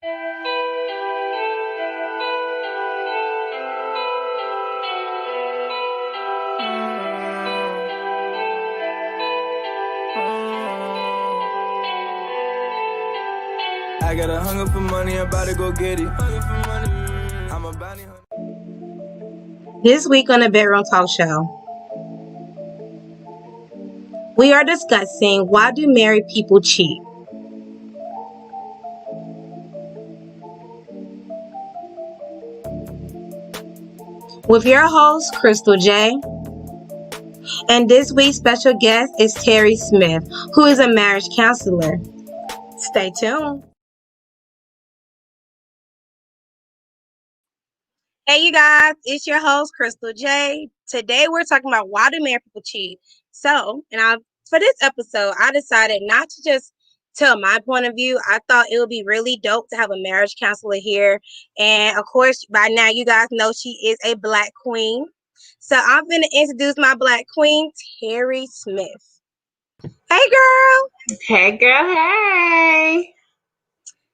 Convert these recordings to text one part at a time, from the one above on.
I got a hunger for money, I'm about to go get it. I'm a bounty hunter. This week on the Bedroom Talk Show, we are discussing why do married people cheat? With your host, Crystal J. And this week's special guest is Terri Smith, who is a marriage counselor. Stay tuned. Hey, you guys, it's your host, Crystal J. Today, we're talking about why do married people cheat. So, for this episode, I decided not to just tell my point of view. I thought it would be really dope to have a marriage counselor here. And of course, by now, you guys know she is a Black queen. So, I'm going to introduce my Black queen, Terri Smith. Hey, girl. Hey, girl. Hey.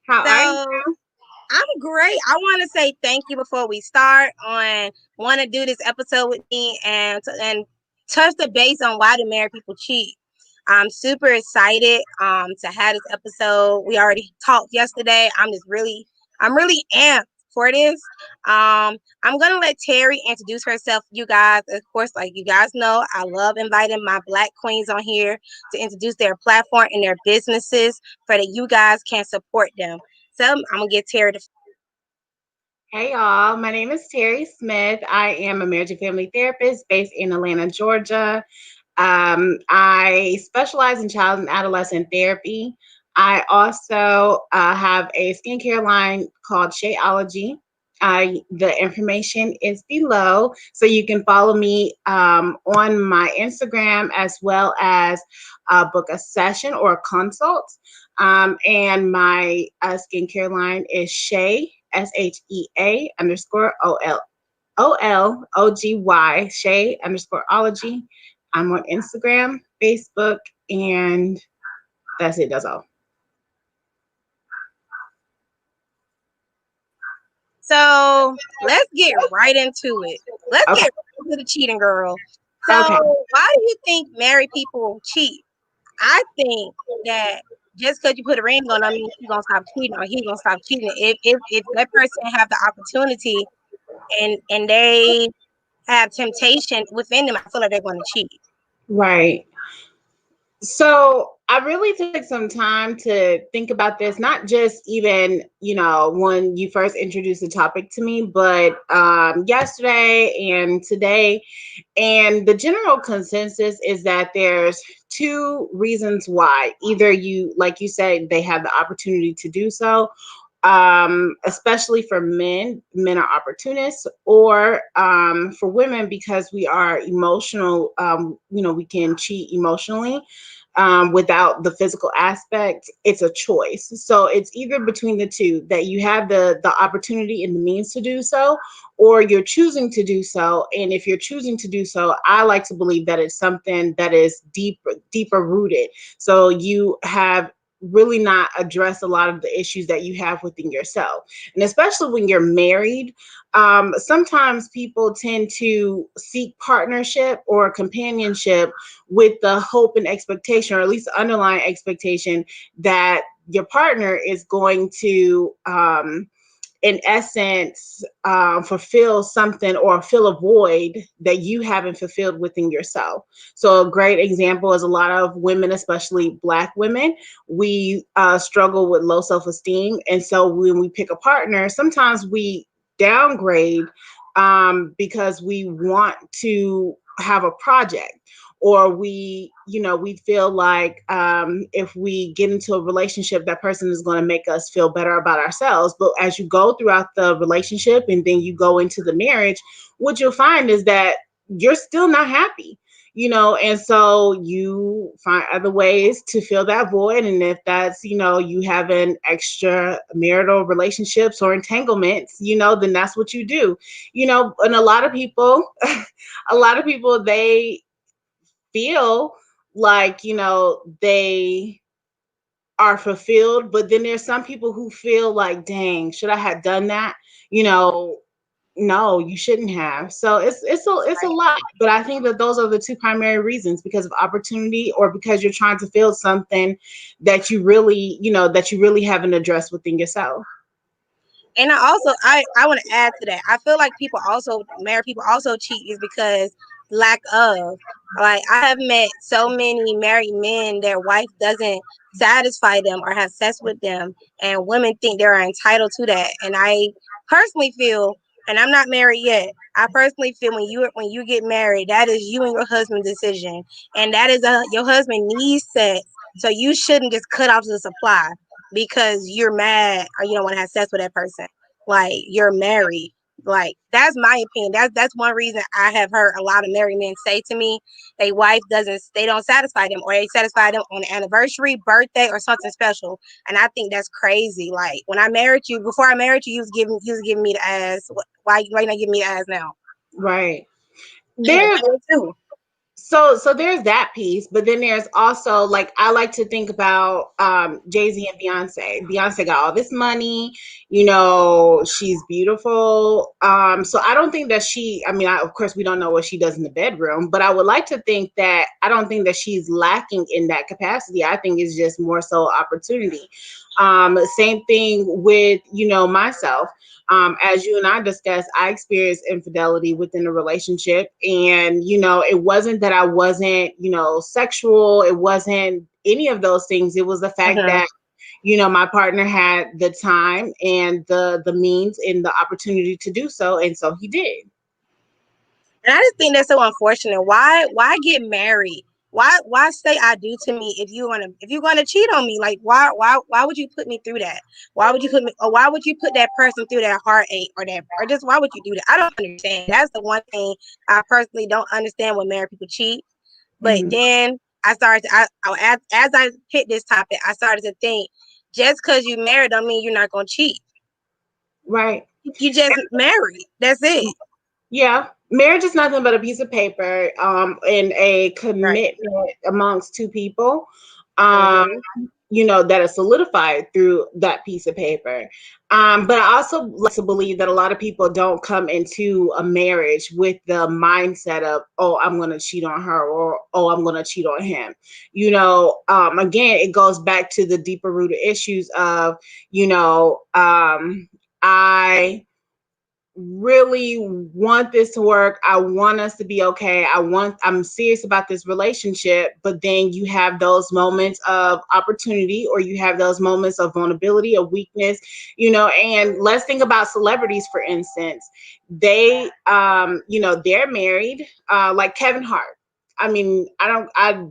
How are you? I'm great. I want to say thank you before we start on want to do this episode with me and touch the base on why do married people cheat. I'm super excited to have this episode. We already talked yesterday. I'm really amped for this. I'm gonna let Terri introduce herself, you guys. Of course, like you guys know, I love inviting my Black queens on here to introduce their platform and their businesses so that you guys can support them. So I'm gonna get Terri to. Hey, y'all. My name is Terri Smith. I am a marriage and family therapist based in Atlanta, Georgia. I specialize in child and adolescent therapy. I also have a skincare line called KrewShitOnly. The information is below, so you can follow me on my Instagram as well as book a session or a consult. And my skincare line is Shea, SHEA _OLOGY, Shea _ology. I'm on Instagram, Facebook, and that's it. That's all. So let's get right into it. Let's get right into the cheating, girl. So why do you think married people cheat? I think that just because you put a ring on, I mean you're gonna stop cheating or he's gonna stop cheating. If that person have the opportunity and they have temptation within them, I feel like they're gonna cheat. Right. So I really took some time to think about this, not just even, when you first introduced the topic to me, but yesterday and today. And the general consensus is that there's two reasons why. Either you, like you said, they have the opportunity to do so, especially for men are opportunists, or for women, because we are emotional, we can cheat emotionally without the physical aspect. It's a choice. So it's either between the two, that you have the opportunity and the means to do so, or you're choosing to do so. And if you're choosing to do so, I like to believe that it's something that is deeper rooted. So you have really not addressed a lot of the issues that you have within yourself. And especially when you're married, sometimes people tend to seek partnership or companionship with the hope and expectation, or at least the underlying expectation, that your partner is going to, in essence, fulfill something or fill a void that you haven't fulfilled within yourself. So a great example is a lot of women, especially Black women, we struggle with low self-esteem. And so when we pick a partner, sometimes we downgrade because we want to have a project, or we feel like if we get into a relationship, that person is going to make us feel better about ourselves. But as you go throughout the relationship and then you go into the marriage, what you'll find is that you're still not happy, and so you find other ways to fill that void. And if that's, you having extra marital relationships or entanglements, then that's what you do, and a lot of people, they feel like, they are fulfilled, but then there's some people who feel like, dang, should I have done that? You know, no, you shouldn't have. So it's a lot, but I think that those are the two primary reasons, because of opportunity or because you're trying to feel something that you really, that you really haven't addressed within yourself. And I want to add to that. I feel like married people also cheat is because lack of. Like, I have met so many married men, their wife doesn't satisfy them or have sex with them, and women think they're entitled to that. And I personally feel, and I'm not married yet, I personally feel when you get married, that is you and your husband's decision, and that is your husband needs sex, so you shouldn't just cut off the supply because you're mad or you don't want to have sex with that person. Like, you're married. Like, that's my opinion. That's one reason I have heard a lot of married men say to me, their wife they don't satisfy them, or they satisfy them on an anniversary, birthday, or something special. And I think that's crazy. Like, when I married you, before I married you, you was giving me the ass. Why you not giving me the ass now? Right. Yeah, There, too. so there's that piece, but then there's also, like, I like to think about Jay-Z and Beyonce. Beyonce got all this money, she's beautiful. So I don't think that of course we don't know what she does in the bedroom, but I would like to think that I don't think that she's lacking in that capacity. I think it's just more so opportunity. Same thing with, myself. As you and I discussed, I experienced infidelity within a relationship. And, it wasn't that I wasn't, sexual. It wasn't any of those things. It was the fact that, my partner had the time and the means and the opportunity to do so. And so he did. And I just think that's so unfortunate. Why get married? Why say I do to me if you're gonna cheat on me? Like, why would you put me through that? Why would you put that person through that heartache or just why would you do that? I don't understand. That's the one thing I personally don't understand when married people cheat. But then I started as I picked this topic, I started to think, just because you married don't mean you're not gonna cheat. Right. You just married. That's it. Yeah. Marriage is nothing but a piece of paper, and a commitment amongst two people, that is solidified through that piece of paper. But I also like to believe that a lot of people don't come into a marriage with the mindset of, oh, I'm going to cheat on her, or, oh, I'm going to cheat on him. Again, it goes back to the deeper rooted issues of, I really want this to work. I want us to be okay. I'm serious about this relationship, but then you have those moments of opportunity, or you have those moments of vulnerability, of weakness, and let's think about celebrities, for instance. They, they're married, like Kevin Hart. I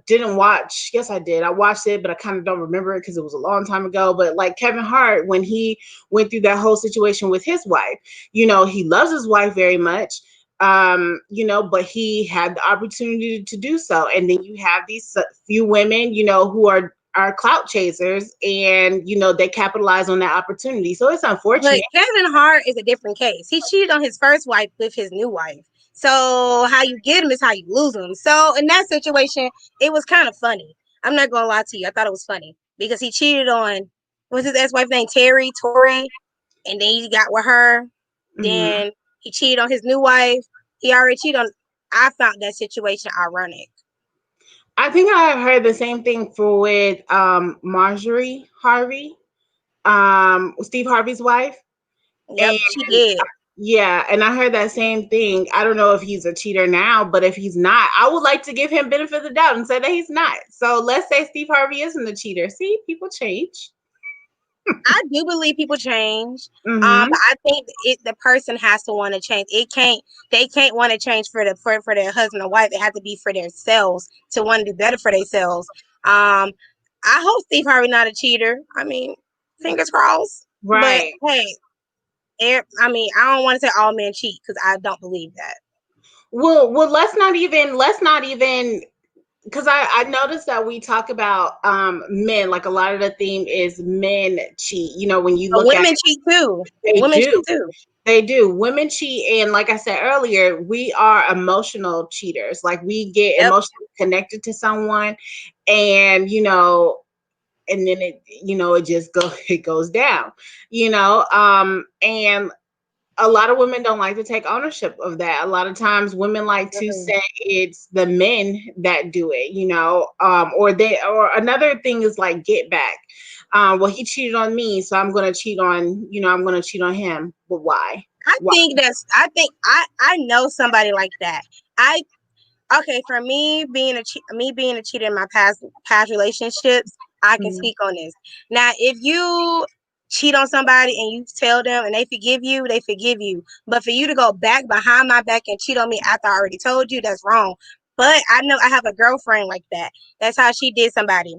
didn't watch. Yes, I did. I watched it, but I kind of don't remember it because it was a long time ago. But like Kevin Hart, when he went through that whole situation with his wife, he loves his wife very much, but he had the opportunity to do so. And then you have these few women, who are clout chasers, and, they capitalize on that opportunity. So it's unfortunate. But Kevin Hart is a different case. He cheated on his first wife with his new wife. So how you get him is how you lose him. So in that situation, it was kind of funny. I'm not gonna lie to you. I thought it was funny because he cheated on, what's his ex-wife name? Tori, and then he got with her. Then he cheated on his new wife. He already cheated on. I found that situation ironic. I think I heard the same thing with Marjorie Harvey, Steve Harvey's wife. Yep, And she did. Yeah, and I heard that same thing. I don't know if he's a cheater now, but if he's not, I would like to give him benefit of the doubt and say that he's not. So let's say Steve Harvey isn't a cheater. See, people change. I do believe people change. But I think the person has to want to change. They can't want to change for their husband or wife. It has to be for themselves to want to do better for themselves. I hope Steve Harvey not a cheater. I mean, fingers crossed. Right. But hey, I don't want to say all men cheat because I don't believe that. Well, let's not even because I noticed that we talk about men, like a lot of the theme is men cheat. When you look women cheat too. Women cheat too. They do. Women cheat, and like I said earlier, we are emotional cheaters. Like, we get emotionally connected to someone, and and then it just it goes down, and a lot of women don't like to take ownership of that. A lot of times women like to say it's the men that do it, or another thing is like get back. Well, he cheated on me, so I'm going to cheat on, I'm going to cheat on him. But why? Why? I know somebody like that. Okay, for me being a cheater in my past relationships, I can speak on this. Now, if you cheat on somebody and you tell them and they forgive you, they forgive you. But for you to go back behind my back and cheat on me after I already told you, that's wrong. But I know I have a girlfriend like that. That's how she did somebody.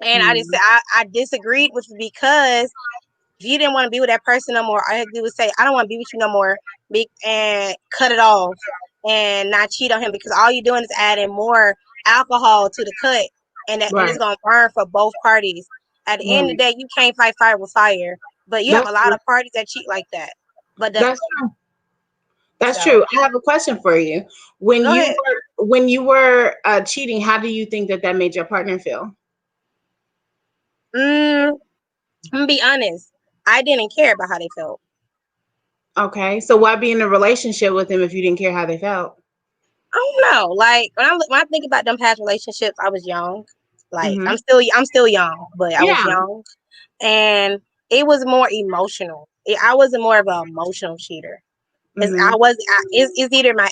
And I disagreed with it because if you didn't want to be with that person no more, all you had to do was say, I don't want to be with you no more, and cut it off and not cheat on him, because all you're doing is adding more alcohol to the cut, and it's going to burn for both parties. At the end of the day, you can't fight fire with fire, but you have a lot of parties that cheat like that. But that's true. That's true. I have a question for you. When you were cheating, how do you think that made your partner feel? I'm gonna be honest. I didn't care about how they felt. Okay, so why be in a relationship with them if you didn't care how they felt? I don't know. Like when I think about them past relationships, I was young. Like I'm still young, but I was young, and it was more emotional. I was more of an emotional cheater. Because it's either my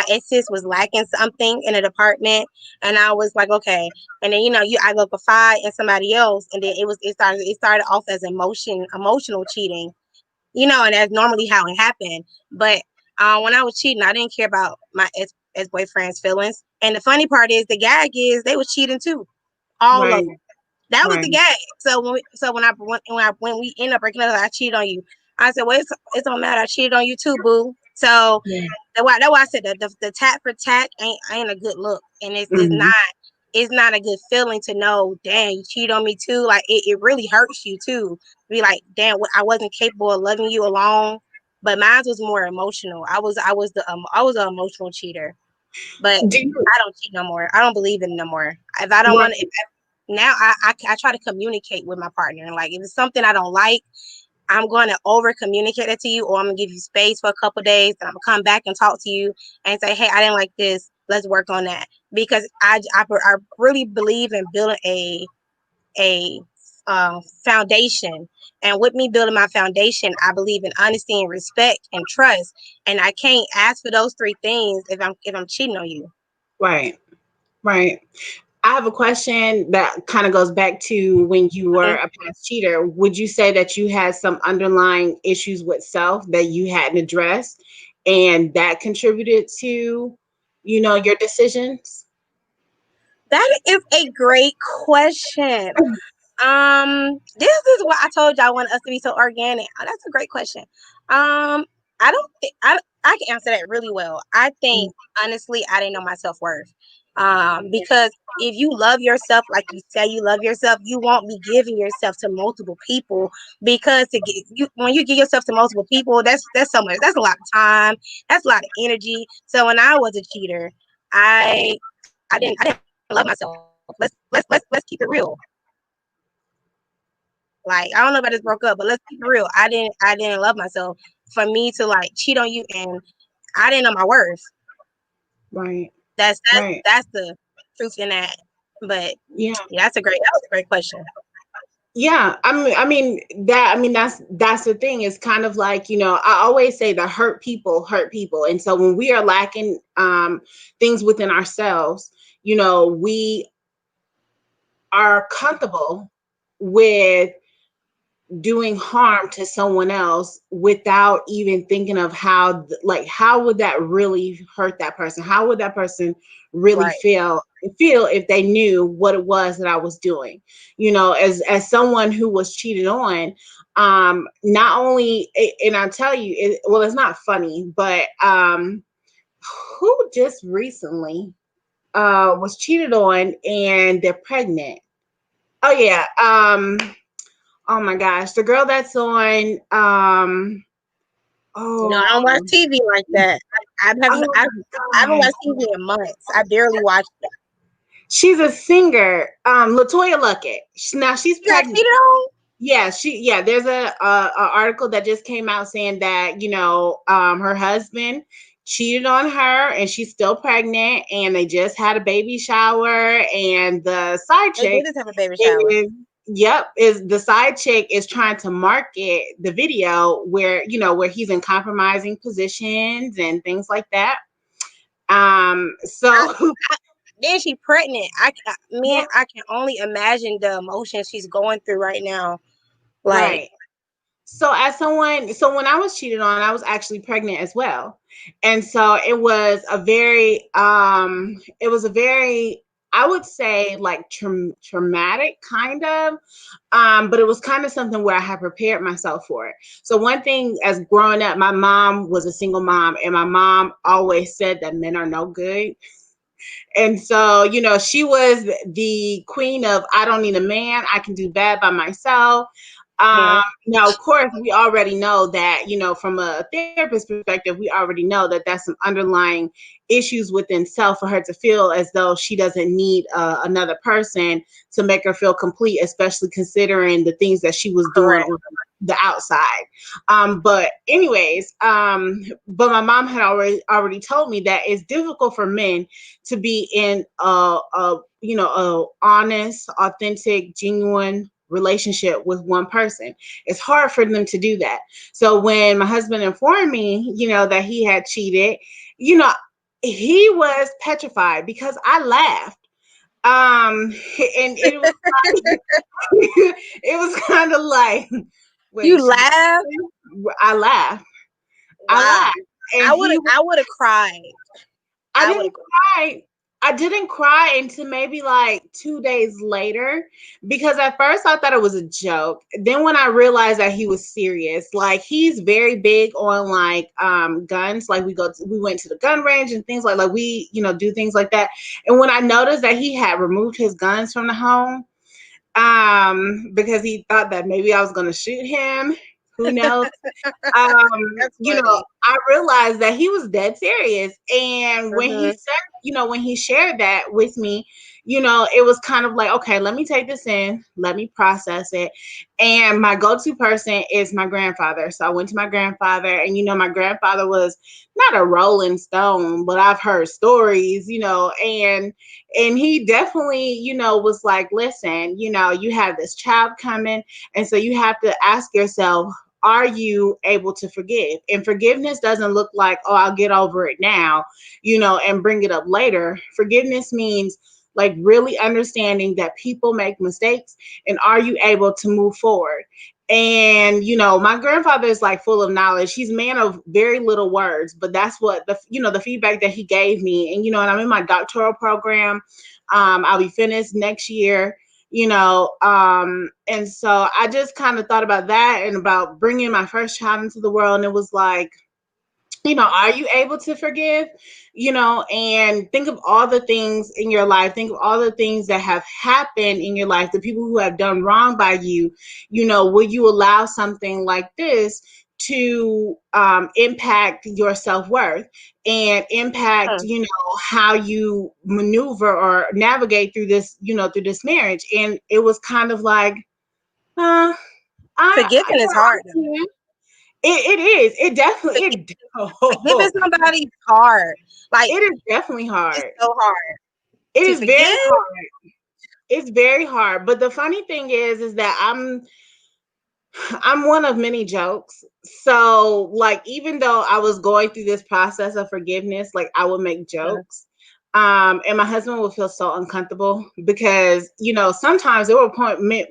exes was lacking something in a department, and I was like, okay, and then I go confide in somebody else, and then it started off as emotional cheating, and that's normally how it happened. But when I was cheating, I didn't care about my ex boyfriend's feelings, and the funny part is the gag is they was cheating too, all of them. That was the gag. So when we end up breaking up, I cheated on you. I said, well, it don't matter. I cheated on you too, boo. So that's why I said the tat for tat ain't a good look, and it's not a good feeling to know, damn, you cheated on me too. Like it really hurts you too. Be like, damn, I wasn't capable of loving you alone. But mine was more emotional. I was an emotional cheater. But I don't cheat no more. I don't believe in it no more. If I don't want to, now I try to communicate with my partner. And like if it's something I don't like, I'm going to over communicate it to you, or I'm gonna give you space for a couple days, and I'm gonna come back and talk to you and say, hey, I didn't like this. Let's work on that, because I really believe in building a foundation. And with me building my foundation, I believe in honesty and respect and trust. And I can't ask for those three things if I'm cheating on you. Right. I have a question that kind of goes back to when you were a past cheater. Would you say that you had some underlying issues with self that you hadn't addressed, and that contributed to, your decisions? That is a great question. This is what I told you I want us to be so organic. That's a great question. I don't think I can answer that really well. I think honestly, I didn't know my self-worth. Because if you love yourself like you say you love yourself, you won't be giving yourself to multiple people, because when you give yourself to multiple people, that's so much. That's a lot of time. That's a lot of energy. So when I was a cheater, I didn't love myself. Let's keep it real. Like, I don't know if I just broke up, but let's keep it real. I didn't love myself for me to like cheat on you, and I didn't know my worth. Right. That's the truth in that. But that was a great question. Yeah, that's the thing. It's kind of like, I always say that hurt people, and so when we are lacking things within ourselves, we are comfortable with doing harm to someone else without even thinking of how would that really hurt that person? How would that person really feel if they knew what it was that I was doing? As someone who was cheated on, not only, and I'll tell you, it's not funny, but who just recently was cheated on and they're pregnant. Oh yeah. Oh my gosh, the girl that's on I don't watch TV like that. I haven't watched TV in months. I barely watched it. She's a singer, Latoya Luckett. Now she's You got pregnant. cheated on? Yeah, there's a article that just came out saying that, her husband cheated on her and she's still pregnant and they just had a baby shower, and the side They did chick just have a baby shower. is the side chick is trying to market the video where, where he's in compromising positions and things like that. So Then she pregnant. Man, I can only imagine the emotions she's going through right now. Like, right. So when I was cheated on, I was actually pregnant as well. And so it was a very, I would say, like traumatic kind of, but it was kind of something where I had prepared myself for it. So one thing, as growing up, my mom was a single mom, and my mom always said that men are no good. And so, she was the queen of, I don't need a man, I can do bad by myself. Now, of course, we already know that, from a therapist perspective, we already know that that's some underlying issues within self for her to feel as though she doesn't need another person to make her feel complete, especially considering the things that she was doing on the outside. But anyways, but my mom had already told me that it's difficult for men to be in a honest, authentic, genuine relationship with one person. It's hard for them to do that. So when my husband informed me, that he had cheated, he was petrified because I laughed. And it was like, it was kind of like, you wait, laughed? I laughed. I Wow. laughed. And I would have cried. I I would didn't have. cry. I didn't cry until maybe like 2 days later, because at first I thought it was a joke. Then when I realized that he was serious, like he's very big on like guns. Like we went to the gun range and things like we, do things like that. And when I noticed that he had removed his guns from the home, because he thought that maybe I was gonna shoot him. Who knows? That's funny. I realized that he was dead serious. And when he Mm-hmm. said, when he shared that with me, it was kind of like, okay, let me take this in, let me process it. And my go-to person is my grandfather. So I went to my grandfather, and, my grandfather was not a rolling stone, but I've heard stories, and he definitely, was like, listen, you have this child coming. And so you have to ask yourself, are you able to forgive? And forgiveness doesn't look like, oh, I'll get over it now, and bring it up later. Forgiveness means like really understanding that people make mistakes, and are you able to move forward? And, my grandfather is like full of knowledge. He's a man of very little words, but that's what the feedback that he gave me. And, and I'm in my doctoral program. I'll be finished next year. And so I just kind of thought about that and about bringing my first child into the world. And it was like, are you able to forgive? And think of all the things in your life. Think of all the things that have happened in your life, the people who have done wrong by you. Will you allow something like this to impact your self-worth and impact, how you maneuver or navigate through this, through this marriage? And it was kind of like, Forgiving is hard, though. It is. It definitely Forgiving somebody is hard. Like, it is definitely hard. It's so hard. It to is forgive. very hard. It's very hard. But the funny thing is that I'm one of many jokes. So like, even though I was going through this process of forgiveness, like I would make jokes. And my husband would feel so uncomfortable because, sometimes there were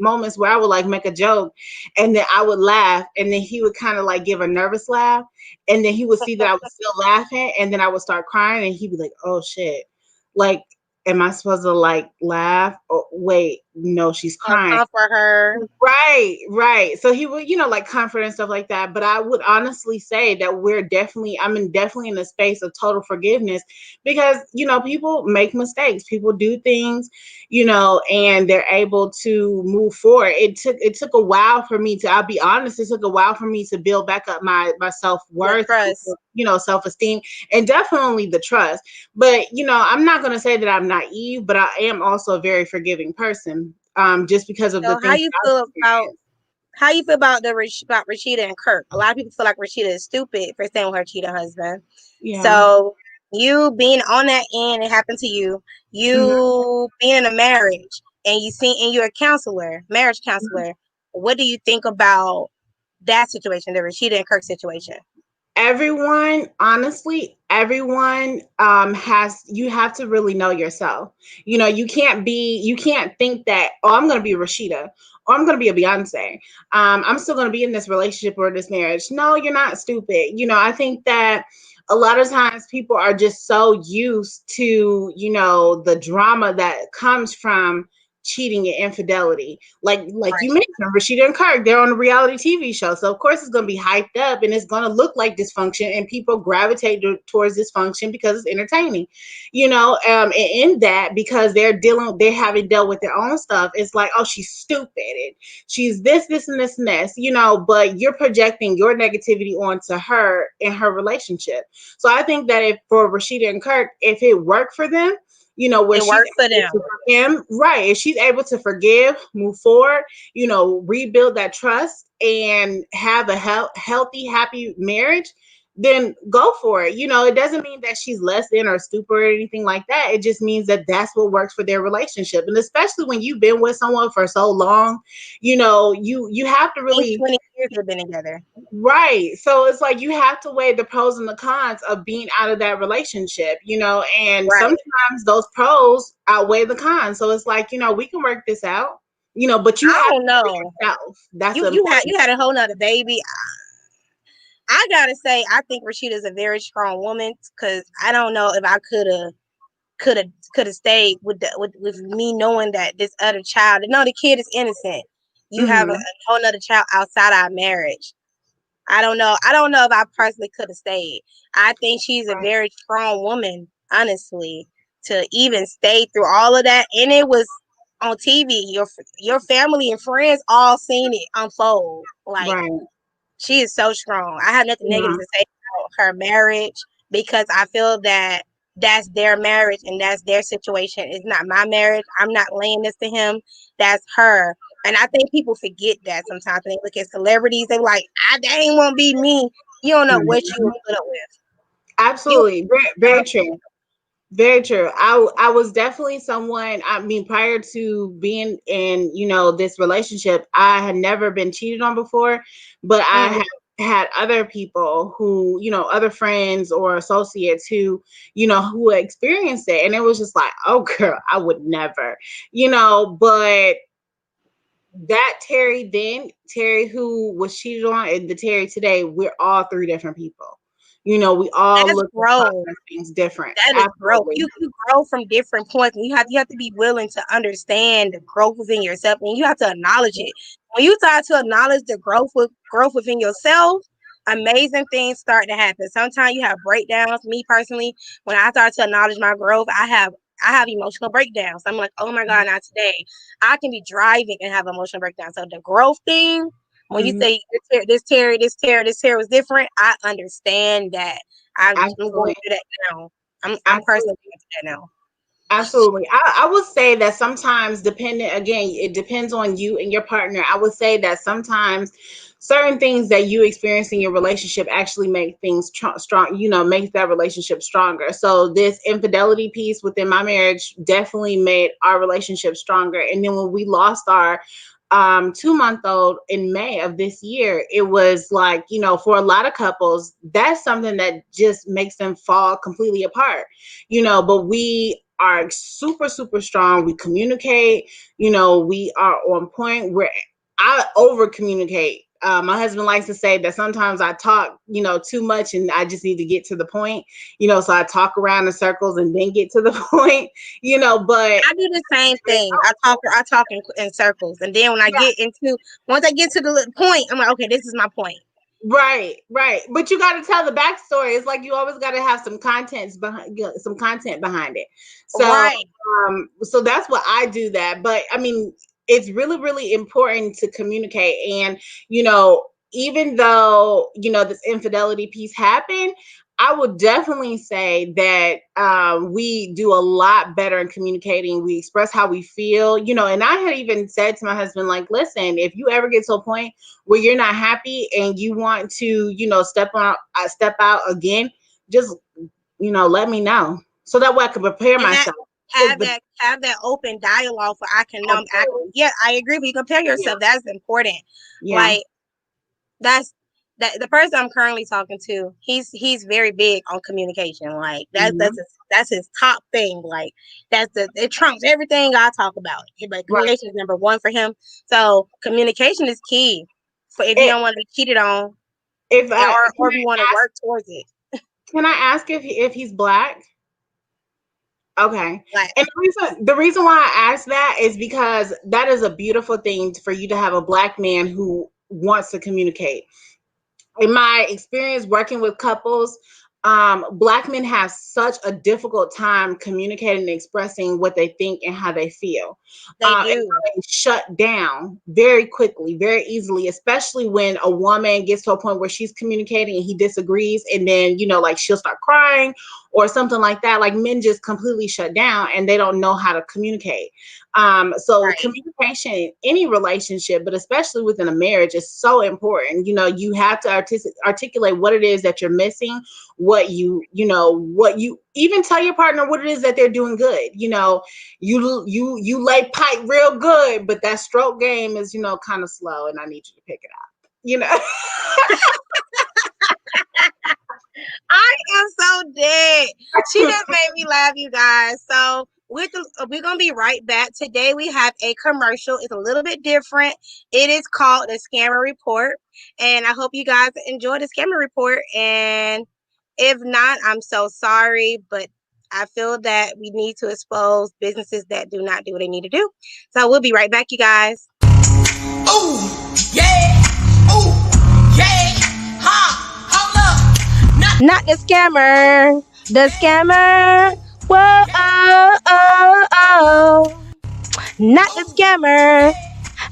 moments where I would like make a joke and then I would laugh, and then he would kind of like give a nervous laugh, and then he would see that I was still laughing, and then I would start crying, and he'd be like, oh shit, like, am I supposed to like laugh? Or wait, no, she's crying. Comfort her. Right. So he would, like comfort and stuff like that. But I would honestly say that I'm definitely in a space of total forgiveness because, people make mistakes. People do things, and they're able to move forward. It took a while for me to, I'll be honest, it took a while for me to build back up my self-worth, self-esteem, and definitely the trust. But I'm not going to say that I'm naive, but I am also a very forgiving person, just because of the So how things you that I've feel about experienced. about Rashida and Kirk? A lot of people feel like Rashida is stupid for staying with her cheating husband. Yeah. So you being on that end, it happened to you. Mhm. You being in a marriage, and you're a counselor, marriage counselor. What do you think about that situation, the Rashida and Kirk situation? Everyone, honestly, everyone you have to really know yourself. You can't think that, oh, I'm going to be Rashida, or I'm going to be a Beyonce. I'm still going to be in this relationship or this marriage. No, you're not stupid. I think that a lot of times people are just so used to, the drama that comes from cheating and infidelity. Like you Right. mentioned, Rashida and Kirk, they're on a reality TV show. So of course it's going to be hyped up and it's going to look like dysfunction, and people gravitate towards dysfunction because it's entertaining, and in that, because they haven't dealt with their own stuff, it's like, oh, she's stupid and she's this and this and this, but you're projecting your negativity onto her in her relationship. So I think that if for Rashida and Kirk, if it worked for them, where It she's worked for able them. to forgive, right? If she's able to forgive, move forward, rebuild that trust and have a healthy, happy marriage, then go for it. It doesn't mean that she's less than or stupid or anything like that. It just means that that's what works for their relationship. And especially when you've been with someone for so long, you have to I think really. 20 years they've been together. Right. So it's like you have to weigh the pros and the cons of being out of that relationship, and Right. sometimes those pros outweigh the cons. So it's like, we can work this out, but you I have don't to know know. yourself. That's You had important. you had a whole nother baby. I gotta say, I think Rashida is a very strong woman because I don't know if I could have stayed with me knowing that this other child. No, the kid is innocent. You have a Hmm. whole nother child outside our marriage. I don't know. I don't know if I personally could have stayed. I think she's a Right. very strong woman, honestly, to even stay through all of that. And it was on TV. Your family and friends all seen it unfold. Like, Right. she is so strong. I have nothing negative Yeah. to say about her marriage because I feel that that's their marriage and that's their situation. It's not my marriage. I'm not laying this to him. That's her. And I think people forget that sometimes when they look at celebrities. They're like, they ain't want to be me. You don't know what you Mhm. will put up with. You Absolutely. Very, very true. Very true. I was definitely someone, I mean, prior to being in, this relationship, I had never been cheated on before, but I mm, had had other people who, other friends or associates who experienced it. And it was just like, oh girl, I would never, but that Terry then, Terry who was cheated on, and the Terry today, we're all three different people. We all that's look and growth. process things different. That is growth. Absolutely. You grow from different points, and you have to be willing to understand the growth within yourself, and you have to acknowledge it. When you start to acknowledge the growth within yourself, amazing things start to happen. Sometimes you have breakdowns. Me personally, when I start to acknowledge my growth, I have emotional breakdowns. I'm like, oh my God, not today. I can be driving and have emotional breakdowns. So the growth thing, when you Mhm. say this Terry was different, I understand that. I'm going Absolutely. through that now. I'm Absolutely. personally going through that now. Absolutely. I would say that sometimes, depending, again, it depends on you and your partner. I would say that sometimes certain things that you experience in your relationship actually make things strong, makes that relationship stronger. So this infidelity piece within my marriage definitely made our relationship stronger. And then when we lost our 2-month-old in May of this year, it was like, for a lot of couples, that's something that just makes them fall completely apart, but we are super, super strong. We communicate, we are on point. I over communicate. My husband likes to say that sometimes I talk, too much, and I just need to get to the point, so I talk around in circles and then get to the point, but I do the same thing. I talk in circles, and then once I get to the point, I'm like, okay, this is my point. right, right. But you got to tell the backstory. It's like you always got to have some content behind it. So, Right. so that's what I do that. But I mean, it's really, really important to communicate. And, even though, this infidelity piece happened, I would definitely say that we do a lot better in communicating. We express how we feel, you know, and I had even said to my husband, like, listen, if you ever get to a point where you're not happy and you want to, you know, step out again, just, you know, let me know so that way I can prepare And that myself. 'Cause have that open dialogue for I can know. absolutely. Yeah, I agree. But you compare Yeah. yourself. That's important. Yeah. Like that's that the person I'm currently talking to, he's very big on communication. Like that's his top thing. Like it trumps everything I talk about. But Right. communication is number one for him. So communication is key for if you It, don't want to be cheated on, if I or if you want to work towards it. can I ask if he's black? Okay. Like And the reason why I asked that is because that is a beautiful thing for you to have a black man who wants to communicate. In my experience working with couples, black men have such a difficult time communicating and expressing what they think and how they feel. they And do. they shut down very quickly, very easily, especially when a woman gets to a point where she's communicating and he disagrees, and then, you know, like she'll start crying or something like that. Like men just completely shut down and they don't know how to communicate. So Right. communication in any relationship, but especially within a marriage, is so important. You know, you have to articulate what it is that you're missing, what what you even tell your partner what it is that they're doing good. You know, you lay pipe real good, but that stroke game is, you know, kind of slow, and I need you to pick it up. You know. I am so dead. She just made me laugh, you guys. So we're gonna be right back. Today we have a commercial. It's a little bit different. It is called the Scammer Report, and I hope you guys enjoy the Scammer Report. And if not, I'm so sorry, but I feel that we need to expose businesses that do not do what they need to do. So we'll be right back, you guys. Ooh, yeah, ooh, yeah, ha, hold up. Not the scammer. The scammer. Whoa, oh, oh, oh. Not the scammer.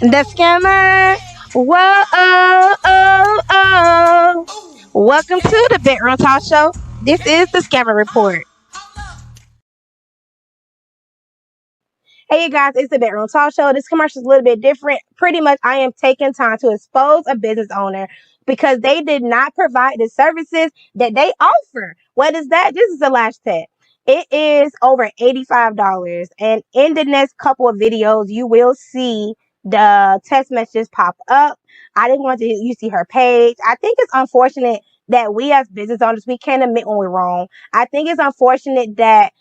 The scammer. Whoa, oh, oh, oh. Welcome to the Bedroom Talk Show. This is the Scammer Report. Hey, you guys, it's the Bedroom Talk Show. This commercial is a little bit different. Pretty much, I am taking time to expose a business owner because they did not provide the services that they offer. What is that? This is a lash tag. It is over $85. And in the next couple of videos, you will see the text messages pop up. I didn't want you see her page. I think it's unfortunate that we as business owners, we can't admit when we're wrong. I think it's unfortunate that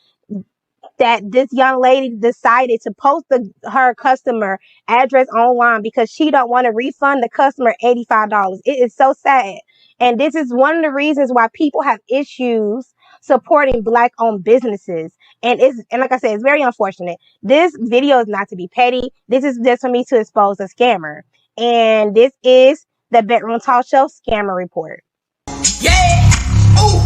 this young lady decided to post her customer address online because she don't want to refund the customer $85. It is so sad. And this is one of the reasons why people have issues supporting black-owned businesses. And like I said, it's very unfortunate. This video is not to be petty. This is just for me to expose a scammer. And this is the Bedroom Talk Show Scammer Report. Yeah, ooh,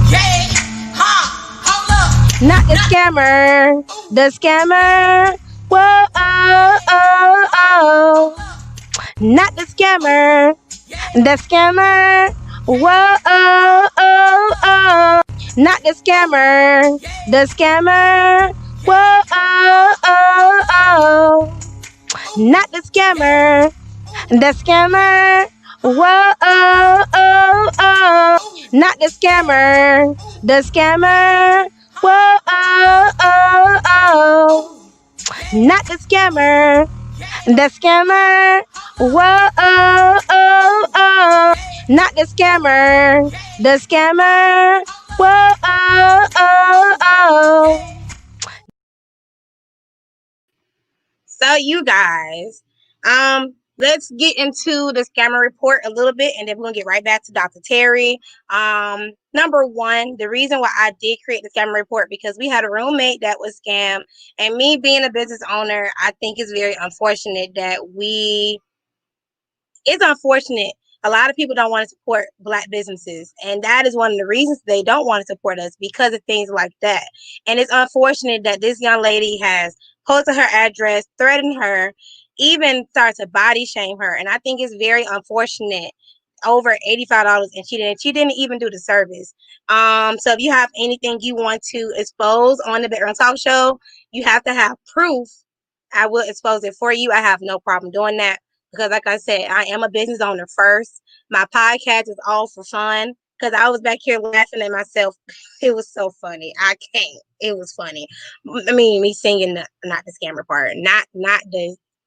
yeah, ha, hold up. Not the scammer. The scammer. Whoa, oh, oh, oh. Not the scammer. The scammer. Whoa, oh, oh, oh. Not the scammer. The scammer. Whoa, oh, oh, oh. Not the scammer. The scammer. Whoa, oh, oh, oh. Not the scammer. The scammer. Whoa, oh, oh, oh. Not the scammer. The scammer. Whoa, oh, oh, oh. Not the scammer. The scammer. Whoa, oh, oh, oh. So you guys, let's get into the scammer report a little bit, and then we're gonna get right back to Dr. Terri. Number one, the reason why I did create the scammer report because we had a roommate that was scammed, and me being a business owner, I think it's very unfortunate that it's unfortunate. A lot of people don't want to support black businesses, and that is one of the reasons they don't want to support us because of things like that. And it's unfortunate that this young lady has posted her address, threatened her, even started to body shame her. And I think it's very unfortunate over $85, and she didn't even do the service. So if you have anything you want to expose on the Bedroom Talk Show, you have to have proof. I will expose it for you. I have no problem doing that because, like I said, I am a business owner first. My podcast is all for fun because I was back here laughing at myself. It was so funny. I can't. It was funny. I mean, me singing, not the scammer part, not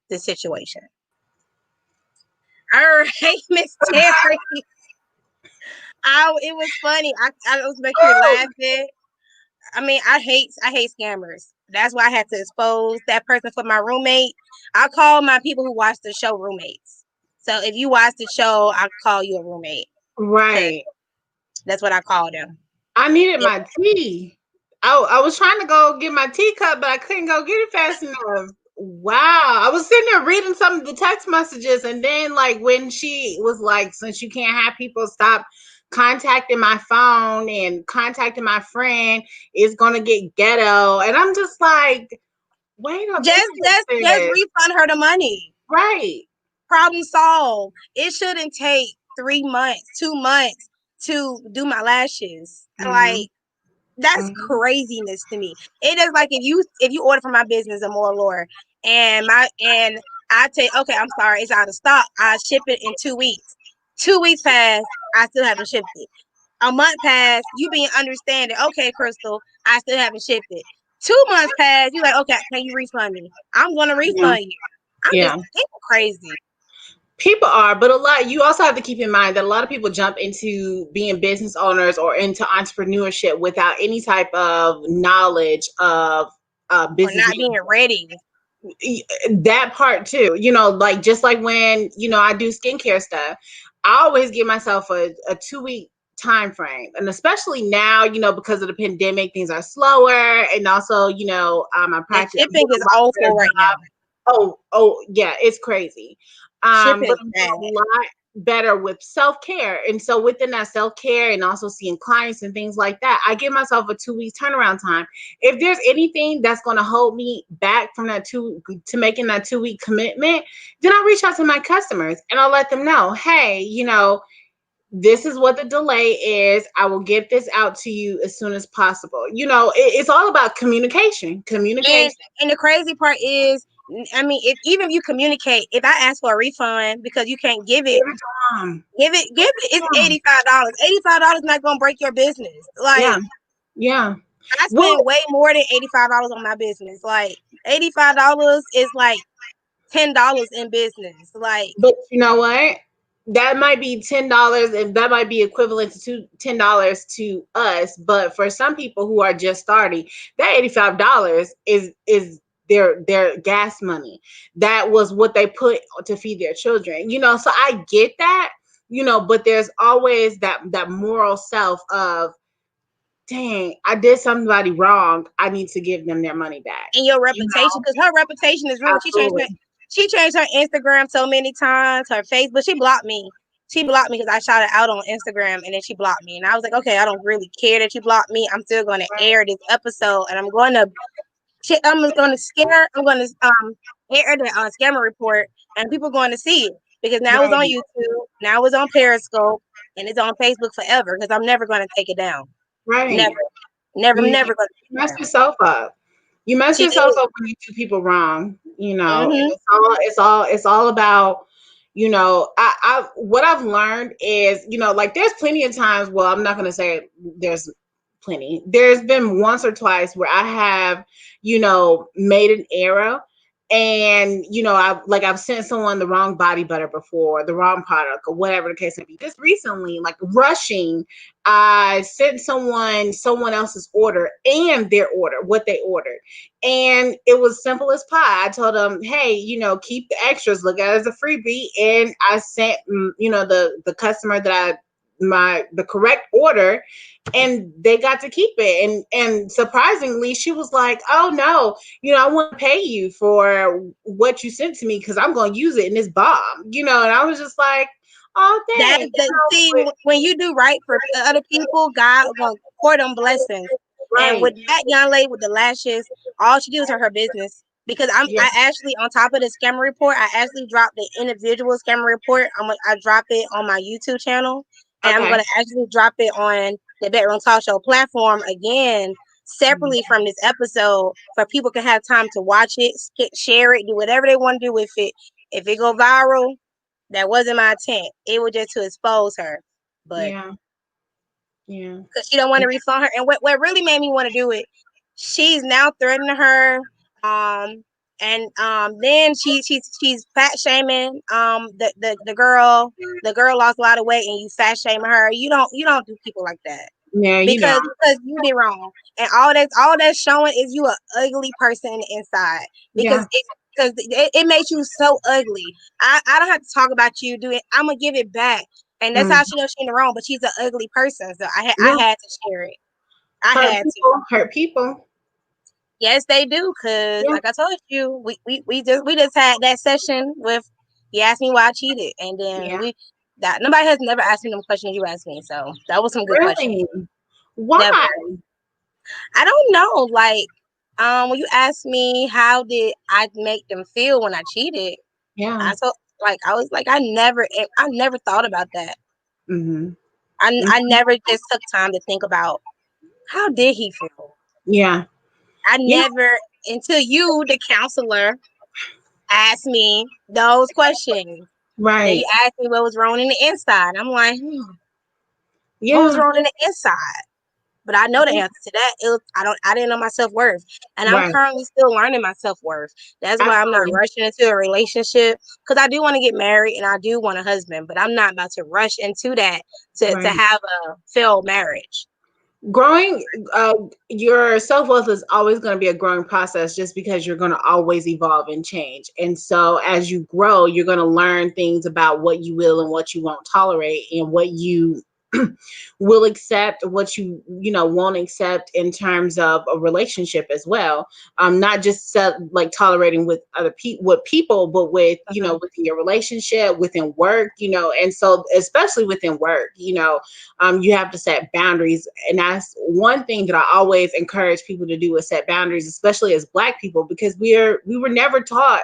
the situation. All right, Miss Terri. It was funny. I was back here laughing. I mean, I hate scammers. That's why I had to expose that person for my roommate. I call my people who watch the show roommates. So if you watch the show, I call you a roommate. Right. That's what I call them. I needed my tea. I was trying to go get my teacup, but I couldn't go get it fast enough. Wow. I was sitting there reading some of the text messages, and then like when she was like, since you can't have people stop contacting my phone and contacting my friend, it's gonna get ghetto. And I'm just like, wait a Just minute. refund her the money. Right. Problem solved. It shouldn't take 3 months, 2 months to do my lashes. Mm-hmm. Like, that's craziness to me. It is like if you order from my business a more lore and I tell you, okay, I'm sorry, it's out of stock. I ship it in 2 weeks. 2 weeks pass, I still haven't shipped it. A month passed, you being understanding. Okay, Crystal, I still haven't shipped it. 2 months passed, you like, okay, can you refund me? I'm gonna refund you. I'm just people crazy. People are, but you also have to keep in mind that a lot of people jump into being business owners or into entrepreneurship without any type of knowledge of business. Or not being ready. That part too, like just like when, I do skincare stuff, I always give myself a 2-week time frame. And especially now, because of the pandemic, things are slower. And also, I practice. Shipping is awful right now. Oh, yeah, it's crazy. But I'm a lot better with self-care. And so within that self-care and also seeing clients and things like that, I give myself a 2 weeks turnaround time. If there's anything that's going to hold me back from that to making that 2-week commitment, then I'll reach out to my customers and I'll let them know, hey, this is what the delay is. I will get this out to you as soon as possible. It's all about communication. And the crazy part is, I mean, even if you communicate, if I ask for a refund because you can't give it, give it. It's $85. $85 not gonna break your business. Like, yeah. I spend way more than $85 on my business. Like, $85 is like $10 in business. Like, but you know what? That might be $10, and that might be equivalent to $10 to us. But for some people who are just starting, that $85 is their gas money. That was what they put to feed their children. So I get that, but there's always that moral self of, dang, I did somebody wrong. I need to give them their money back. And your reputation, because her reputation is ruined. She changed her Instagram so many times, her Facebook. She blocked me. Because I shouted out on Instagram, and then she blocked me. And I was like, okay, I don't really care that you blocked me. I'm still going to air this episode, and I'm going to air the scammer report, and people are going to see it because now it's on YouTube, now it's on Periscope, and it's on Facebook forever because I'm never going to take it down. Right. Never going to. You mess yourself up. You mess yourself up when you do people wrong. It's all about. I what I've learned is, like there's plenty of times. Well, I'm not going to say there's plenty. There's been once or twice where I have, made an error. And, I've sent someone the wrong body butter before, the wrong product, or whatever the case may be. Just recently, like rushing, I sent someone else's order and their order, what they ordered. And it was simple as pie. I told them, hey, keep the extras, look at it as a freebie. And I sent, the customer the correct order, and they got to keep it. And surprisingly, she was like, oh no, I want to pay you for what you sent to me because I'm going to use it in this bomb, and I was just like, oh, thanks. When you do right for other people, God will pour them blessings. Right. And with that young lady with the lashes, all she did was her business. because I actually, on top of the scammer report, I actually dropped the individual scammer report. I drop it on my YouTube channel, and I'm gonna actually drop it on the Bedroom Talk Show platform again, separately from this episode, for people can have time to watch it, share it, do whatever they want to do with it. If it go viral, that wasn't my intent. It was just to expose her, but because she don't want to refund her. And what really made me want to do it, she's now threatening her. Then she's fat shaming the girl. The girl lost a lot of weight, and you fat shaming her. You don't do people like that. Yeah, because you did wrong, and all that's showing is you a ugly person in the inside. Because it makes you so ugly. I don't have to talk about you. I'm gonna give it back, and that's how she knows she's in the wrong. But she's an ugly person, so I had to share it. Hurt people. Yes, they do. Cause like I told you, we just had that session with. He asked me why I cheated, and then nobody has never asked me them questions you asked me. So that was some good questions. Why? Never. I don't know. Like, when you asked me how did I make them feel when I cheated, I was like, I never thought about that. I never just took time to think about how did he feel. I never, until you, the counselor, asked me those questions. Right. Then you asked me what was wrong in the inside. I'm like, what was wrong in the inside? But I know the answer to that. I didn't know my self-worth. And I'm currently still learning my self-worth. That's why I'm not rushing into a relationship. Because I do want to get married and I do want a husband. But I'm not about to rush into that to have a failed marriage. Growing, your self-worth is always going to be a growing process, just because you're going to always evolve and change. And so as you grow, you're going to learn things about what you will and what you won't tolerate, and what you will accept, what you won't accept in terms of a relationship as well. Not just like tolerating with other people, but with within your relationship, within work, and so especially within work, you have to set boundaries. And that's one thing that I always encourage people to do, is set boundaries, especially as Black people, because we were never taught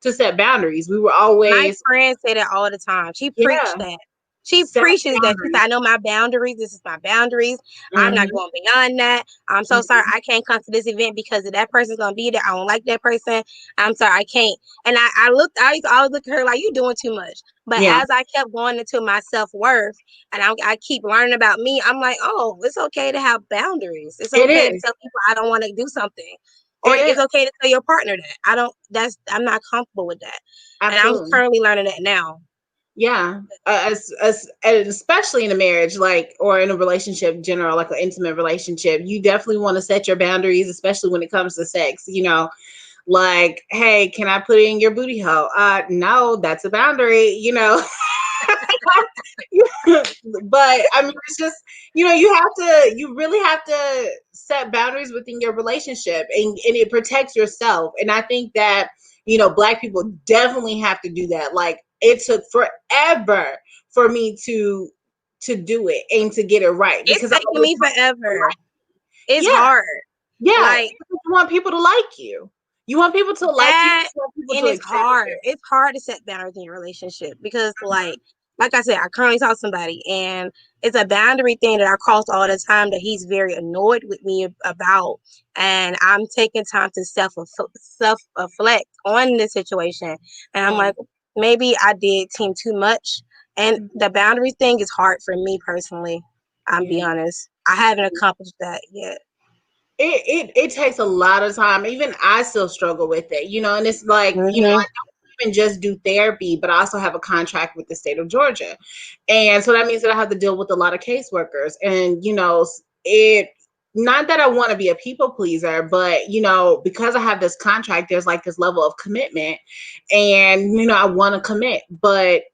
to set boundaries. We were always. My friend say that all the time. She preached that. She preaches that. She said, I know my boundaries. This is my boundaries. I'm not going beyond that. I'm so sorry. I can't come to this event because if that person's going to be there, I don't like that person. I'm sorry. I can't. And I used to always look at her like, you doing too much. But as I kept going into my self-worth, and I keep learning about me, I'm like, oh, it's okay to have boundaries. It's okay to tell people I don't want to do something. Or it's okay to tell your partner that. I'm not comfortable with that. Absolutely. And I'm currently learning that now. Especially in a marriage, or in a relationship in general, like an intimate relationship, you definitely want to set your boundaries, especially when it comes to sex. Like, hey, can I put in your booty hole? No, that's a boundary. But I mean, it's just you really have to set boundaries within your relationship, and it protects yourself. And I think that Black people definitely have to do that. Like, it took forever for me to do it and to get it right. Because it's taking me forever. It's hard. Yeah. Like, you want people to like you. You want people to like you. And it's hard. It's hard to set boundaries in your relationship because, like I said, I currently talk to somebody, and it's a boundary thing that I cross all the time that he's very annoyed with me about. And I'm taking time to self-reflect on this situation. And I'm like, maybe I did too much. And the boundary thing is hard for me personally. I'll be honest. I haven't accomplished that yet. It takes a lot of time. Even I still struggle with it, and it's like, I don't even just do therapy, but I also have a contract with the state of Georgia. And so that means that I have to deal with a lot of caseworkers. And, not that I want to be a people pleaser, but, because I have this contract, there's like this level of commitment, and, I want to commit, but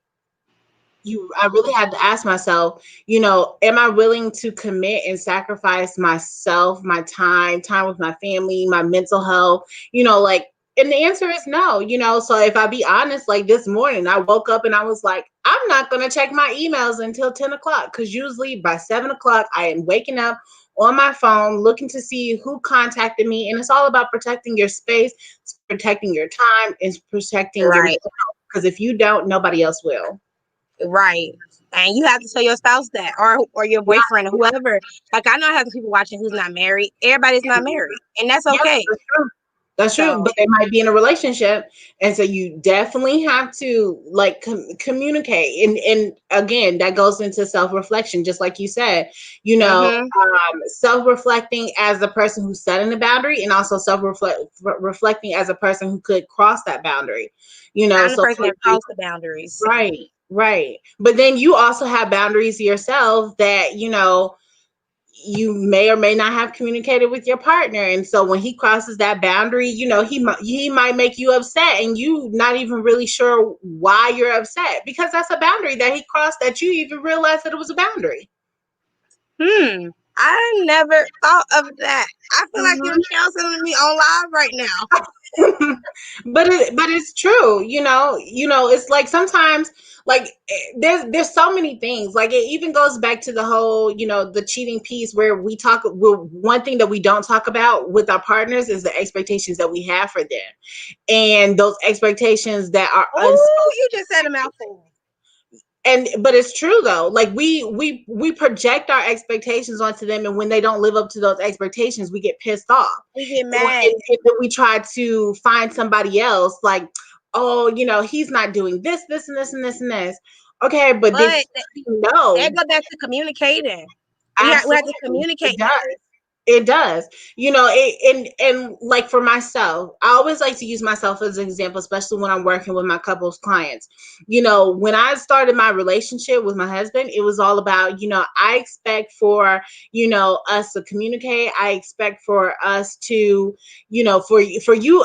I really had to ask myself, am I willing to commit and sacrifice myself, my time with my family, my mental health, and the answer is no, so if I be honest, like this morning, I woke up and I was like, I'm not going to check my emails until 10 o'clock. Cause usually by 7 o'clock, I am waking up on my phone, looking to see who contacted me. And it's all about protecting your space, protecting your time, it's protecting your Right. mental health. Because if you don't, nobody else will. Right. And you have to tell your spouse that, or your boyfriend or whoever. Like, I know I have some people watching who's not married. Everybody's not married, and that's Yep, okay. that's true. That's true, So, but they might be in a relationship, and so you definitely have to like communicate. And again, that goes into self-reflection, just like you said. Self-reflecting as the person who's setting the boundary, and also reflecting as a person who could cross that boundary. I'm the So person for that you, crossed the boundaries. right, right. But then you also have boundaries yourself that you may or may not have communicated with your partner, and so when he crosses that boundary, he might make you upset, and you not even really sure why you're upset, because that's a boundary that he crossed that you even realized that it was a boundary. I never thought of that. I feel like you're Mhm. counseling me on live right now. but it's true. It's like sometimes, like, there's so many things. Like, it even goes back to the whole, the cheating piece, where one thing that we don't talk about with our partners is the expectations that we have for them, and those expectations that are Oh, you just said a mouthful. but it's true though. Like, we project our expectations onto them, and when they don't live up to those expectations, we get pissed off. We get And mad. then we try to find somebody else, like, oh, he's not doing this, this, and this, and this, and this. Okay, but did he know? That go back to communicating. We have to communicate. It does. It does. And like, for myself, I always like to use myself as an example, especially when I'm working with my couples clients. When I started my relationship with my husband, it was all about, I expect for, us to communicate. I expect for us to, for you,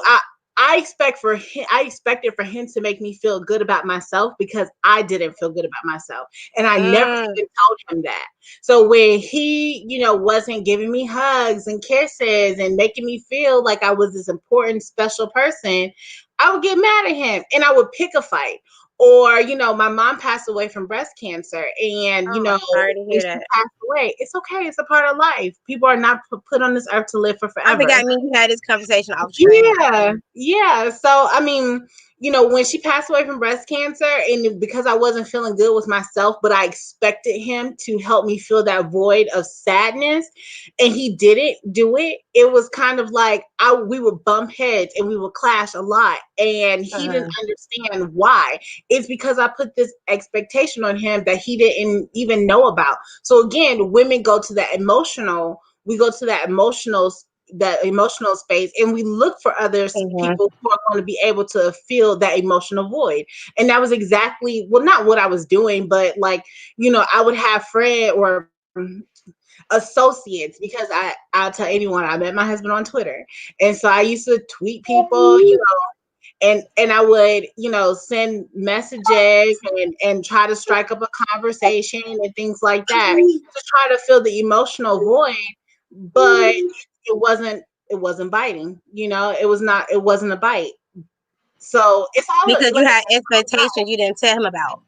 I expected for him to make me feel good about myself, because I didn't feel good about myself. And I never even told him that. So when he, wasn't giving me hugs and kisses and making me feel like I was this important, special person, I would get mad at him, and I would pick a fight. Or, my mom passed away from breast cancer, and, sorry to when hear she that. passed away, it's okay. It's a part of life. People are not put on this earth to live for I forever. forgot you had this conversation off screen. Yeah. So, I mean, when she passed away from breast cancer, and because I wasn't feeling good with myself, but I expected him to help me fill that void of sadness, and he didn't do it. It was kind of like we would bump heads, and we would clash a lot, and he didn't understand why. It's because I put this expectation on him that he didn't even know about. So again, women go to that emotional. We go to that emotional space, and we look for others, people who are going to be able to fill that emotional void. And that was exactly, well, not what I was doing, but like, I would have friend or associates, because I'll tell anyone, I met my husband on Twitter, and so I used to tweet people, and I would, send messages, and try to strike up a conversation and things like that, to try to fill the emotional void. But it wasn't biting. It wasn't a bite. So it's all Because like, you had expectations you didn't tell him about.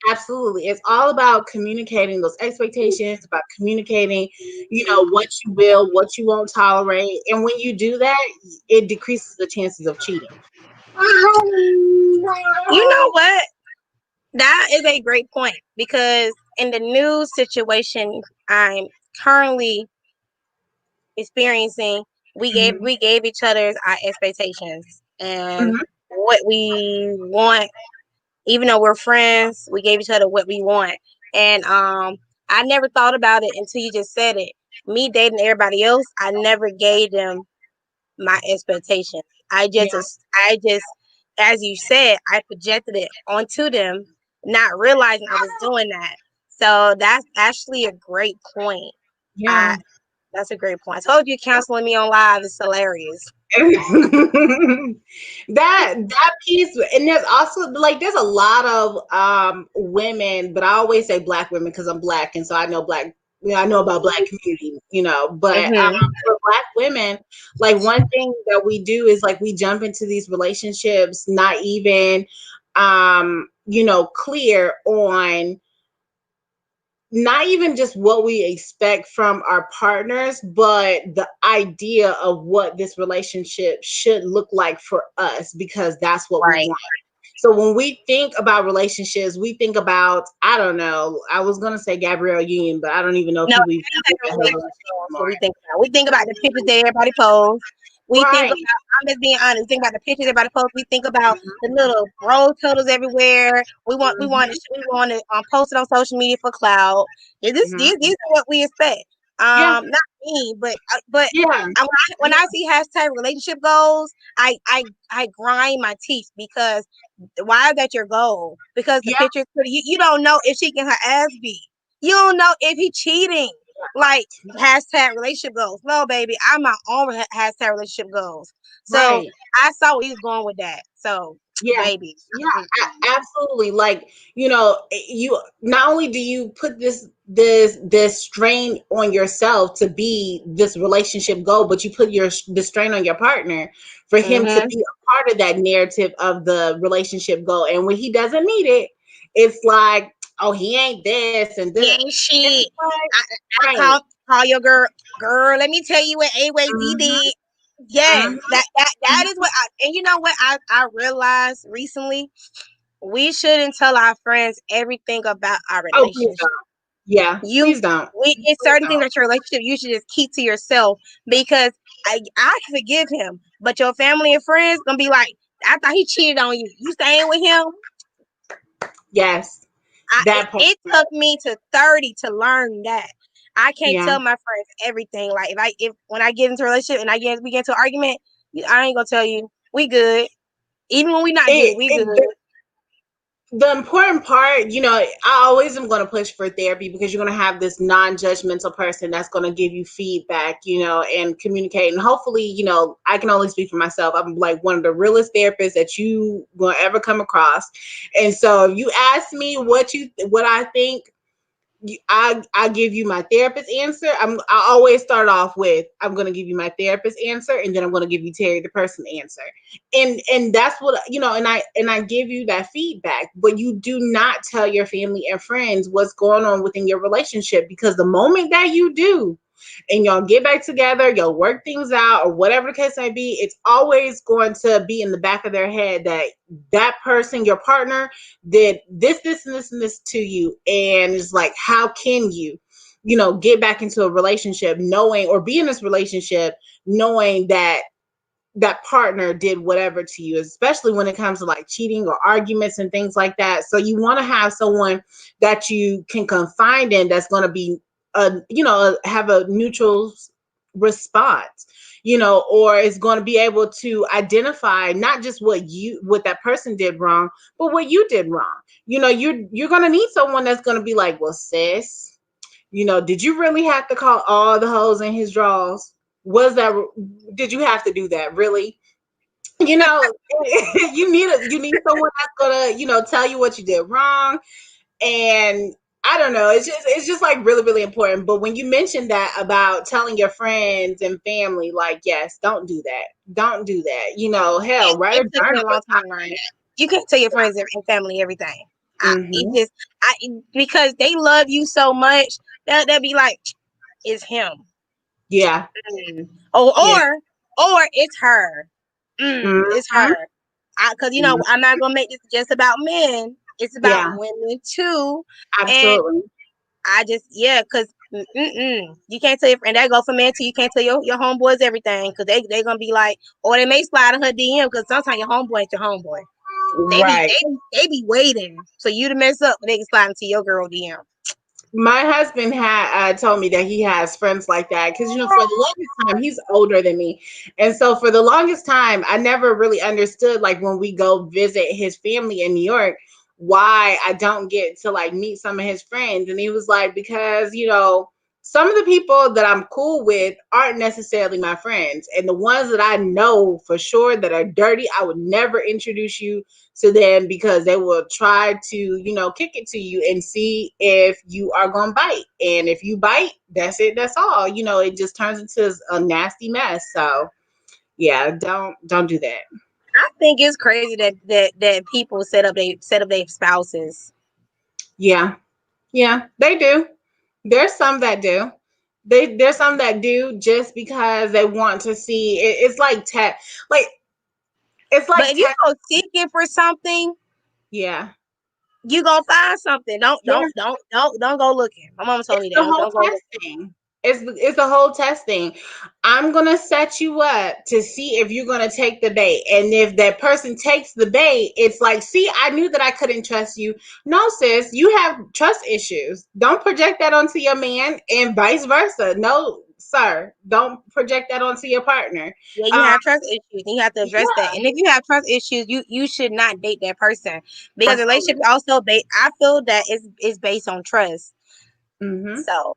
absolutely, it's all about communicating those expectations, about communicating, what you will, what you won't tolerate. And when you do that, it decreases the chances of cheating. You know what? That is a great point, because in the new situation I'm currently experiencing, we gave each other our expectations and what we want. Even though we're friends, we gave each other what we want. And I never thought about it until you just said it. Me dating everybody else, I never gave them my expectations. I just, as you said, I projected it onto them, not realizing I was doing that. So that's actually a great point. Yeah. That's a great point. I told you counseling me on live is hilarious. that piece. And there's also, like, there's a lot of women, but I always say black women because I'm black, and so I know I know about black community, but for black women, like, one thing that we do is, like, we jump into these relationships not even clear on not even just what we expect from our partners, but the idea of what this relationship should look like for us, because that's what we Right. want. So when we think about relationships, we think about, I don't know, I was going to say Gabrielle Union, but I don't even know if No, people even that's look like at a her relationship relationship goals. What anymore. we think about. We think about the pictures that everybody posts. We think Right. about. I'm just being honest. We think about the pictures everybody posts. We think about the little rose petals everywhere. We want. We want to. We want to post it on social media for clout. Yeah, these are what we expect. Yeah. Not me, but Yeah. when I see hashtag relationship goals, I grind my teeth, because why is that your goal? Because the Yeah. picture's pretty. You don't know if she can her ass beat. You don't know if he cheating. Like hashtag relationship goals. No, baby, I'm my own hashtag relationship goals. So Right. I saw where he was going with that. So, Yeah. baby, Yeah, absolutely. Like, you not only do you put this strain on yourself to be this relationship goal, but you put the strain on your partner for him to be a part of that narrative of the relationship goal. And when he doesn't meet it, it's like, oh, he ain't this and he this. ain't And shit. it's like, I right. call your girl. Let me tell you what AYZ Mhm, did. Yes, mhm, that mhm. is what. And you know what I realized recently. We shouldn't tell our friends everything about our Oh, please relationship. don't. Yeah, You, please don't. it's Please certain things don't. that your relationship you should just keep to yourself, because I forgive him, but your family and friends gonna be like, I thought he cheated on you. You staying with him? Yes, that part. It took me to 30 to learn that. I can't Yeah. tell my friends everything. Like if when I get into a relationship and we get into an argument, I ain't gonna tell you we good. Even when we not good, we good. The important part, I always am going to push for therapy, because you're going to have this non-judgmental person that's going to give you feedback, and communicate. And hopefully, I can only speak for myself. I'm like one of the realest therapists that you will ever come across. And so if you ask me what I think, I give you my therapist answer. I always start off with, I'm going to give you my therapist answer, and then I'm going to give you Terri the person answer, and that's what, and I give you that feedback. But you do not tell your family and friends what's going on within your relationship, because the moment that you do, and y'all get back together, y'all work things out, or whatever the case may be, it's always going to be in the back of their head that that person, your partner, did this, and this, and this to you. And it's like, how can you, get back into a relationship knowing, or be in this relationship knowing that that partner did whatever to you, especially when it comes to like cheating or arguments and things like that. So you want to have someone that you can confide in, that's going to be have a neutral response, or is going to be able to identify not just what that person did wrong, but what you did wrong. You're going to need someone that's going to be like, well, sis, did you really have to call all the holes in his drawers? Did you have to do that? Really? You know, you need someone that's gonna, tell you what you did wrong. And I don't know, it's just like really, really important. But when you mentioned that about telling your friends and family, like, yes, don't do that. Don't do that. Hell, write It a took me journal. a long time to learn that. You can't tell your friends and family everything. It Mm-hmm. just because they love you so much, they'll be like, it's him. Yeah. Yeah. Or it's her. It's Mm-hmm. her. Because I'm not gonna make this just about men. It's about Yeah. women too. And Absolutely. I just because you can't tell your friend, that go for men too. You can't tell your homeboys everything, because they gonna be like, or they may slide in her DM, because sometimes your homeboy ain't your homeboy. Right. They be waiting so you to mess up, but they can slide into your girl DM. My husband had told me that he has friends like that, because for the longest time, he's older than me, and so for the longest time I never really understood, like, when we go visit his family in New York, why I don't get to like meet some of his friends. And he was like, because some of the people that I'm cool with aren't necessarily my friends, and the ones that I know for sure that are dirty, I would never introduce you to them, because they will try to, kick it to you and see if you are going to bite. And if you bite, that's it. That's all. It just turns into a nasty mess. So yeah, don't do that. I think it's crazy that people set up their spouses. Yeah. Yeah, they do. There's some that do. There's some that do just because they want to see. It's like like it's But like if you go seeking for something, yeah, you gonna find something. Don't yeah. don't don't don't don't go looking. My mama told It's me that. the Don't, whole don't go looking. testing. It's the whole testing. I'm gonna set you up to see if you're gonna take the bait, and if that person takes the bait, it's like, see, I knew that I couldn't trust you. No, sis, you have trust issues. Don't project that onto your man, and vice versa. No, sir, don't project that onto your partner. Yeah, you Um, have trust issues, and you have to address that. yeah, And if you have trust issues, you should not date that person because absolutely. relationships also based. I feel that is based on trust. Mm-hmm. So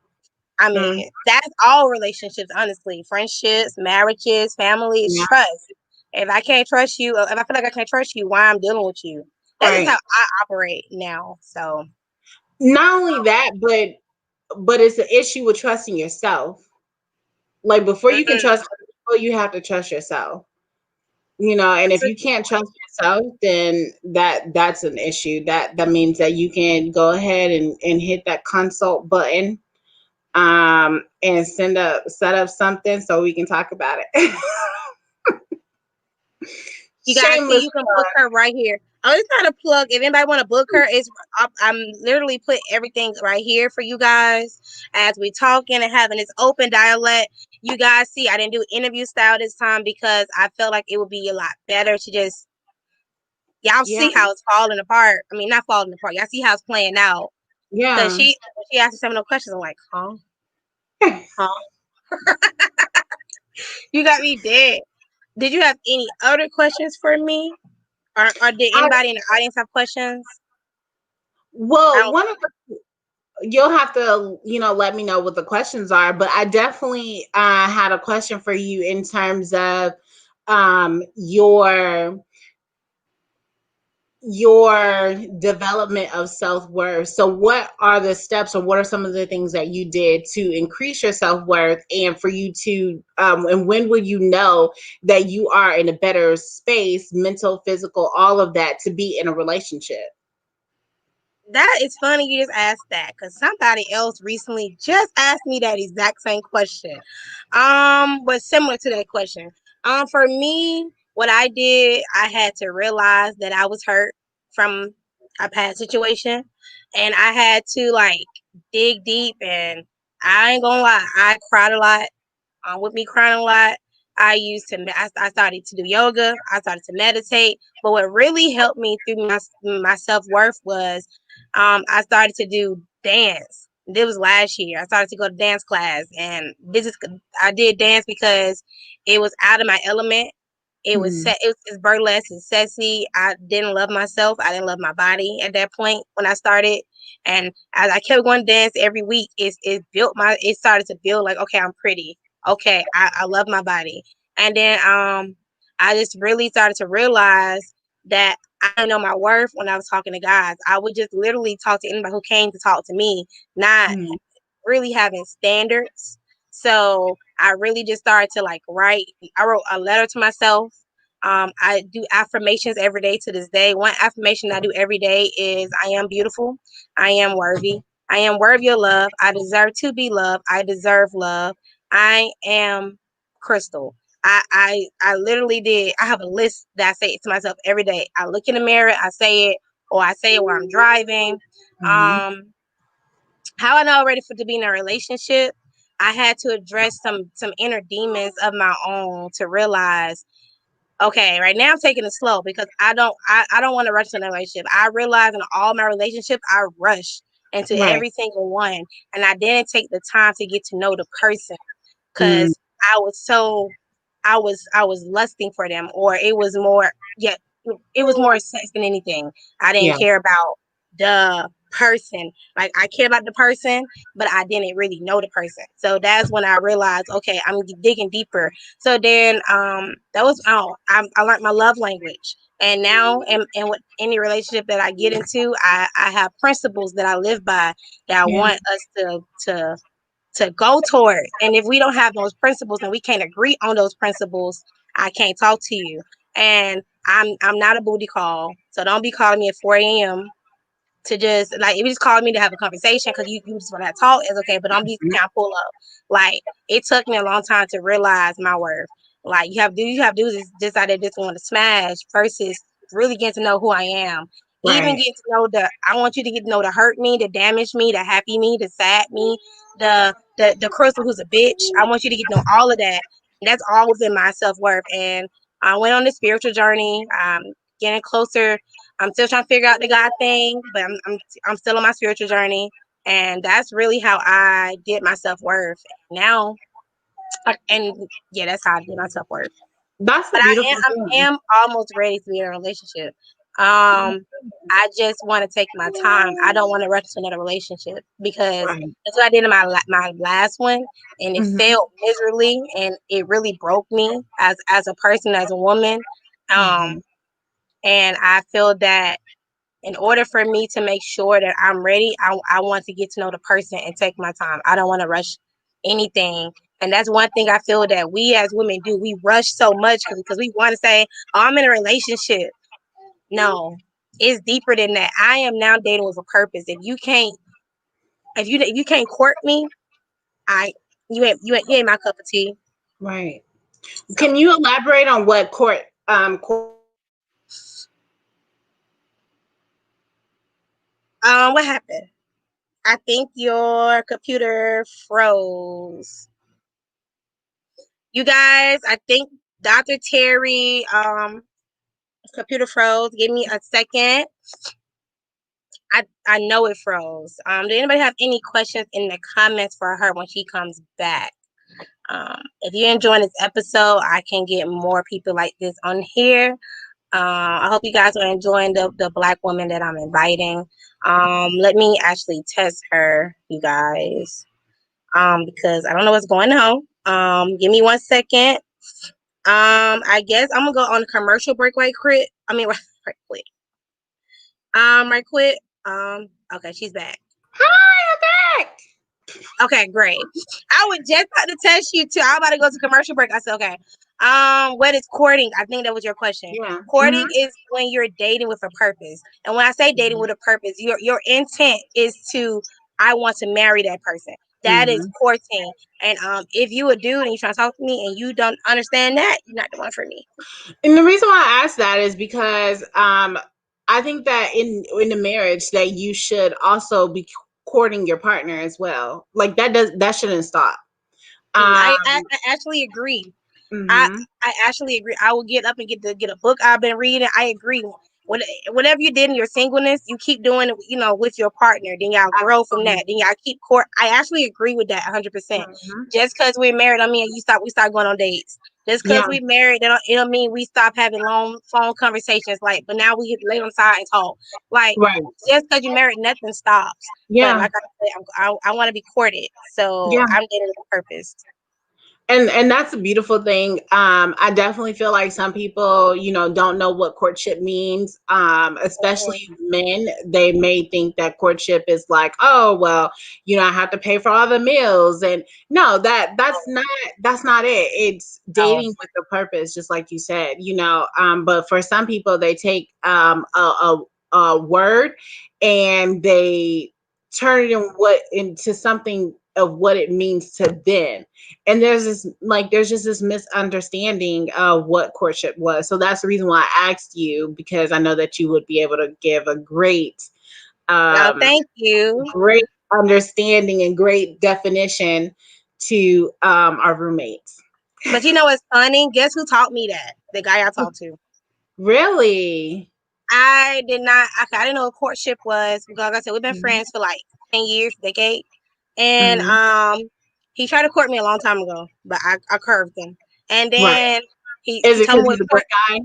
I Mm-hmm. mean, that's all relationships, honestly. Friendships, marriages, families, Yeah, trust. If I can't trust you, if I feel like I can't trust you, why I'm dealing with you? That's just how right. I operate now. So Not only that, but it's an issue with trusting yourself. Like before you can mm, trust other people, you have to trust yourself. You know, and if you can't trust yourself, then that's an issue. That means that you can go ahead and hit that consult button, and set up something so we can talk about it. you guys see, Shameless you can book her right here. I'm just trying to plug. If anybody want to book her, I'm literally put everything right here for you guys as we talking and having this open dialect. You guys see, I didn't do interview style this time because I felt like it would be a lot better to just y'all yeah, see how it's falling apart. I mean, not falling apart. Y'all see how it's playing out. Cause yeah. she asked me some of the questions. I'm like, huh. You got me dead. Did you have any other questions for me, or did I, anybody in the audience have questions? I well, don't. one of the, you'll have to, let me know what the questions are, but I definitely had a question for you in terms of your development of self-worth. So what are the steps, or what are some of the things that you did to increase your self-worth, and for you to and when will you know that you are in a better space, mental, physical, all of that, to be in a relationship? That is funny you just asked that because somebody else recently just asked me that exact same question. But similar to that question. For me, what I did, I had to realize that I was hurt from a past situation, and I had to like dig deep. And I ain't gonna lie, I cried a lot. With me crying a lot, I started to do yoga. I started to meditate. But what really helped me through my self worth was I started to do dance. This was last year. I started to go to dance class, and I did dance because it was out of my element. It was Mm-hmm. set. It's burlesque and sexy. I didn't love myself. I didn't love my body at that point when I started. And as I kept going to dance every week, it started to build like, okay, I'm pretty. Okay, I love my body. And then I just really started to realize that I didn't know my worth when I was talking to guys. I would just literally talk to anybody who came to talk to me, not Mm-hmm. really having standards. So I really just started to like write. I wrote a letter to myself. I do affirmations every day to this day. One affirmation I do every day is I am beautiful. I am worthy. I am worthy of love. I deserve to be loved. I deserve love. I am Crystal. I literally did. I have a list that I say it to myself every day. I look in the mirror, I say it, or I say it while I'm driving. Mm-hmm. Um, how I know I'm ready to be in a relationship, I had to address some inner demons of my own to realize, okay, right now I'm taking it slow because I don't want to rush in a relationship. I realize in all my relationships I rushed into Right. every single one, and I didn't take the time to get to know the person Mm-hmm. because I was lusting for them, or it was more, yeah, it was more sex than anything. I didn't Yeah. care about the person. Like I care about the person, but I didn't really know the person. So that's when I realized, okay, I'm digging deeper. So then that was I learned my love language. And now in with any relationship that I get into, I have principles that I live by that I Yeah. want us to go toward. And if we don't have those principles and we can't agree on those principles, I can't talk to you. And I'm not a booty call, so don't be calling me at 4 a.m. to just like if you just call me to have a conversation because you just want to talk, it's okay. But I'm just kind of pull up. Like it took me a long time to realize my worth. Like you have dudes just out there just want to smash versus really getting to know who I am. Even Right. get to know I want you to get to know the hurt me, the damage me, the happy me, the sad me, the Crystal who's a bitch. I want you to get to know all of that. That's all within my self worth. And I went on this spiritual journey. Getting closer. I'm still trying to figure out the God thing, but I'm still on my spiritual journey, and that's really how I did my self worth. Now, and yeah, that's how I did my self worth. That's a But beautiful I thing. am almost ready to be in a relationship. I just want to take my time. I don't want to rush to another relationship because Right. that's what I did in my last one, and it Mhm. failed miserably, and it really broke me as a person, as a woman. Um, Mhm. and I feel that in order for me to make sure that I'm ready, I want to get to know the person and take my time. I don't want to rush anything. And that's one thing I feel that we as women do. We rush so much because we want to say, oh, I'm in a relationship. No, it's deeper than that. I am now dating with a purpose. If you can't court me, I you ain't my cup of tea. Right. So Can you elaborate on what court what happened? I think your computer froze. You guys, I think Dr. Terri, computer froze. Give me a second. I know it froze. Did anybody have any questions in the comments for her when she comes back? If you're enjoying this episode, I can get more people like this on here. I hope you guys are enjoying the Black woman that I'm inviting. Let me actually test her, you guys, because I don't know what's going on. Give me 1 second. I guess I'm gonna go on a commercial break right quick. Right quick. Right quick. Okay, she's back. Hi, I'm back. Okay, great. I was just about to test you too. I'm about to go to commercial break. I said, okay. What is courting? I think that was your question. Yeah. Courting is when you're dating with a purpose. And when I say dating with a purpose, your intent is to I want to marry that person. That is Mm-hmm. courting. And if you a dude and you trying to talk to me and you don't understand that, you're not the one for me. And the reason why I asked that is because I think that in the marriage that you should also be courting your partner as well. Like that shouldn't stop. Um, I actually agree. I mhm. I actually agree. I will get up and get a book I've been reading. I agree. Whatever you did in your singleness, you keep doing it, with your partner. Then y'all grow from that. Then y'all keep court. I actually agree with that 100%. Mhm. Just because we're married, I mean, we start going on dates. Just because Yeah. we're married, it don't mean we stop having long phone conversations. Like, but now we get lay on the side and talk. Like, Right. just because you're married, nothing stops. But Yeah. like I said, I want to be courted, so Yeah. I'm dating with a purpose. And that's a beautiful thing. I definitely feel like some people, don't know what courtship means. Especially men, they may think that courtship is like, oh well, I have to pay for all the meals, and no, that's not it. It's So, dating with a purpose, just like you said. But for some people, they take a word and they turn it into something of what it means to them, and there's just this misunderstanding of what courtship was. So that's the reason why I asked you, because I know that you would be able to give a um thank you. great understanding and great definition to our roommates. But you know what's funny? Guess who taught me that? The guy I talked to. Really? I did not. I didn't know what courtship was because, like I said, we've been Mhm. friends for like 10 years, decade, and Mhm. he tried to court me a long time ago, but I curved him. And Right. then Is he it told because me what he's a good court. guy?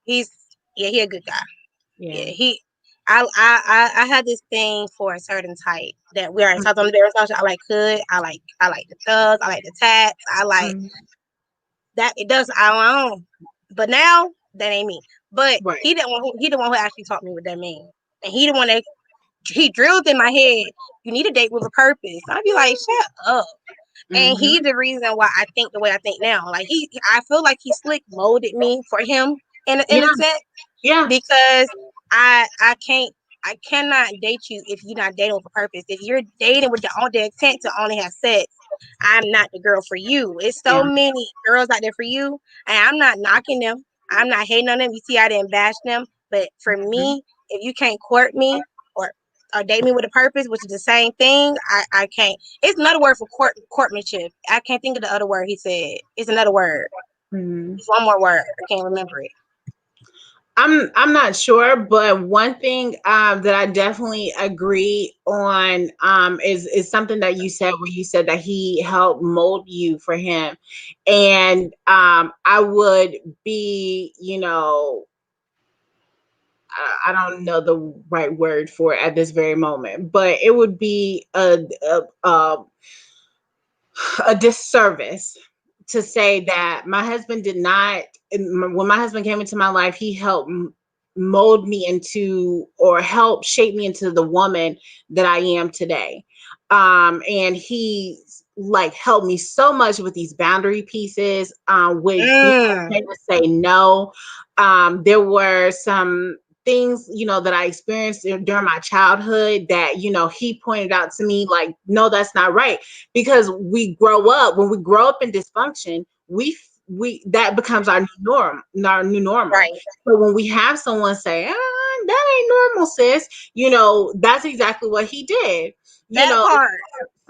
He's he a good guy. Yeah, Yeah. I had this thing for a certain type that we already talked on the very social. I like hood. I like the thugs. I like the tats. I like Mhm. that. It does. I don't know. But now that ain't me. But Right. he the one who actually taught me what that means. And he the one that he drilled in my head. You need a date with a purpose. I'd be like, shut up. And Mhm. he's the reason why I think the way I think now. Like I feel like he slick molded me for him in Yeah. a sense Yeah. because I can't I cannot date you if you're not dating with a purpose. If you're dating with the intent to only have sex, I'm not the girl for you. It's so Yeah. many girls out there for you, and I'm not knocking them. I'm not hating on them. You see, I didn't bash them, but for Mhm. me, if you can't court me or date me with a purpose, which is the same thing, I can't. It's another word for courtmanship. I can't think of the other word he said. It's another word. Mhm. It's one more word. I can't remember it. I'm not sure, but one thing that I definitely agree on is something that you said, where you said that he helped mold you for him, and I would be, I don't know the right word for it at this very moment, but it would be a disservice to say that my husband did not, when my husband came into my life, he helped mold me into, or help shape me into the woman that I am today. And he like helped me so much with these boundary pieces, with being Mm, okay to say no. There were some things, that I experienced during my childhood that, he pointed out to me like, no, that's not right. Because when we grow up in dysfunction, we that becomes our new normal. right. So when we have someone say, that ain't normal, sis, that's exactly what he did. you That know part.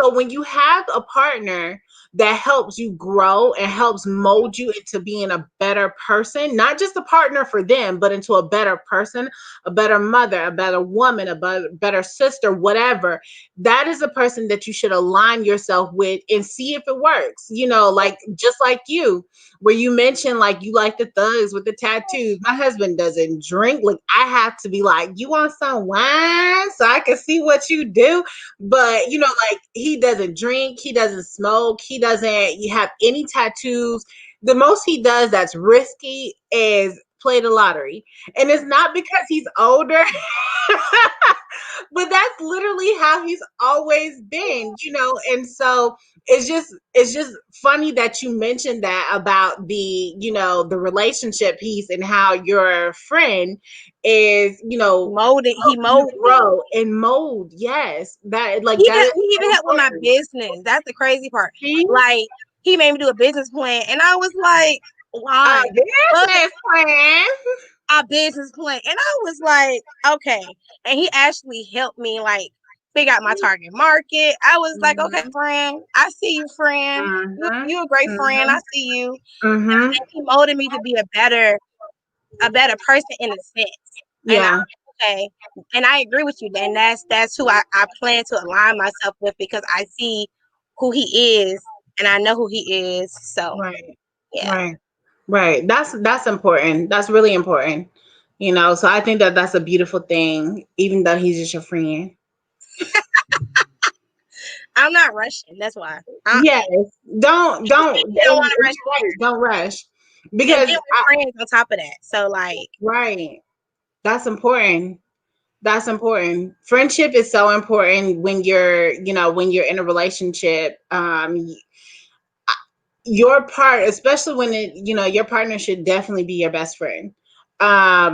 so when you have a partner that helps you grow and helps mold you into being a better person, not just a partner for them, but into a better person, a better mother, a better woman, a better sister, whatever, that is a person that you should align yourself with and see if it works. Like just like you, where you mentioned like you like the thugs with the tattoos. My husband doesn't drink. Like I have to be like, you want some wine so I can see what you do? But like he doesn't drink, he doesn't smoke, he doesn't have any tattoos. The most he does that's risky is play the lottery. And it's not because he's older, but that's literally how he's always been, and so it's just funny that you mentioned that about the relationship piece, and how your friend is, He help you molded me. grow and mold. Yes, that like He that got, is he so even helped with my important. business. That's the crazy part. See, Like he made me do a business plan, and I was like, a why? Look at business plan. our business plan, and I was like, okay. And he actually helped me like figure out my target market. I was like, okay, Mhm, friend, I see you, friend. mhm, You a great friend. I mhm, see you. mhm. And he molded me to be a better person in a sense. And Yeah, okay, and I agree with you. Then that's who I plan to align myself with, because I see who he is and I know who he is. So right, yeah, right. Right. That's important. That's really important. So I think that that's a beautiful thing, even though he's just your friend. I'm not rushing. That's why. Yes. Don't, You don't and want to rush you're right, either. don't rush. And Because then we're friends on top of that. So like, right. That's important. That's important. Friendship is so important when you're in a relationship. Your part, especially when your partner should definitely be your best friend. I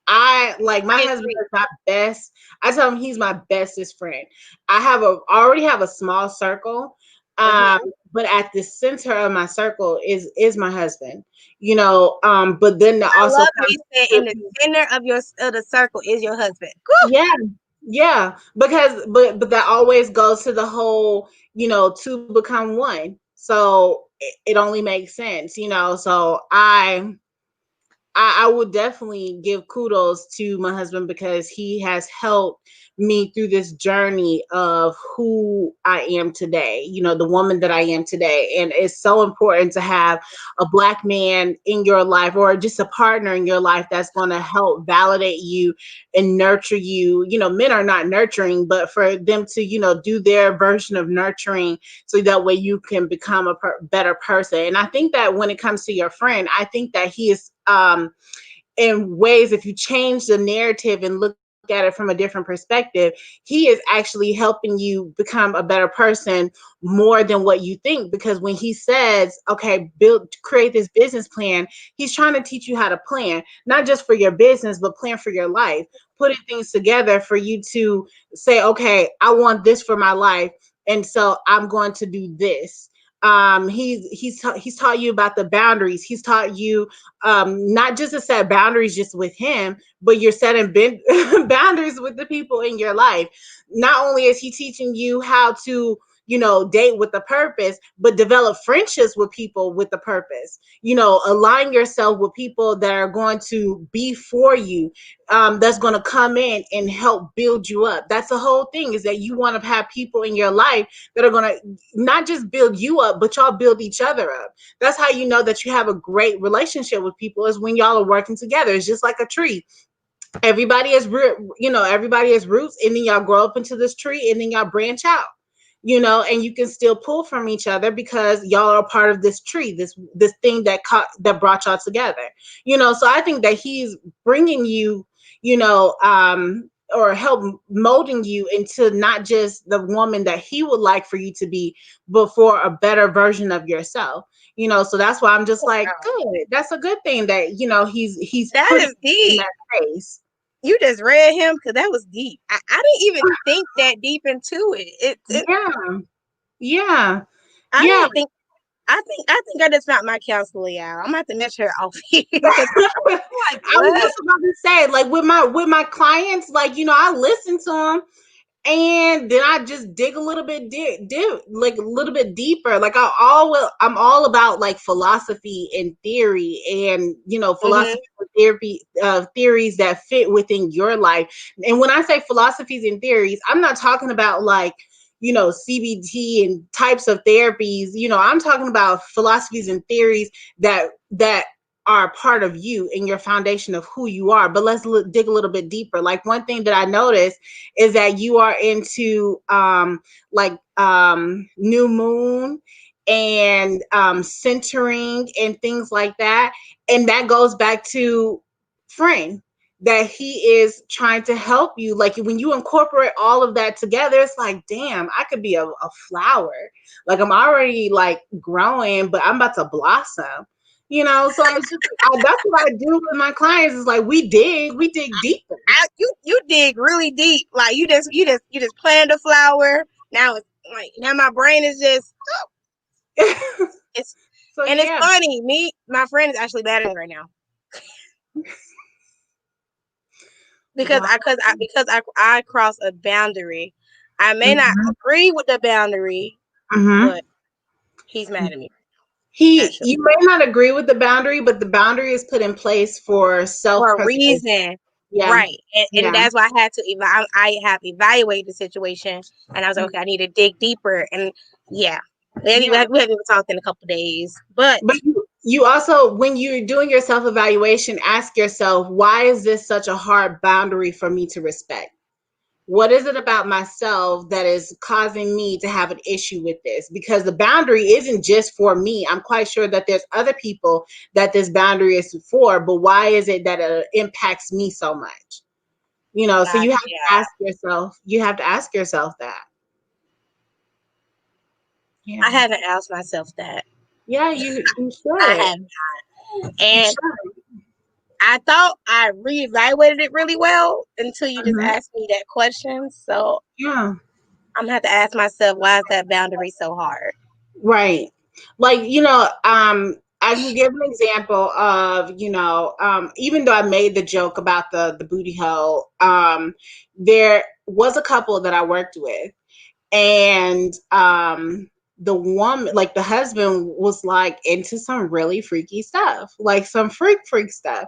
I like my I husband agree. is my best. I tell him he's my bestest friend. Already have a small circle, um, Mhm. but at the center of my circle is my husband. But then that I also love how comes you said in the to, center of the circle is your husband. yeah, yeah, because but that always goes to the whole, two become one. So it only makes sense. So I would definitely give kudos to my husband, because he has helped me through this journey of who I am today, the woman that I am today. And it's so important to have a Black man in your life, or just a partner in your life, that's going to help validate you and nurture you. Men are not nurturing, but for them to, do their version of nurturing, so that way you can become a better person. And I think that when it comes to your friend, I think that he is, in ways, if you change the narrative and look at look at it from a different perspective, he is actually helping you become a better person more than what you think. Because when he says, okay, create this business plan, he's trying to teach you how to plan, not just for your business, but plan for your life, putting things together for you to say, okay, I want this for my life. And so I'm going to do this. He's taught you about the boundaries. He's taught you not just to set boundaries just with him, but you're setting boundaries with the people in your life. Not only is he teaching you how to, date with a purpose, but develop friendships with people with the purpose. Align yourself with people that are going to be for you, that's going to come in and help build you up. That's the whole thing, is that you want to have people in your life that are going to not just build you up, but y'all build each other up. That's how you know that you have a great relationship with people, is when y'all are working together. It's just like a tree. Everybody has everybody has roots, and then y'all grow up into this tree, and then y'all branch out, and you can still pull from each other because y'all are part of this tree, this thing that brought y'all together. So I think that he's bringing you, or help molding you into not just the woman that he would like for you to be, but for a better version of yourself. So that's why I'm just like, good. That's a good thing that he's that putting is deep in that space. You just read him, because that was deep. I didn't even think that deep into it. Yeah. I didn't think. I think I just found my counselor, y'all. I'm gonna have to measure her off here. Like, I was just about to say, like, with my clients, like, I listen to them, and then I just dig a little bit like a little bit deeper. Like, I'm all about like philosophy and theory, and philosophy theories that fit within your life. And when I say philosophies and theories, I'm not talking about like CBT and types of therapies. I'm talking about philosophies and theories that are part of you and your foundation of who you are. But let's dig a little bit deeper. Like, one thing that I noticed is that you are into new moon and centering and things like that. And that goes back to friend, that he is trying to help you. Like, when you incorporate all of that together, it's like, damn, I could be a flower. Like, I'm already like growing, but I'm about to blossom. So I'm just, that's what I do with my clients. Is like, we dig deeper. You dig really deep. Like, you just planted a flower. Now it's like, now my brain is just. It's funny. My friend is actually mad at me right now. Because I cross a boundary. I may not agree with the boundary, but he's mad at me. You may not agree with the boundary, but the boundary is put in place for a reason. Yeah. Right. And that's why I had to I have evaluated the situation, and I was like, okay, I need to dig deeper. And we haven't even talked in a couple of days. But you also, when you're doing your self-evaluation, ask yourself, why is this such a hard boundary for me to respect? What is it about myself that is causing me to have an issue with this? Because the boundary isn't just for me. I'm quite sure that there's other people that this boundary is for, but why is it that it impacts me so much? So you have to ask yourself, that. Yeah. I haven't asked myself that. Yeah, you should. I have not. And I thought I reevaluated it really well until you just asked me that question. So yeah, I'm gonna have to ask myself, why is that boundary so hard? Right. Like, I can give an example of, even though I made the joke about the booty hole, there was a couple that I worked with, and the woman, like the husband, was like into some really freaky stuff, like some freak stuff.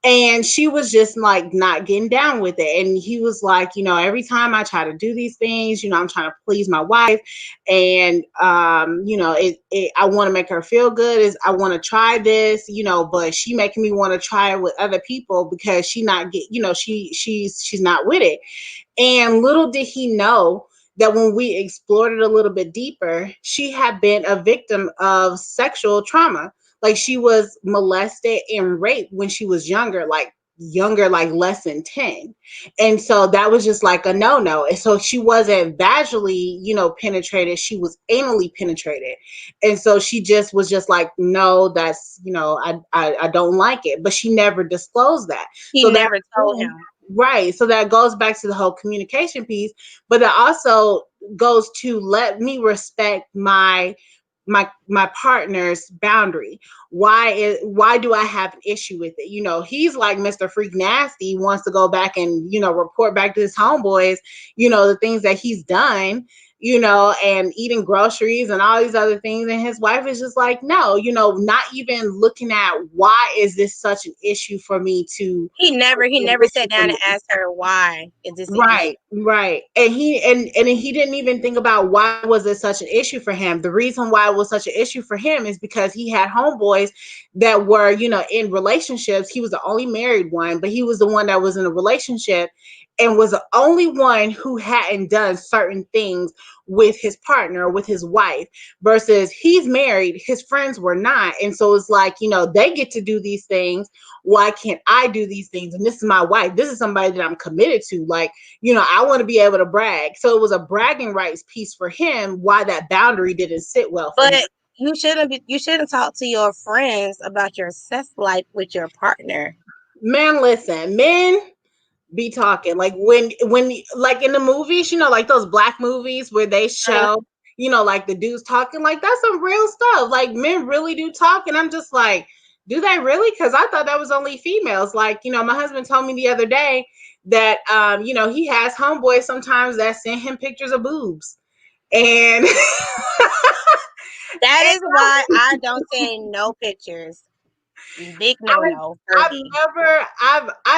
And she was just like not getting down with it. And he was like, every time I try to do these things, I'm trying to please my wife. And, I want to make her feel good. Is I want to try this, but she making me want to try it with other people because she's not with it. And little did he know that when we explored it a little bit deeper, she had been a victim of sexual trauma. Like, she was molested and raped when she was younger, like younger, like less than 10. And so that was just like a no-no. And so she wasn't vaginally, penetrated. She was anally penetrated. And so she just was just like, no, that's, I don't like it. But she never disclosed that. He So that never told him. right. So that goes back to the whole communication piece, but it also goes to let me respect my partner's boundary. Why do I have an issue with it? He's like Mr. Freak Nasty, wants to go back and report back to his homeboys, the things that he's done, and eating groceries and all these other things. And his wife is just like, no, not even looking at why is this such an issue for me to. He never sat down and asked her why is this an issue. Right. And he didn't even think about why was it such an issue for him. The reason why it was such an issue for him is because he had homeboys that were, in relationships. He was the only married one, but he was the one that was in a relationship and was the only one who hadn't done certain things with his partner, with his wife, versus he's married, his friends were not. And so it's like, they get to do these things. Why can't I do these things? And this is my wife. This is somebody that I'm committed to. Like, I want to be able to brag. So it was a bragging rights piece for him, why that boundary didn't sit well for him. You shouldn't talk to your friends about your sex life with your partner. Man, listen, men be talking like when like in the movies, like those black movies where they show, like the dudes talking, like that's some real stuff. Like men really do talk, and I'm just like, do they really? Because I thought that was only females. Like, my husband told me the other day that he has homeboys sometimes that send him pictures of boobs, and that is why I don't send no pictures. Big no. I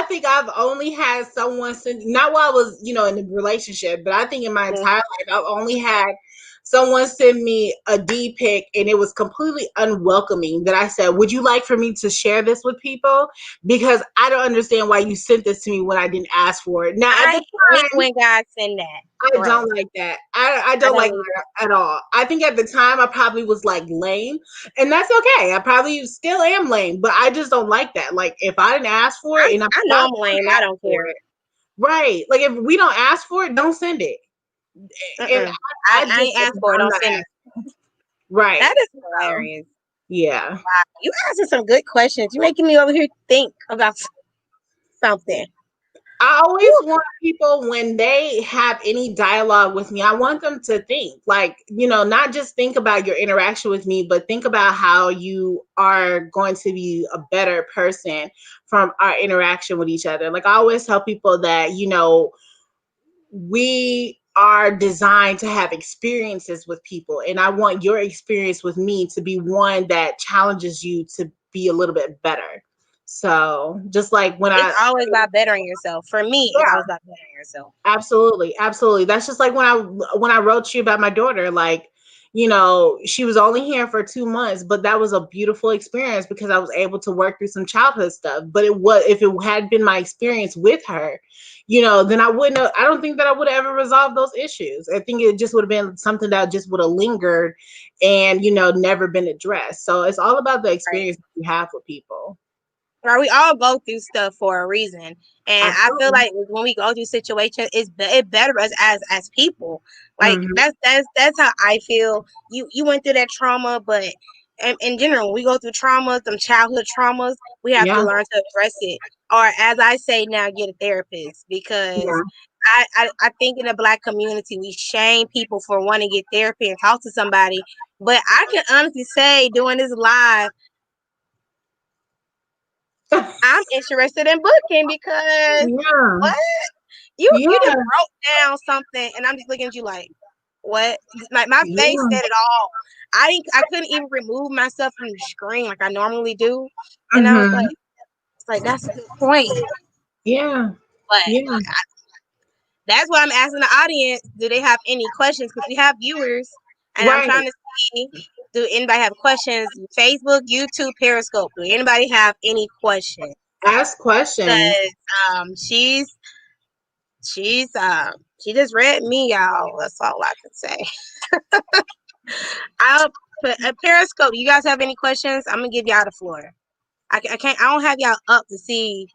think I've only had someone send, not while I was, in the relationship, but I think in my entire life, I've only had someone send me a D pic, and it was completely unwelcoming that I said, would you like for me to share this with people? Because I don't understand why you sent this to me when I didn't ask for it. Now, I hate when guys send that. I don't like that. I don't like that at all. I think at the time I probably was like lame, and that's okay. I probably still am lame, but I just don't like that. Like if I didn't ask for it, and I know I'm lame, I don't care. Right? Like if we don't ask for it, don't send it. And I ain't asked for it. Don't send it. Right. That is hilarious. Yeah. Wow. You asking some good questions. You're making me over here think about something. I always want people, when they have any dialogue with me, I want them to think, like, not just think about your interaction with me, but think about how you are going to be a better person from our interaction with each other. Like I always tell people that, we are designed to have experiences with people. And I want your experience with me to be one that challenges you to be a little bit better. So just like it's always about bettering yourself. For me, it's always about bettering yourself. Absolutely. Absolutely. That's just like when I wrote to you about my daughter, like, she was only here for 2 months, but that was a beautiful experience because I was able to work through some childhood stuff. But if it had been my experience with her, then I don't think that I would have ever resolved those issues. I think it just would have been something that just would have lingered and, never been addressed. So it's all about the experience you have with people. Right, we all go through stuff for a reason, and I feel like when we go through situations, it better us as people. Like that's how I feel. You went through that trauma, but in general, when we go through traumas, some childhood traumas, we have to learn to address it, or as I say now, get a therapist. Because I think in the Black community, we shame people for wanting to get therapy and talk to somebody. But I can honestly say, doing this live, I'm interested in booking because what you just wrote down something, and I'm just looking at you like, what? Like my face said it all. I couldn't even remove myself from the screen like I normally do, and I was like, that's a good point. Yeah, but that's why I'm asking the audience: do they have any questions? Because we have viewers, and I'm trying to see. Do anybody have questions? Facebook, YouTube, Periscope. Do anybody have any questions? Ask questions. Because she just read me, y'all. That's all I can say. I'll put a Periscope. You guys have any questions? I'm gonna give y'all the floor. I don't have y'all up to see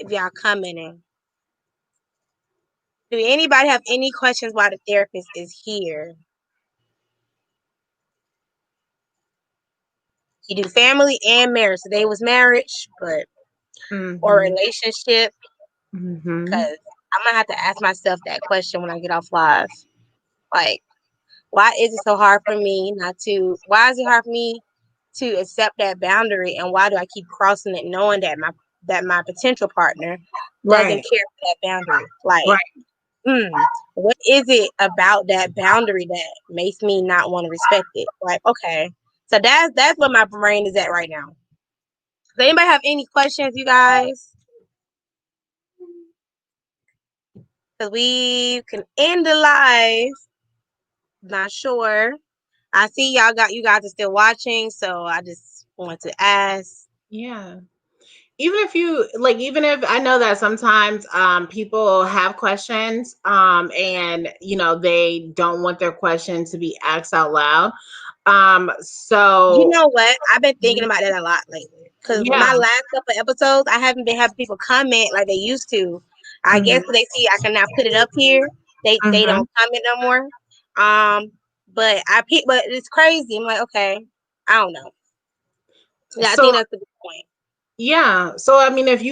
if y'all coming in. Do anybody have any questions while the therapist is here? You do family and marriage. Today was marriage, but or relationship. Because I'm gonna have to ask myself that question when I get off live. Like, why is it so hard for me not to? Why is it hard for me to accept that boundary, and why do I keep crossing it, knowing that my potential partner doesn't care for that boundary? Like, what is it about that boundary that makes me not want to respect it? Like, okay, so that's where my brain is at right now. Does anybody have any questions, you guys? Because we can end the live. Not sure. I see you guys are still watching, so I just want to ask. Yeah. Even if I know that sometimes people have questions and they don't want their question to be asked out loud. So you know what? I've been thinking about that a lot lately. Because my last couple of episodes, I haven't been having people comment like they used to. I guess they see I can now put it up here. They don't comment no more. But it's crazy. I'm like, okay, I don't know. Yeah, I think that's a good point. Yeah. So I mean, if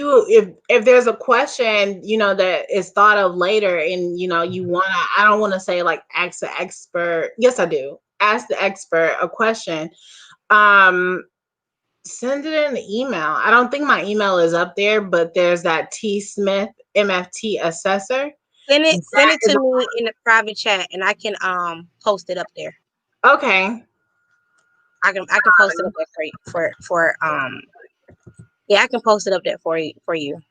there's a question, that is thought of later, and you I don't want to say like ask the expert. Yes, I do. Ask the expert a question. Send it in the email. I don't think my email is up there, but there's that T Smith MFT assessor. Send it to me in the private chat, and I can post it up there. Okay. I can post it up there for yeah, I can post it up there for you.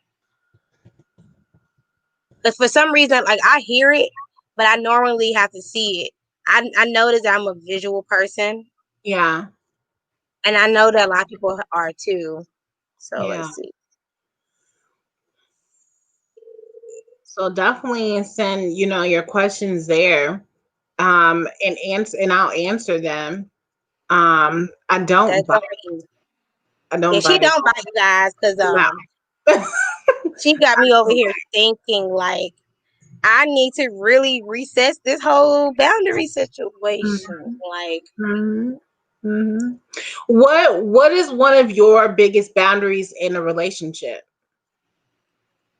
But for some reason, like I hear it, but I normally have to see it. I notice that I'm a visual person. Yeah. And I know that a lot of people are too. So Yeah. let's see. So definitely send, your questions there. And I'll answer them. I don't bite. I don't she bite. don't bite, you guys, because No. she got me over here thinking like I need to really reset this whole boundary situation. Like, What is one of your biggest boundaries in a relationship?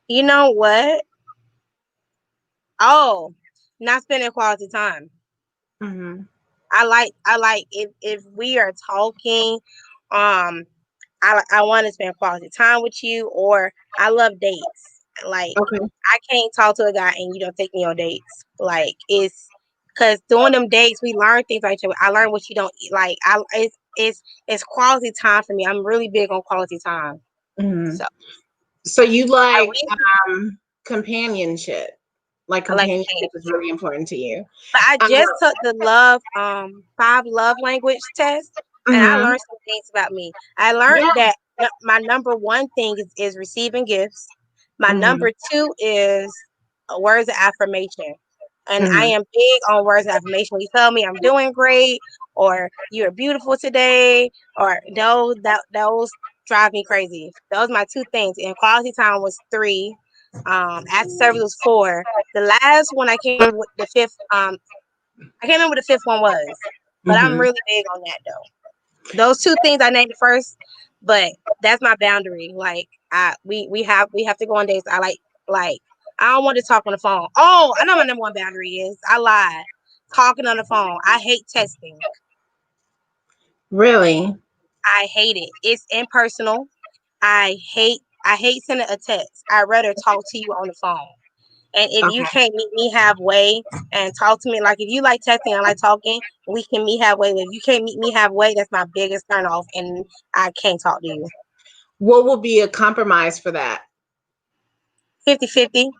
you know what? Oh, not spending quality time. I like if we are talking, I want to spend quality time with you, or I love dates. Like, I can't talk to a guy and you don't take me on dates. Like, it's because doing them dates, we learn things like each other. I learn what you don't eat. Like, it's quality time for me. I'm really big on quality time. So you like companionship. Like companionship is really important to you. But I just took the 5 love language test, and I learned some things about me. I learned that my number 1 thing is receiving gifts. My number 2 is words of affirmation. And I am big on words of affirmation. When you tell me I'm doing great, or you're beautiful today, or those drive me crazy. Those are my 2 things. And quality time was 3. Acts of service was 4. The last one I came with the 5th. I can't remember what the 5th one was, but I'm really big on that though. Those 2 things I named first, but that's my boundary. Like we have to go on dates. I like I don't want to talk on the phone. Oh, I know my number 1 boundary is I lied. Talking on the phone. I hate texting. Really? I hate it. It's impersonal. I hate sending a text. I'd rather talk to you on the phone. And if you can't meet me halfway and talk to me, like if you like texting, I like talking, we can meet halfway. If you can't meet me halfway, that's my biggest turn off, and I can't talk to you. What will be a compromise for that? 50-50.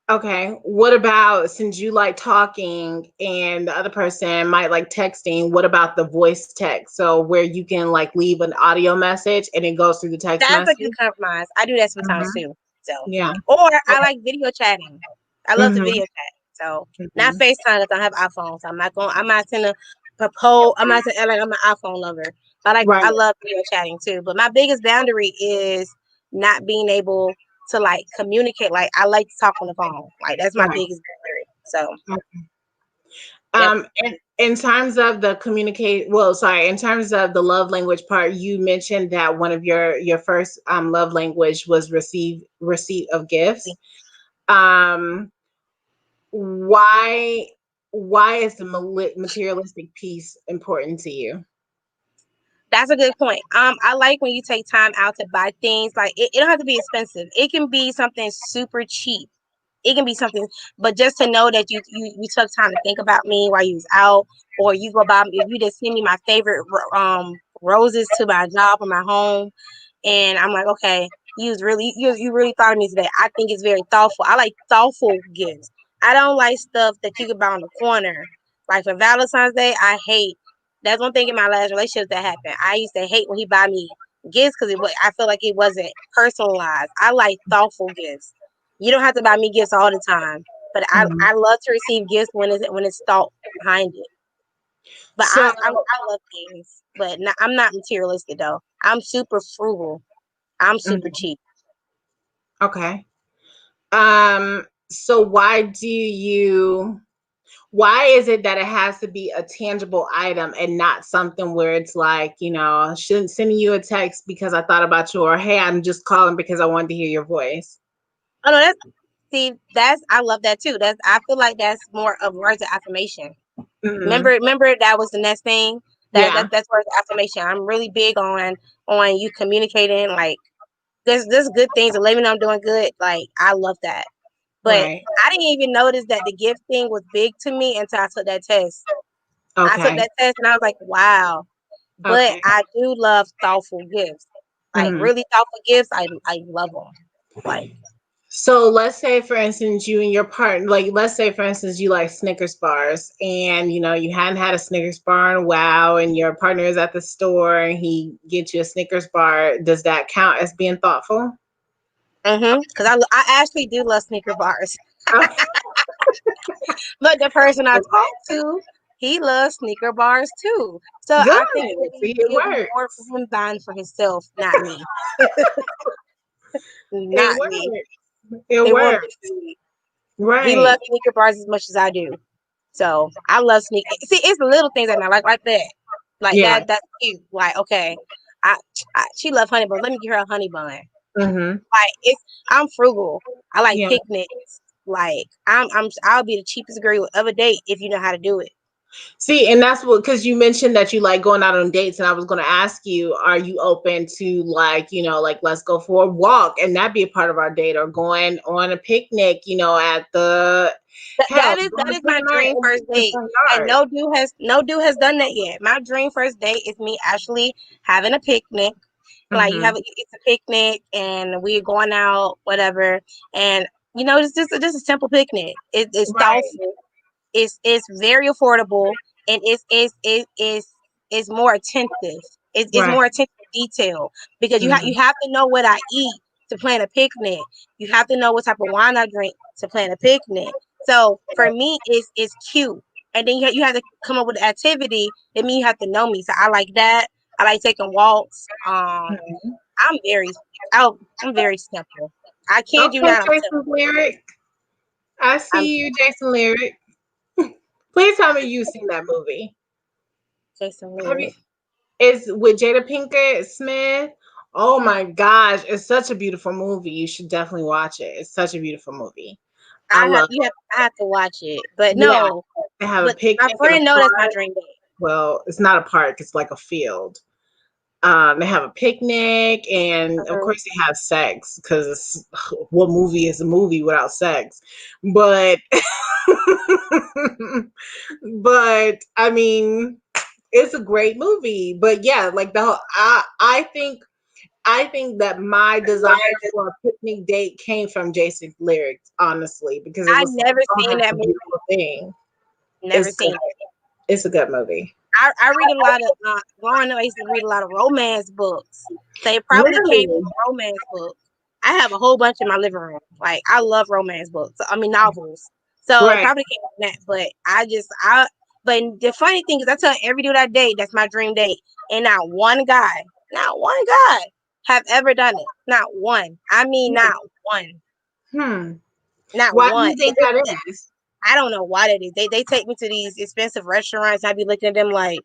Okay. What about, since you like talking and the other person might like texting, what about the voice text? So where you can like leave an audio message and it goes through the text message? That's a good compromise. I do that sometimes too. So yeah. Or I like video chatting. I love the video chat. So not FaceTime because I have iPhones. I'm not gonna propose. I'm not saying like I'm an iPhone lover. I love video chatting too. But my biggest boundary is not being able to like communicate. Like I like to talk on the phone. Like that's my Right. biggest barrier. So yep. In terms of the in terms of the love language part, you mentioned that one of your first love language was receipt of gifts. Um, why is the materialistic piece important to you? That's a good point. I like when you take time out to buy things. Like it don't have to be expensive. It can be something super cheap. It can be something, but just to know that you took time to think about me while you was out, or you go buy me, if you just send me my favorite roses to my job or my home, and I'm like, okay, you really thought of me today. I think it's very thoughtful. I like thoughtful gifts. I don't like stuff that you can buy on the corner. Like for Valentine's Day, I hate. That's one thing in my last relationship that happened. I used to hate when he buy me gifts because I feel like it wasn't personalized. I like thoughtful gifts. You don't have to buy me gifts all the time, but I love to receive gifts when it's thought behind it. But So I love things, but I'm not materialistic though. I'm super frugal. I'm super cheap. okay. So why is it that it has to be a tangible item and not something where it's like, shouldn't sending you a text because I thought about you, or hey, I'm just calling because I wanted to hear your voice? Oh no, I love that too. I feel like that's more of words of affirmation. Mm-hmm. Remember that was the next thing. Yeah. That's words of affirmation. I'm really big on you communicating like there's good things and letting me know I'm doing good. Like I love that. But Right. I didn't even notice that the gift thing was big to me until I took that test. I took Okay. that test and I was like, wow. But Okay. I do love thoughtful gifts. Like Mhm. really thoughtful gifts. I love them. Like So let's say, for instance, you and your partner, like, let's say, for instance, you like Snickers bars, and you hadn't had a Snickers bar in a while, and your partner is at the store and he gets you a Snickers bar. Does that count as being thoughtful? because I actually do love Snicker bars. Okay. But the person I talk to, he loves Snicker bars too. So Good. I think See, it it'll be more works. for him buying for himself, not me. It Not me. works. It It won't be works. for me. He Right. loves Snicker bars as much as I do. So I love sneak. See, it's the little things I know, like that, like Yeah. that. That's cute. Like okay, I, she loves honey buns. Let me get her a honey bun. Mm-hmm. Like I'm frugal. I like Yeah. picnics. Like I'll be the cheapest girl you'll ever date if you know how to do it. See, and that's because you mentioned that you like going out on dates, and I was going to ask you, are you open to like let's go for a walk, and that be a part of our date, or going on a picnic, at the hell, That going to is play my night dream first in the date, front and yard. no dude has done that yet. My dream first date is me actually having a picnic. Like Mm-hmm. it's a picnic, and we're going out, whatever, and it's just a simple picnic. It's Right, thoughtful. It's very affordable, and it's more attentive. It's right. more attention to detail because Mm-hmm. you have to know what I eat to plan a picnic. You have to know what type of wine I drink to plan a picnic. So for me, it's cute, and then you have to come up with the activity. That means you have to know me. So I like that. I like taking walks. I'm very I'm very simple. I kid you Okay, not. I'm Jason simple. Lyric. I I'm see you, Jason Lyric. Please tell me you've seen that movie. Jason Have you? Lyric. It's with Jada Pinkett Smith. Oh my gosh, it's such a beautiful movie. You should definitely watch it. It's such a beautiful movie. I love it. I have to watch it. But Yeah, no, they have a but my picnic in a friend know that's my park. dream date. Well, it's not a park, it's like a field. They have a picnic, and of Mhm. course they have sex, because what movie is a movie without sex? But but I mean, it's a great movie. But yeah, like the whole, I think that my desire for a picnic date came from Jason Lyrics, honestly, because it I was like, never oh, seen that's that a movie. beautiful thing. Never It's good. seen it. It's a good movie. I read a lot of growing up. I used to read a lot of romance books. So it probably came Really? from romance books. I have a whole bunch in my living room. Like I love romance books. I mean novels. So it Right. probably came from that. But but the funny thing is I tell every dude I date that's my dream date. And not one guy have ever done it. Not one. I mean, not one. Not Why do one. you think that is? I don't know why that is. They take me to these expensive restaurants. I be looking at them like,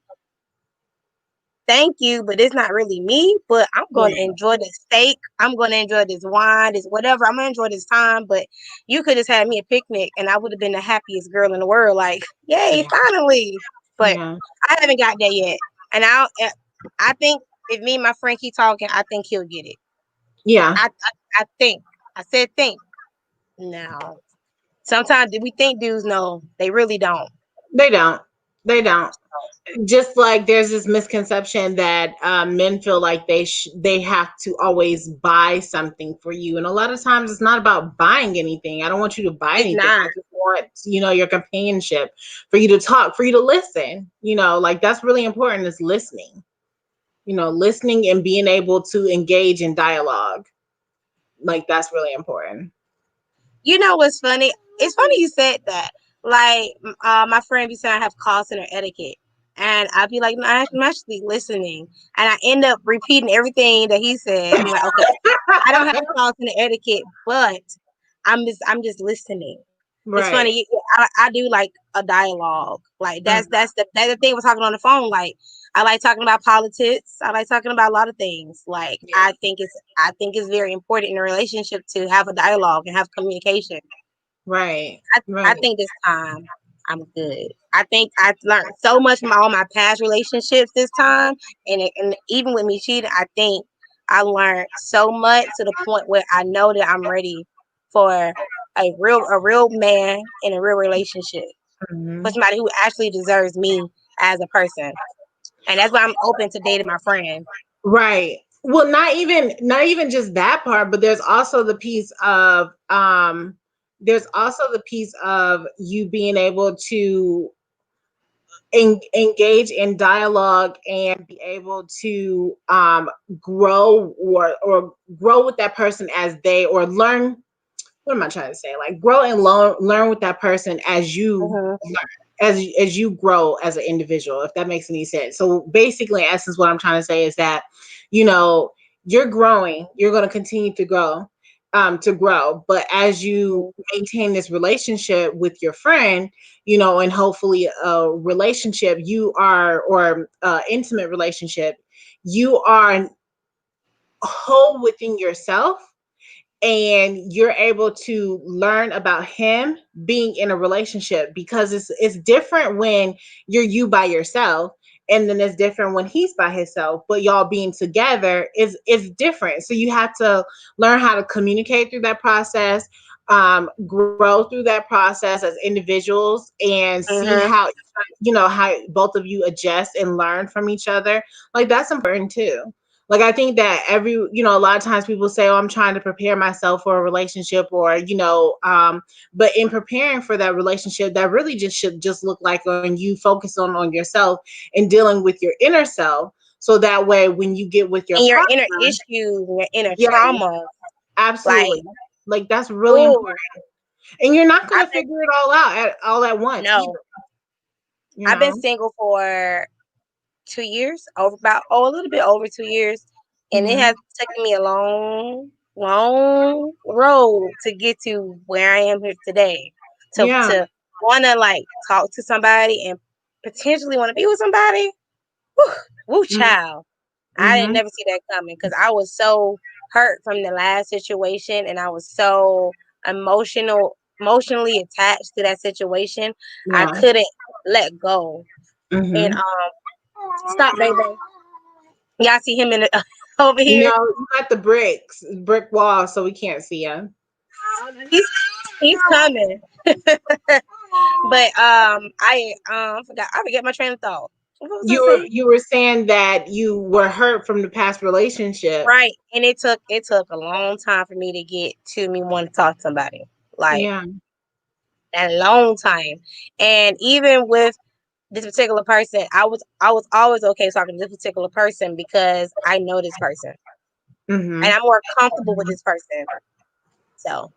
thank you, but it's not really me. But I'm going to enjoy the steak. I'm going to enjoy this wine, this whatever. I'm going to enjoy this time. But you could just have me a picnic, and I would have been the happiest girl in the world. Like, yay, finally! But I haven't got there yet. And I think if me and my friend keep talking, I think he'll get it. Yeah. I think. I said think. No. Sometimes we think dudes know. They really don't. They don't. They don't. Just like there's this misconception that men feel like they have to always buy something for you, and a lot of times it's not about buying anything. I don't want you to buy anything. I just want, your companionship, for you to talk, for you to listen. Like that's really important, is listening. Listening and being able to engage in dialogue. Like that's really important. You know what's funny? It's funny you said that. Like, my friend be saying I have call center etiquette. And I'd be like, no, I'm actually listening. And I end up repeating everything that he said. I'm like, okay, I don't have call center etiquette, but I'm just listening. It's Right. funny. I do like a dialogue. Like that's the thing we're talking on the phone. Like I like talking about politics. I like talking about a lot of things. Like I think it's very important in a relationship to have a dialogue and have communication. Right. I think this time I'm good. I think I've learned so much from all my past relationships this time, and even with me cheating, I think I learned so much to the point where I know that I'm ready for a real man in a real relationship, for somebody who actually deserves me as a person, and that's why I'm open to dating my friend. Right. Well, not even just that part, but there's also the piece of you being able to engage in dialogue and be able to grow or grow with that person as they, or learn. What am I trying to say? Like grow and learn with that person as you learn, as you grow as an individual, if that makes any sense. So basically, in essence, what I'm trying to say is that, you're growing, you're going to continue to grow. But as you maintain this relationship with your friend, and hopefully a relationship, or intimate relationship, you are whole within yourself, and you're able to learn about him being in a relationship, because it's different when you're you by yourself, and then it's different when he's by himself, but y'all being together is different. So you have to learn how to communicate through that process, grow through that process as individuals, and see how both of you adjust and learn from each other. Like that's important too. Like I think that a lot of times people say, "Oh, I'm trying to prepare myself for a relationship," or but in preparing for that relationship, that really just should just look like when you focus on yourself and dealing with your inner self, so that way when you get with your And your partner, inner issues, your inner trauma, absolutely, like that's really important, and you're not going to figure it all out all at once. No, either, I've been single for 2 years, a little bit over 2 years, and it has taken me a long road to get to where I am here today. To want to like talk to somebody and potentially want to be with somebody. Woo, child. I didn't never see that coming, because I was so hurt from the last situation, and I was so emotionally attached to that situation. I couldn't let go. And stop, baby. Y'all see him in the, over here? No, you got the brick wall, so we can't see him. He's coming. But I forget my train of thought. You were saying that you were hurt from the past relationship, right? And it took a long time for me to get to me wanting to talk to somebody, like a long time. And even with this particular person, I was always okay talking to this particular person because I know this person, and I'm more comfortable with this person. So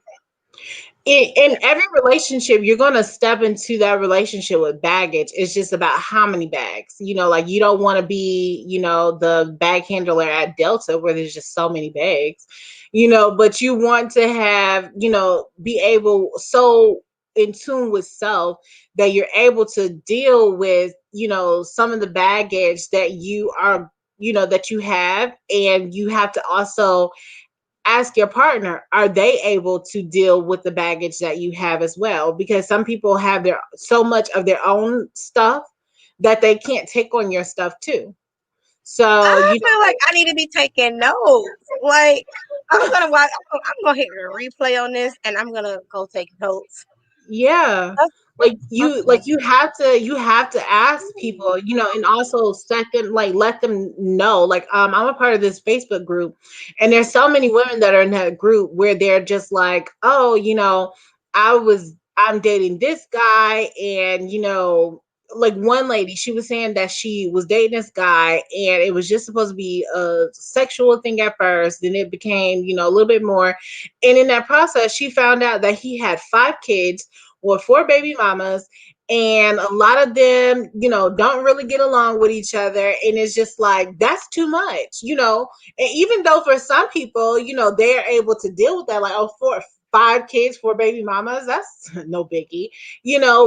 In every relationship, you're going to step into that relationship with baggage. It's just about how many bags. Like you don't want to be, the bag handler at Delta where there's just so many bags, but you want to have, be able so in tune with self that you're able to deal with, some of the baggage that you are, that you have. And you have to also ask your partner, are they able to deal with the baggage that you have as well? Because some people have their so much of their own stuff that they can't take on your stuff too. So, I feel like I need to be taking notes. Like I'm gonna watch. I'm gonna hit a replay on this, and I'm gonna go take notes. yeah. You have to ask people, and also set them, like, let them know, like, I'm a part of this Facebook group, and there's so many women that are in that group where they're just like, oh, I'm dating this guy, and like one lady, she was saying that she was dating this guy and it was just supposed to be a sexual thing at first, then it became, a little bit more. And in that process, she found out that he had 5 kids with 4 baby mamas, and a lot of them, don't really get along with each other. And it's just like, that's too much, and even though for some people, they're able to deal with that, like, oh, 5 kids, 4 baby mamas, that's no biggie,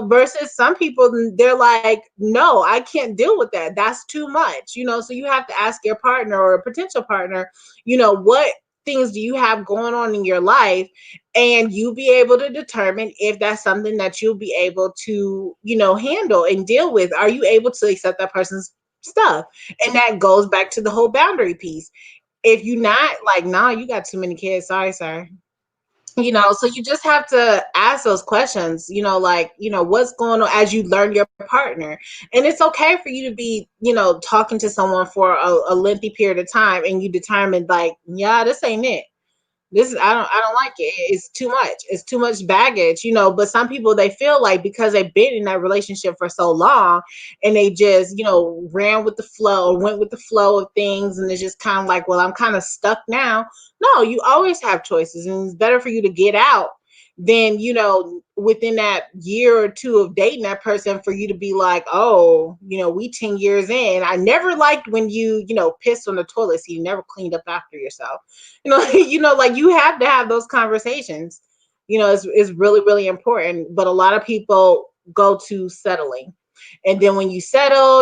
versus some people, they're like, no, I can't deal with that. That's too much, so you have to ask your partner or a potential partner, what things do you have going on in your life, and you be able to determine if that's something that you'll be able to, handle and deal with. Are you able to accept that person's stuff? And that goes back to the whole boundary piece. If you're not, like, nah, you got too many kids, sorry, sir. So you just have to ask those questions, like, what's going on as you learn your partner. And it's okay for you to be, talking to someone for a lengthy period of time, and you determine, like, yeah, this ain't it. This is, I don't like it. It's too much. It's too much baggage, but some people, they feel like because they've been in that relationship for so long, and they just, ran with the flow, or went with the flow of things, and it's just kind of like, well, I'm kind of stuck now. No, you always have choices, and it's better for you to get out than, within that year or two of dating that person, for you to be like, oh, we 10 years in, I never liked when you, pissed on the toilet seat, you never cleaned up after yourself. Like, you have to have those conversations. It's really, really important. But a lot of people go to settling. And then when you settle,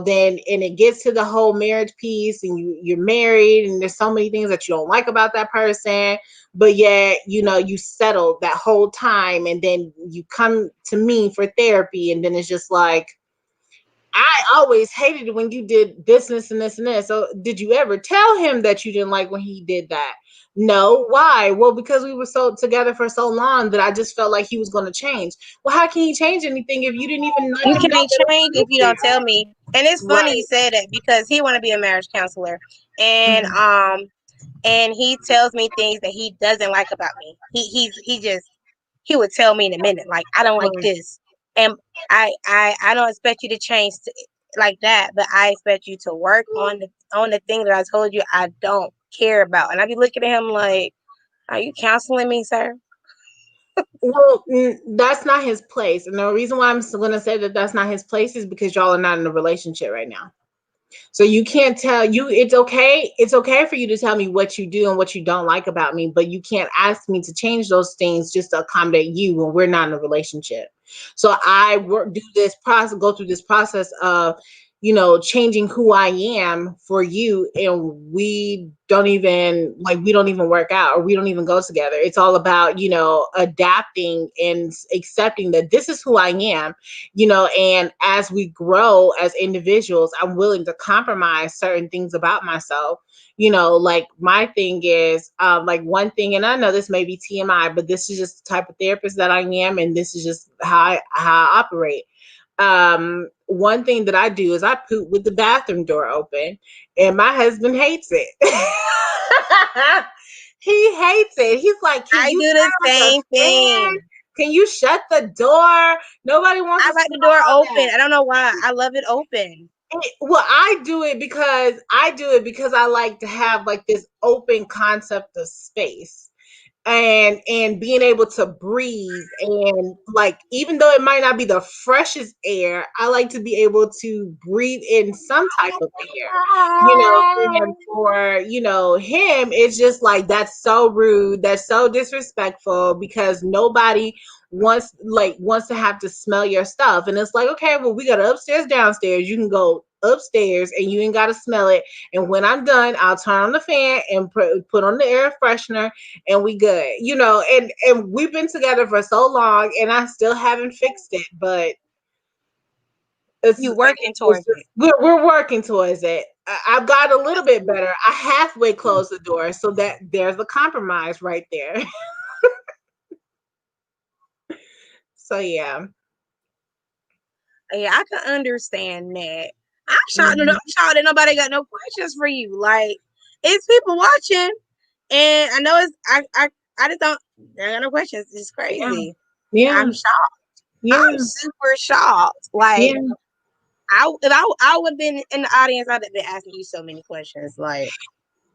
then, and it gets to the whole marriage piece, and you're married, and there's so many things that you don't like about that person, but yet, you settle that whole time, and then you come to me for therapy, and then it's just like, I always hated it when you did this, and this, and this. So did you ever tell him that you didn't like when he did that? No. Why? Well, because we were so together for so long that I just felt like he was going to change. Well, how can he change anything if you didn't even let You him know can't that change it if was you you? don't tell me. And it's funny you Right. said that because he want to be a marriage counselor, and Mhm. he tells me things that he doesn't like about me. He would tell me in a minute, like, I don't like Right. this, and I don't expect you to change like that, but I expect you to work on the thing that I told you I don't care about. And I be looking at him like, are you counseling me, sir? Well, that's not his place. And the reason why I'm going to say that that's not his place is because y'all are not in a relationship right now. So you can't tell you, it's okay for you to tell me what you do and what you don't like about me, but you can't ask me to change those things just to accommodate you when we're not in a relationship. So I go through this process of, changing who I am for you, and we don't even work out, or we don't even go together. It's all about, adapting and accepting that this is who I am, and as we grow as individuals, I'm willing to compromise certain things about myself. Like, my thing is, like, one thing, and I know this may be TMI, but this is just the type of therapist that I am, and this is just how I operate. One thing that I do is I poop with the bathroom door open, and my husband hates it. He hates it. He's like, can I you do the turn on same the fan? thing. Can you shut the door? Nobody wants I to like smell the door all open. that. I don't know why. I love it open. Well, I do it because I like to have, like, this open concept of space. and being able to breathe, and like, even though it might not be the freshest air, I like to be able to breathe in some type of air, and for, him, it's just like, that's so rude, that's so disrespectful, because nobody wants to have to smell your stuff. And it's like, okay, well, we got upstairs, downstairs, you can go upstairs and you ain't got to smell it, and when I'm done, I'll turn on the fan and put on the air freshener, and we good, and we've been together for so long, and I still haven't fixed it, but You working towards it. we're working towards it. I've got a little bit better. I halfway closed the door, so that there's a compromise right there. So yeah. Yeah, I can understand that. I'm shocked that nobody got no questions for you. Like, it's people watching, and I know it's I just don't. There got no questions. It's crazy. Yeah. I'm shocked. Yeah. I'm super shocked. Like, if I would have been in the audience, I'd have been asking you so many questions. Like,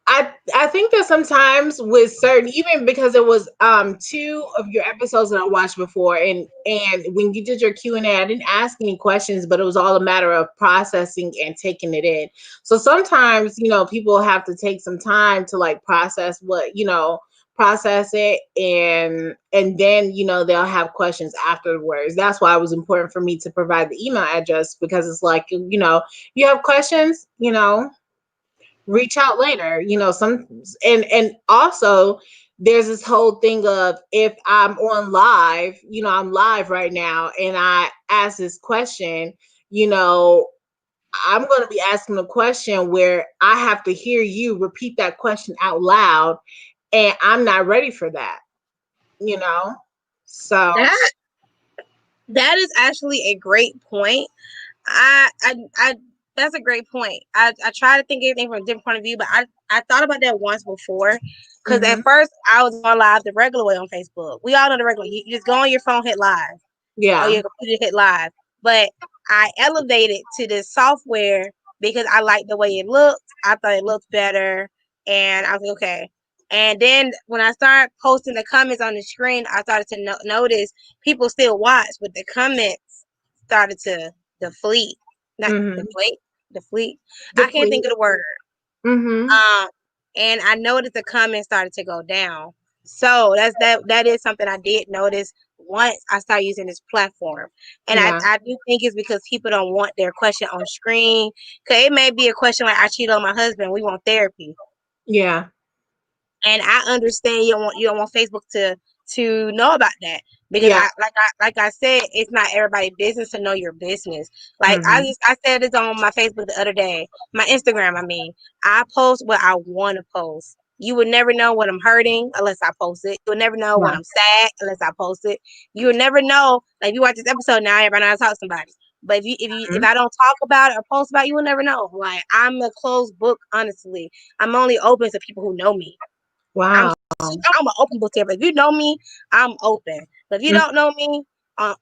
I think that sometimes with certain, even because it was 2 of your episodes that I watched before, and when you did your Q&A, I didn't ask any questions, but it was all a matter of processing and taking it in. So sometimes, people have to take some time to like process process it, and then they'll have questions afterwards. That's why it was important for me to provide the email address, because it's like, you have questions, reach out later, and also there's this whole thing of, if I'm on live, I'm live right now, and I ask this question, I'm going to be asking a question where I have to hear you repeat that question out loud, and I'm not ready for that, so that is actually a great point. I that's a great point. I try to think of everything from a different point of view, but I thought about that once before, because at first I was on live the regular way on Facebook. We all know the regular. You just go on your phone, hit live. Yeah. Or your computer, hit live. But I elevated to this software because I liked the way it looked. I thought it looked better, and I was like, okay. And then when I started posting the comments on the screen, I started to notice people still watch, but the comments started to deflate. Not deflate. I can't think of the word. And I noticed the comments started to go down. So that is something I did notice once I started using this platform. And I do think it's because people don't want their question on screen. Because it may be a question like, I cheated on my husband, we want therapy. Yeah. And I understand you don't want Facebook to know about that, because like I said, it's not everybody's business to know your business. Like, I said this on my Facebook the other day, my Instagram. I mean, I post what I want to post. You would never know when I'm hurting unless I post it. You would never know when I'm sad unless I post it. You would never know. Like, if you watch this episode now, everybody knows how to talk to somebody. But if I don't talk about it or post about it, you will never know. Like, I'm a closed book, honestly. I'm only open to people who know me. Wow. I'm an open book here. But if you know me, I'm open. But if you don't know me,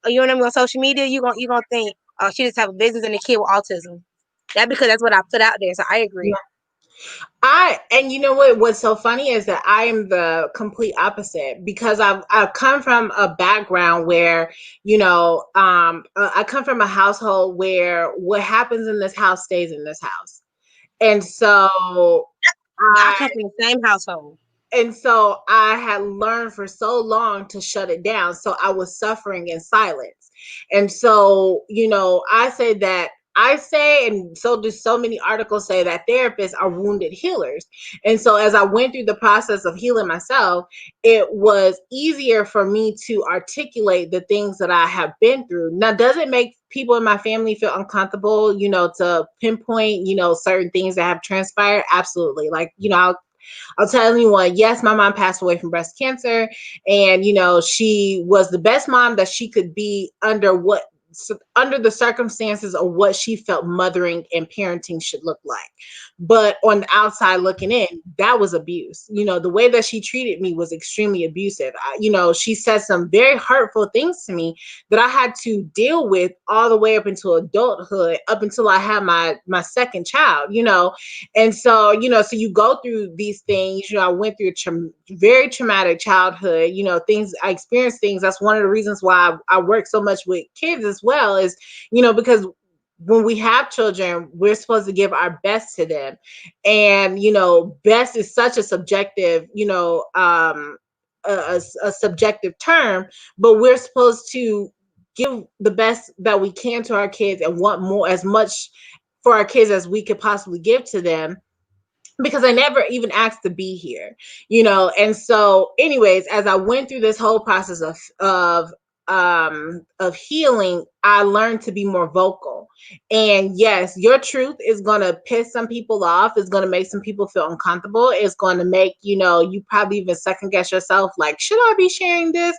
you don't know me on social media, you're gonna think, oh, she just have a business and a kid with autism. Because that's what I put out there. So I agree. Yeah. And you know what's so funny is that I am the complete opposite, because I've come from a background where, I come from a household where what happens in this house stays in this house. And so I come from the same household. And so I had learned for so long to shut it down. So I was suffering in silence. And so, I say, and so do so many articles say, that therapists are wounded healers. And so as I went through the process of healing myself, it was easier for me to articulate the things that I have been through. Now, does it make people in my family feel uncomfortable, to pinpoint, certain things that have transpired? Absolutely. Like, I'll tell anyone, yes, my mom passed away from breast cancer, and she was the best mom that she could be under what under the circumstances of what she felt mothering and parenting should look like. But on the outside looking in, that was abuse. The way that she treated me was extremely abusive. She said some very hurtful things to me that I had to deal with all the way up until adulthood, up until I had my second child, And so, so you go through these things. I went through a very traumatic childhood, things, I experienced things. That's one of the reasons why I work so much with kids as well, is, because when we have children, we're supposed to give our best to them. And, best is such a subjective, a subjective term, but we're supposed to give the best that we can to our kids and want more, as much for our kids as we could possibly give to them, because I never even asked to be here, And so anyways, as I went through this whole process of healing, I learned to be more vocal. And yes, your truth is going to piss some people off. It's going to make some people feel uncomfortable. It's going to make, you probably even second guess yourself. Like, should I be sharing this?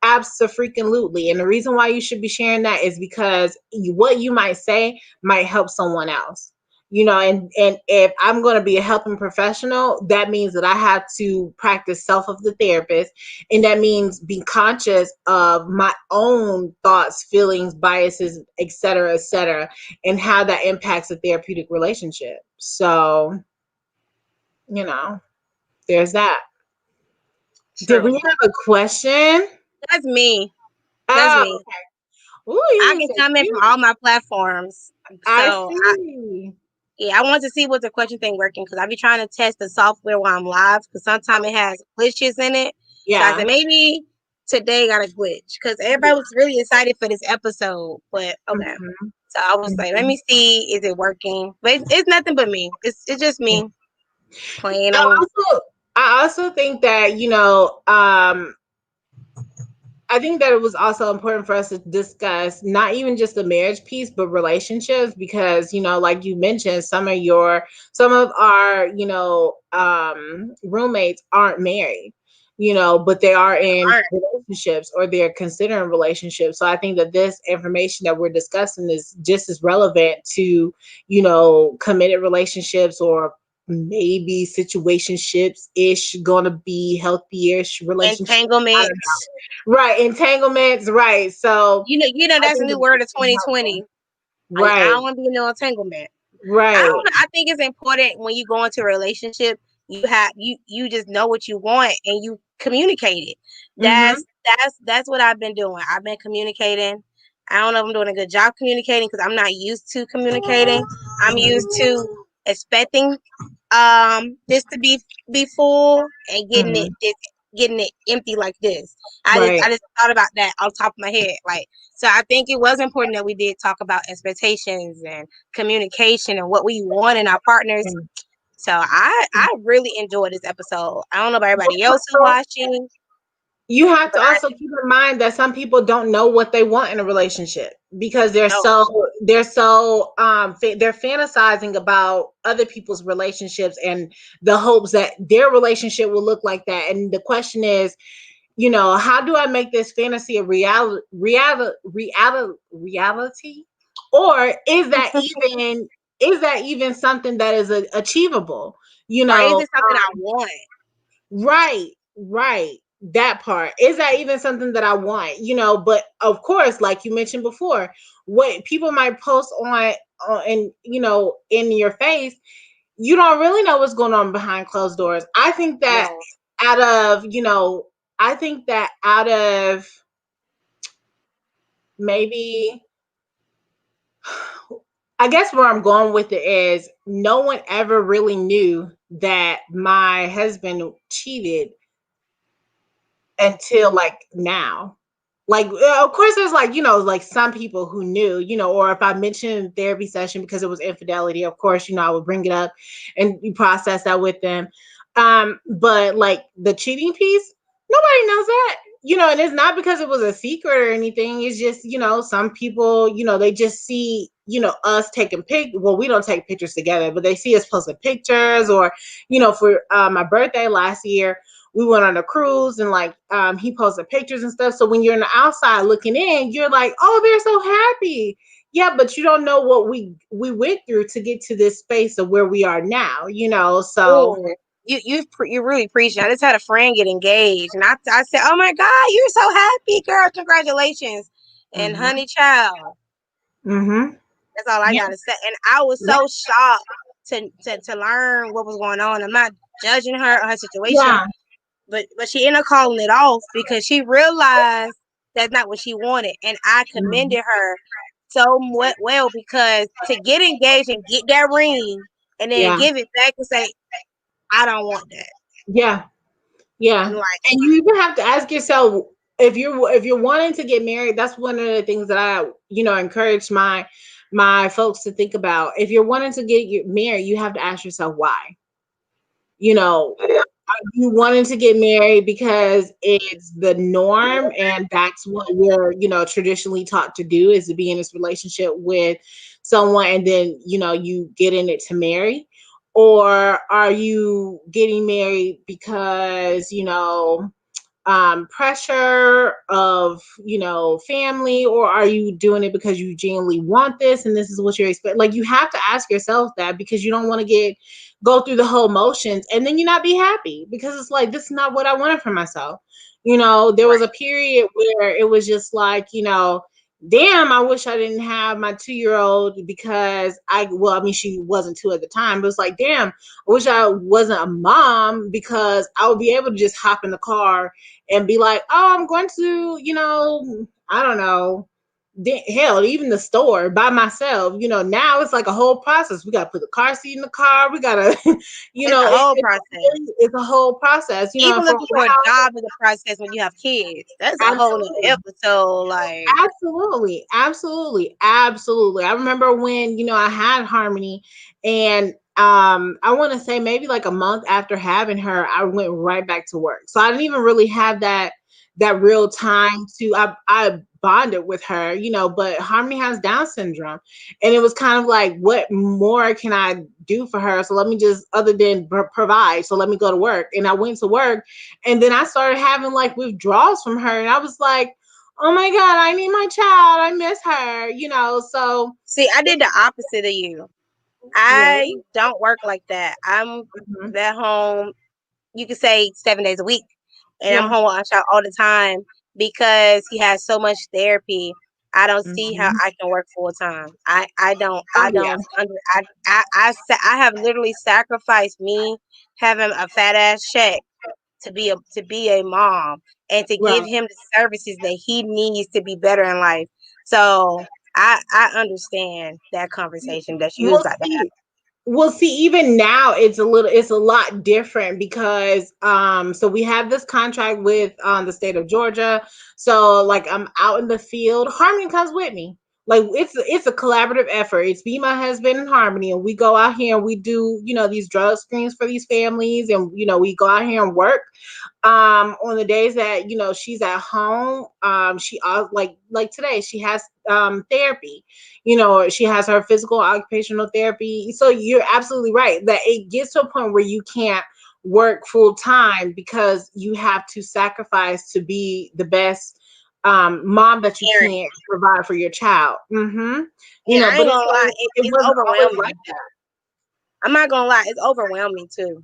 Abso-freaking-lutely. And the reason why you should be sharing that is because what you might say might help someone else. And if I'm going to be a helping professional, that means that I have to practice self of the therapist. And that means be conscious of my own thoughts, feelings, biases, et cetera, and how that impacts a therapeutic relationship. So, there's that. True. Did we have a question? That's me. That's me. Okay. Ooh, I can comment from all my platforms. So I see. I want to see what the question thing working, because I be trying to test the software while I'm live, because sometimes it has glitches in it. Yeah. So I said maybe today got a glitch, because everybody was really excited for this episode. But okay. Mm-hmm. So I was like, let me see, is it working? But it's nothing but me. It's just me playing on. I also think that, I think that it was also important for us to discuss not even just the marriage piece, but relationships, because, like you mentioned, some of our, roommates aren't married, but they are in relationships, or they're considering relationships. So I think that this information that we're discussing is just as relevant to, committed relationships, or maybe situationships-ish, gonna be healthy-ish relationships. Entanglements. Right, entanglements, right. So that's a new word of 2020. Right. I don't want to be in no entanglement. Right. I think it's important when you go into a relationship, you just know what you want and you communicate it. That's what I've been doing. I've been communicating. I don't know if I'm doing a good job communicating, because I'm not used to communicating. I'm used to expecting this to be full and getting it empty like this. I just thought about that off the top of my head. So I think it was important that we did talk about expectations and communication and what we want in our partners. So I really enjoyed this episode. I don't know about everybody else who's watching. You have to also keep in mind that some people don't know what they want in a relationship, because they're fantasizing about other people's relationships and the hopes that their relationship will look like that. And the question is, how do I make this fantasy a reality? Or is that even something that is achievable? Or is it something I want? Right. That part. Is that even something that I want? But of course, like you mentioned before, what people might post on in your face, you don't really know what's going on behind closed doors. I think that out of maybe, I guess where I'm going with it is, no one ever really knew that my husband cheated until now. Of course there's some people who knew, or if I mentioned therapy session because it was infidelity, of course, I would bring it up and you process that with them. But the cheating piece, nobody knows that, and it's not because it was a secret or anything. It's just, some people, they just see, us taking well, we don't take pictures together, but they see us posting pictures, or, for my birthday last year, we went on a cruise, and like he posted pictures and stuff. So when you're on the outside looking in, you're like, oh, they're so happy. Yeah, but you don't know what we went through to get to this space of where we are now, you know. So Ooh, you really preaching. I just had a friend get engaged, and I said, "Oh my God, you're so happy, girl! Congratulations!" And mhm. honey, child, Mhm. that's all I Yeah. gotta say. And I was so shocked to learn what was going on. I'm not judging her or her situation, Yeah. but she ended up calling it off because she realized that's not what she wanted, and I Mhm. commended her so well because to get engaged and get that ring and then Yeah. give it back and say, I don't want that. Yeah. Yeah. And like, And you even have to ask yourself, if you're wanting to get married, that's one of the things that I, encourage my folks to think about. If you're wanting to get married, you have to ask yourself why. You know, are you wanting to get married because it's the norm and that's what we're, traditionally taught to do, is to be in this relationship with someone, and then, you get in it to marry? Or are you getting married because, pressure of, family? Or are you doing it because you genuinely want this and this is what you're expecting? Like, you have to ask yourself that, because you don't want to go through the whole motions and then you not be happy, because it's like, this is not what I wanted for myself. There was right. a period where it was just like, damn, I wish I didn't have my 2-year old, because well, I mean, she wasn't 2 at the time, but it's like, damn, I wish I wasn't a mom, because I would be able to just hop in the car and be like, oh, I'm going to, I don't know, hell, even the store by myself. Now it's like a whole process. We got to put the car seat in the car. We got to, It's a whole process. it's a whole process, and Even for a looking for a while, job is a process when you have kids. That's a whole nother absolutely. episode. Like, Absolutely, absolutely, absolutely. I remember when, I had Harmony, and I want to say maybe like a month after having her, I went right back to work. So I didn't even really have that real time to I bonded with her, but Harmony has Down syndrome. And it was kind of like, what more can I do for her? So let me just, other than provide, so let me go to work. And I went to work, and then I started having like withdrawals from her, and I was like, oh my God, I need my child. I miss her, so see, I it did the opposite of you. really. I don't work like that. I'm Mhm. at home, you could say 7 days a week, and I'm Yeah. home with my child all the time because he has so much therapy. I don't see how Mhm. I can work full time. Oh I yeah. don't under I have literally sacrificed me having a fat ass check to be a mom and to give Right. him the services that he needs to be better in life. So I understand that conversation that you was We'll about to have. see. Well, see, even now it's a lot different, because so we have this contract with the state of Georgia. So like, I'm out in the field. Harmony comes with me. Like, it's a collaborative effort. It's me, my husband, and Harmony, and we go out here and we do, these drug screens for these families, and we go out here and work. On the days that, she's at home, she like today she has therapy. She has her physical occupational therapy. So you're absolutely right that it gets to a point where you can't work full time, because you have to sacrifice to be the best mom that you Parent. can provide for your child. And I But ain't gonna lie, it it's wasn't always like overwhelming. that. I'm not gonna lie, it's overwhelming too.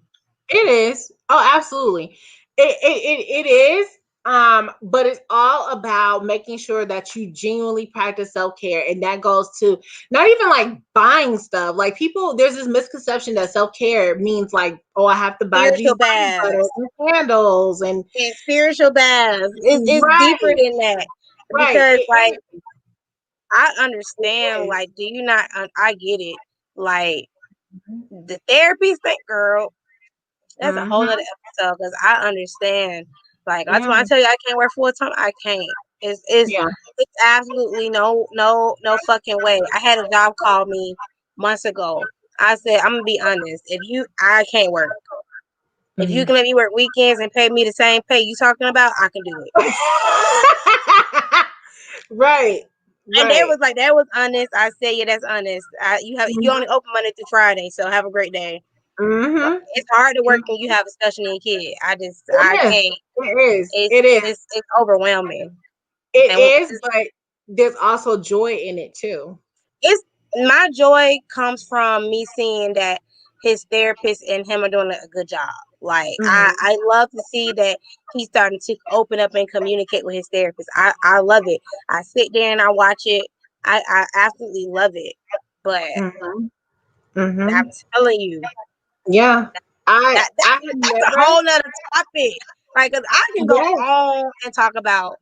It is. Oh, absolutely. It is. But it's all about making sure that you genuinely practice self-care. And that goes to not even like buying stuff. Like, people, there's this misconception that self-care means like, oh, I have to buy these Spiritual body butters baths and candles and and spiritual baths. It's deeper right, than that right. because like It I understand. is. Like, do you not? I get it. Like Mhm. the therapy thing, girl. That's a whole other Mhm. episode because I understand. Like that's Yeah. why I tell you I can't work full time. I can't. It's Yeah. it's absolutely no fucking way. I had a job call me months ago. I said I'm gonna be honest. I can't work. If you Mhm. can let me work weekends and pay me the same pay you talking about, I can do it. Right. And there Right. was like that was honest. I said, yeah, that's honest. You only open Monday through Friday, so have a great day. Mm-hmm. It's hard to work when you have a special need kid. I It is. can't. It is. It's It is. it's overwhelming. It And is, but there's also joy in it too. it's my joy comes from me seeing that his therapist and him are doing a good job. Like Mm-hmm. I love to see that he's starting to open up and communicate with his therapist. I love it. I sit there and I watch it. I absolutely love it. But Mm-hmm. I'm Mm-hmm. telling you, Yeah. that, that I had that's a never. whole nother topic. Right? Because I can go Yes. on and talk about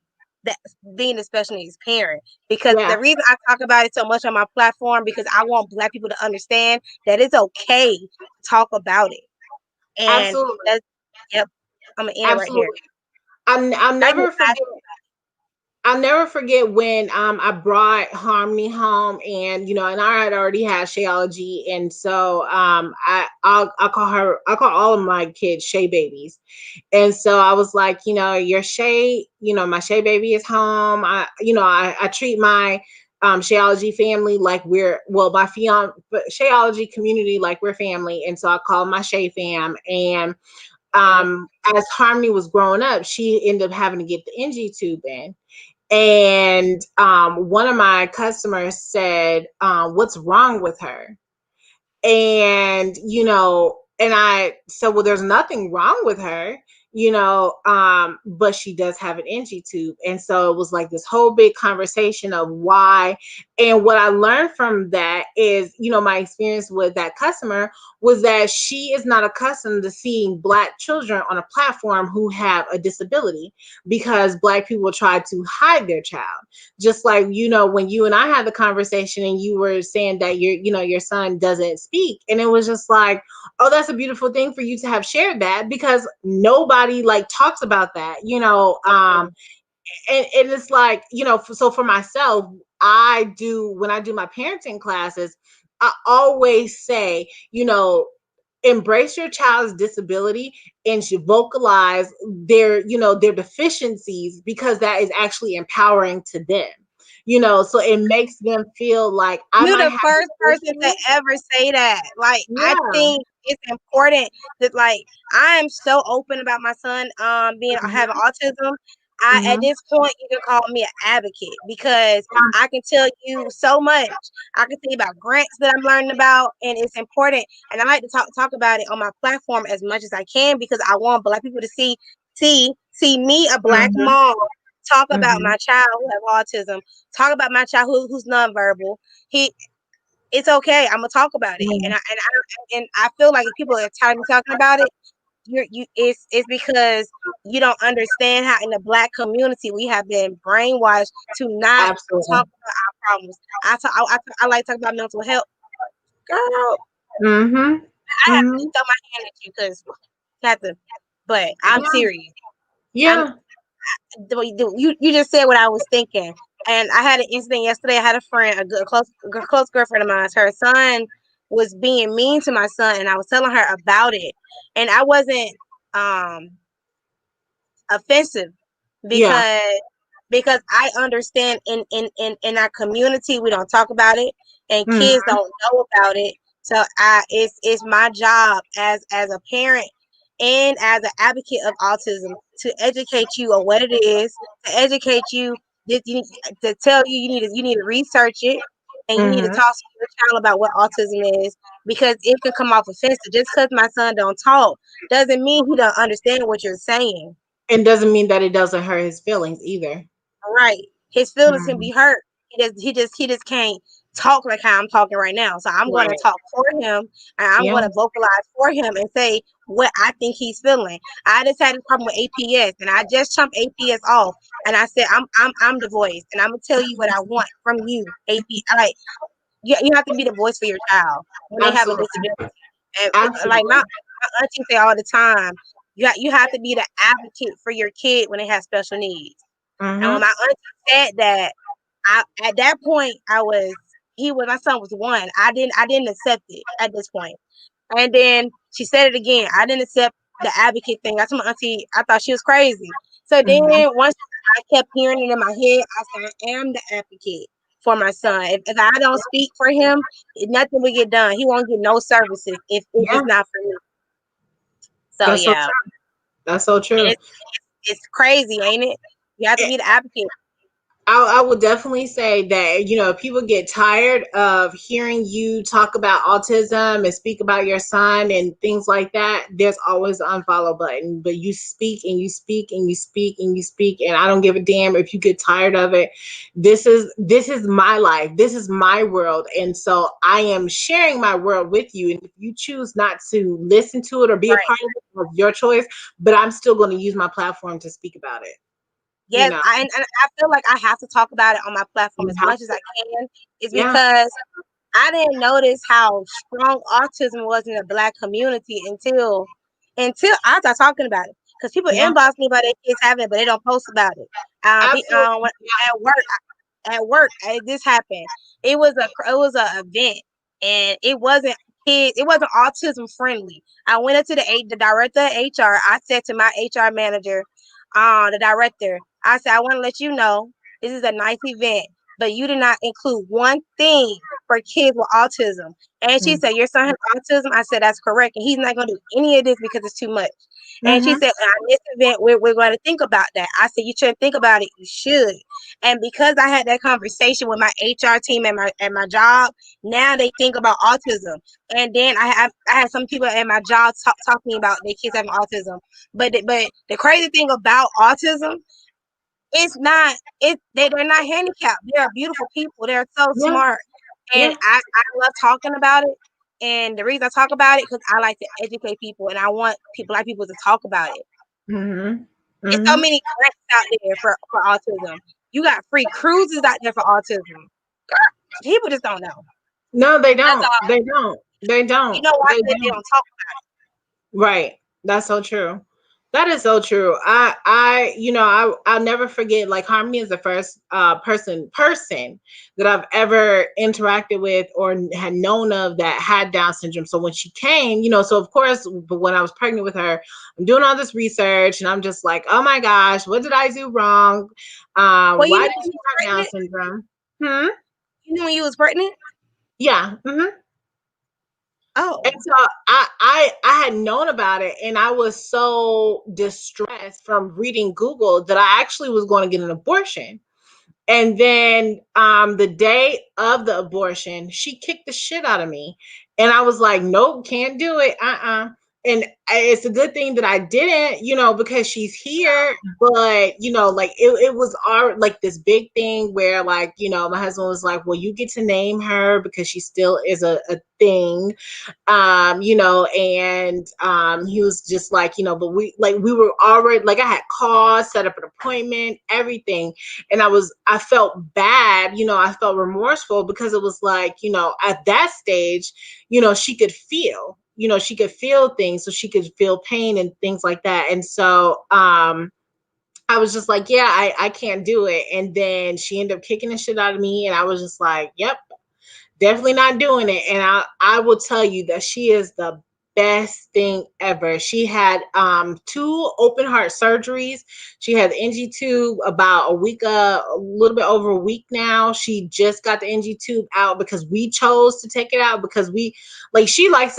that being a special needs parent. Because Yeah. the reason I talk about it so much on my platform because I want Black people to understand that it's okay to talk about it. And Absolutely. that's yep. I'm gonna end it right here. Absolutely. I'll I get never forget. I'll never forget when I brought Harmony home, and and I had already had Shayology, and so I'll call all of my kids Shay babies. And so I was like, your Shay, my Shay baby is home. I treat my Shayology family like my Shayology community like we're family. And so I called my Shay fam. And as Harmony was growing up, she ended up having to get the NG tube in. And one of my customers said, what's wrong with her? And and I said, well, there's nothing wrong with her, but she does have an NG tube. And so it was like this whole big conversation of why. And what I learned from that is, my experience with that customer was that she is not accustomed to seeing Black children on a platform who have a disability, because Black people try to hide their child. Just like, when you and I had the conversation and you were saying that your son doesn't speak. And it was just like, oh, that's a beautiful thing for you to have shared that, because nobody like talks about that, and it's like, so for myself, when I do my parenting classes, I always say, embrace your child's disability and should vocalize their deficiencies, because that is actually empowering to them, so it makes them feel like I You're might the have first this person to issue. ever say that. Like, I Yeah. think it's important that, like, I am so open about my son having Hmm. autism. At Hmm. this point, you can call me an advocate because I can tell you so much. I can tell you about grants that I'm learning about, and it's important. And I like to talk about it on my platform as much as I can because I want Black people to see me, a Black Hmm. mom, talk about Hmm. my child who have autism, talk about my child who's nonverbal. He It's okay. I'm gonna talk about it, Hmm. and I feel like if people are tired of me talking about it, it's because you don't understand how in the Black community we have been brainwashed to not Absolutely. talk about our problems. I like to talk about mental health, girl. Hmm. I have to Hmm. throw my hand at you because have to, but I'm Yeah. serious. I'm Yeah. you just said what I was thinking. And I had an incident yesterday. I had a friend, close girlfriend of mine. Her son was being mean to my son, and I was telling her about it. And I wasn't um offensive Yeah. because I understand in our community we don't talk about it, and kids Hmm. don't know about it. So it's my job as a parent and as an advocate of autism to educate you on what it is, to educate you that to tell you you need to research it, and you need to Hmm. talk to your child about what autism is, because it can come off offensive. Just because my son don't talk doesn't mean he don't understand what you're saying. And doesn't mean that it doesn't hurt his feelings either. Right. His feelings can Hmm. be hurt. He just can't talk like how I'm talking right now. So I'm going to Right. talk for him, and I'm Yeah. going to vocalize for him and say what I think he's feeling. I just had a problem with APS, and I just chumped APS off, and I said I'm the voice, and I'm gonna tell you what I want from you. AP, like you have to be the voice for your child when they have a Absolutely. disability. And like Absolutely. my auntie say all the time, you have to be the advocate for your kid when they have special needs. And when Hmm. my auntie said that, at that point my son was 1. I didn't accept it at this point. And then she said it again. I didn't accept the advocate thing. I told my auntie I thought she was crazy. So then Hmm. once I kept hearing it in my head, I said I am the advocate for my son. If I don't speak for him, nothing will get done. He won't get no services if Yeah, it's not for me. So that's so yeah, true. That's so true. it's crazy, ain't it? You have to be the advocate. I would definitely say that, people get tired of hearing you talk about autism and speak about your son and things like that. There's always an unfollow button, but you speak and you speak and you speak and you speak. And I don't give a damn if you get tired of it. This is my life. This is my world. And so I am sharing my world with you. And if you choose not to listen to it or be a Right. part of it, your choice, but I'm still going to use my platform to speak about it. Yes, and I feel like I have to talk about it on my platform You as have much as I can. Is Yeah. because I didn't notice how strong autism was in the Black community until I started talking about it. Because people Yeah. inbox me about their kids having it, but they don't post about it. Absolutely. At work, this happened. It was a event, and it wasn't kids. It wasn't autism friendly. I went up to the director of HR. I said to my HR manager, the director, I said, I want to let you know this is a nice event, but you did not include one thing for kids with autism. And she said, your son has autism? I said, that's correct. And he's not going to do any of this because it's too much. And she said, on this event, we're going to think about that. I said, you shouldn't think about it. You should. And because I had that conversation with my HR team and my job, now they think about autism. And then I had some people at my job talking about their kids having autism. But the crazy thing about autism, they're not handicapped. They're beautiful people. They're so smart. And I love talking about it. And the reason I talk about it, because I like to educate people and I want Black people to talk about it. There's so many grants out there for autism. You got free cruises out there for autism. People just don't know. No, they don't. They don't. They don't. You know why They they don't talk about it? Right. That's so true. That is so true. I'll never forget, like, Harmony is the first person that I've ever interacted with or had known of that had Down syndrome. So when she came, so of course, but when I was pregnant with her, I'm doing all this research and I'm just like, oh my gosh, what did I do wrong? Why did she have Down syndrome? You knew when you was pregnant? Yeah. Oh. And so I had known about it, and I was so distressed from reading Google that I actually was going to get an abortion. And then the day of the abortion, she kicked the shit out of me. And I was like, nope, can't do it. And it's a good thing that I didn't, because she's here. But, like it was like this big thing where, like, my husband was like, well, you get to name her because she still is a thing. And he was just like, but we were already, like, I had called, set up an appointment, everything. And I felt bad, I felt remorseful because it was like, at that stage, she could feel things, so she could feel pain and things like that. And so, I was just like, yeah, I can't do it. And then she ended up kicking the shit out of me. And I was just like, yep, definitely not doing it. And I will tell you that she is the best thing ever. She had 2 open heart surgeries. She had the NG tube about a little bit over a week now. She just got the NG tube out because we chose to take it out because she likes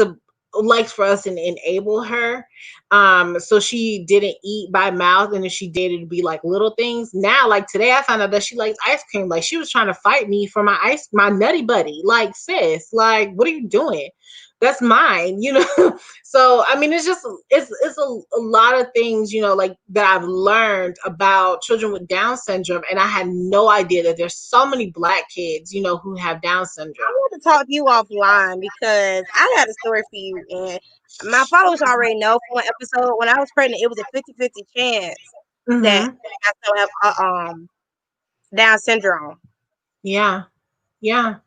for us to enable her. So she didn't eat by mouth, and if she did, it'd be like little things. Now, like today, I found out that she likes ice cream. Like, she was trying to fight me for my Nutty Buddy. Like, sis, like, what are you doing? That's mine, So I mean, it's a lot of things, like, that I've learned about children with Down syndrome, and I had no idea that there's so many Black kids, who have Down syndrome. I want to talk to you offline because I got a story for you, and my followers already know from one episode. When I was pregnant, it was a 50-50 chance that I still have Down syndrome. Yeah. I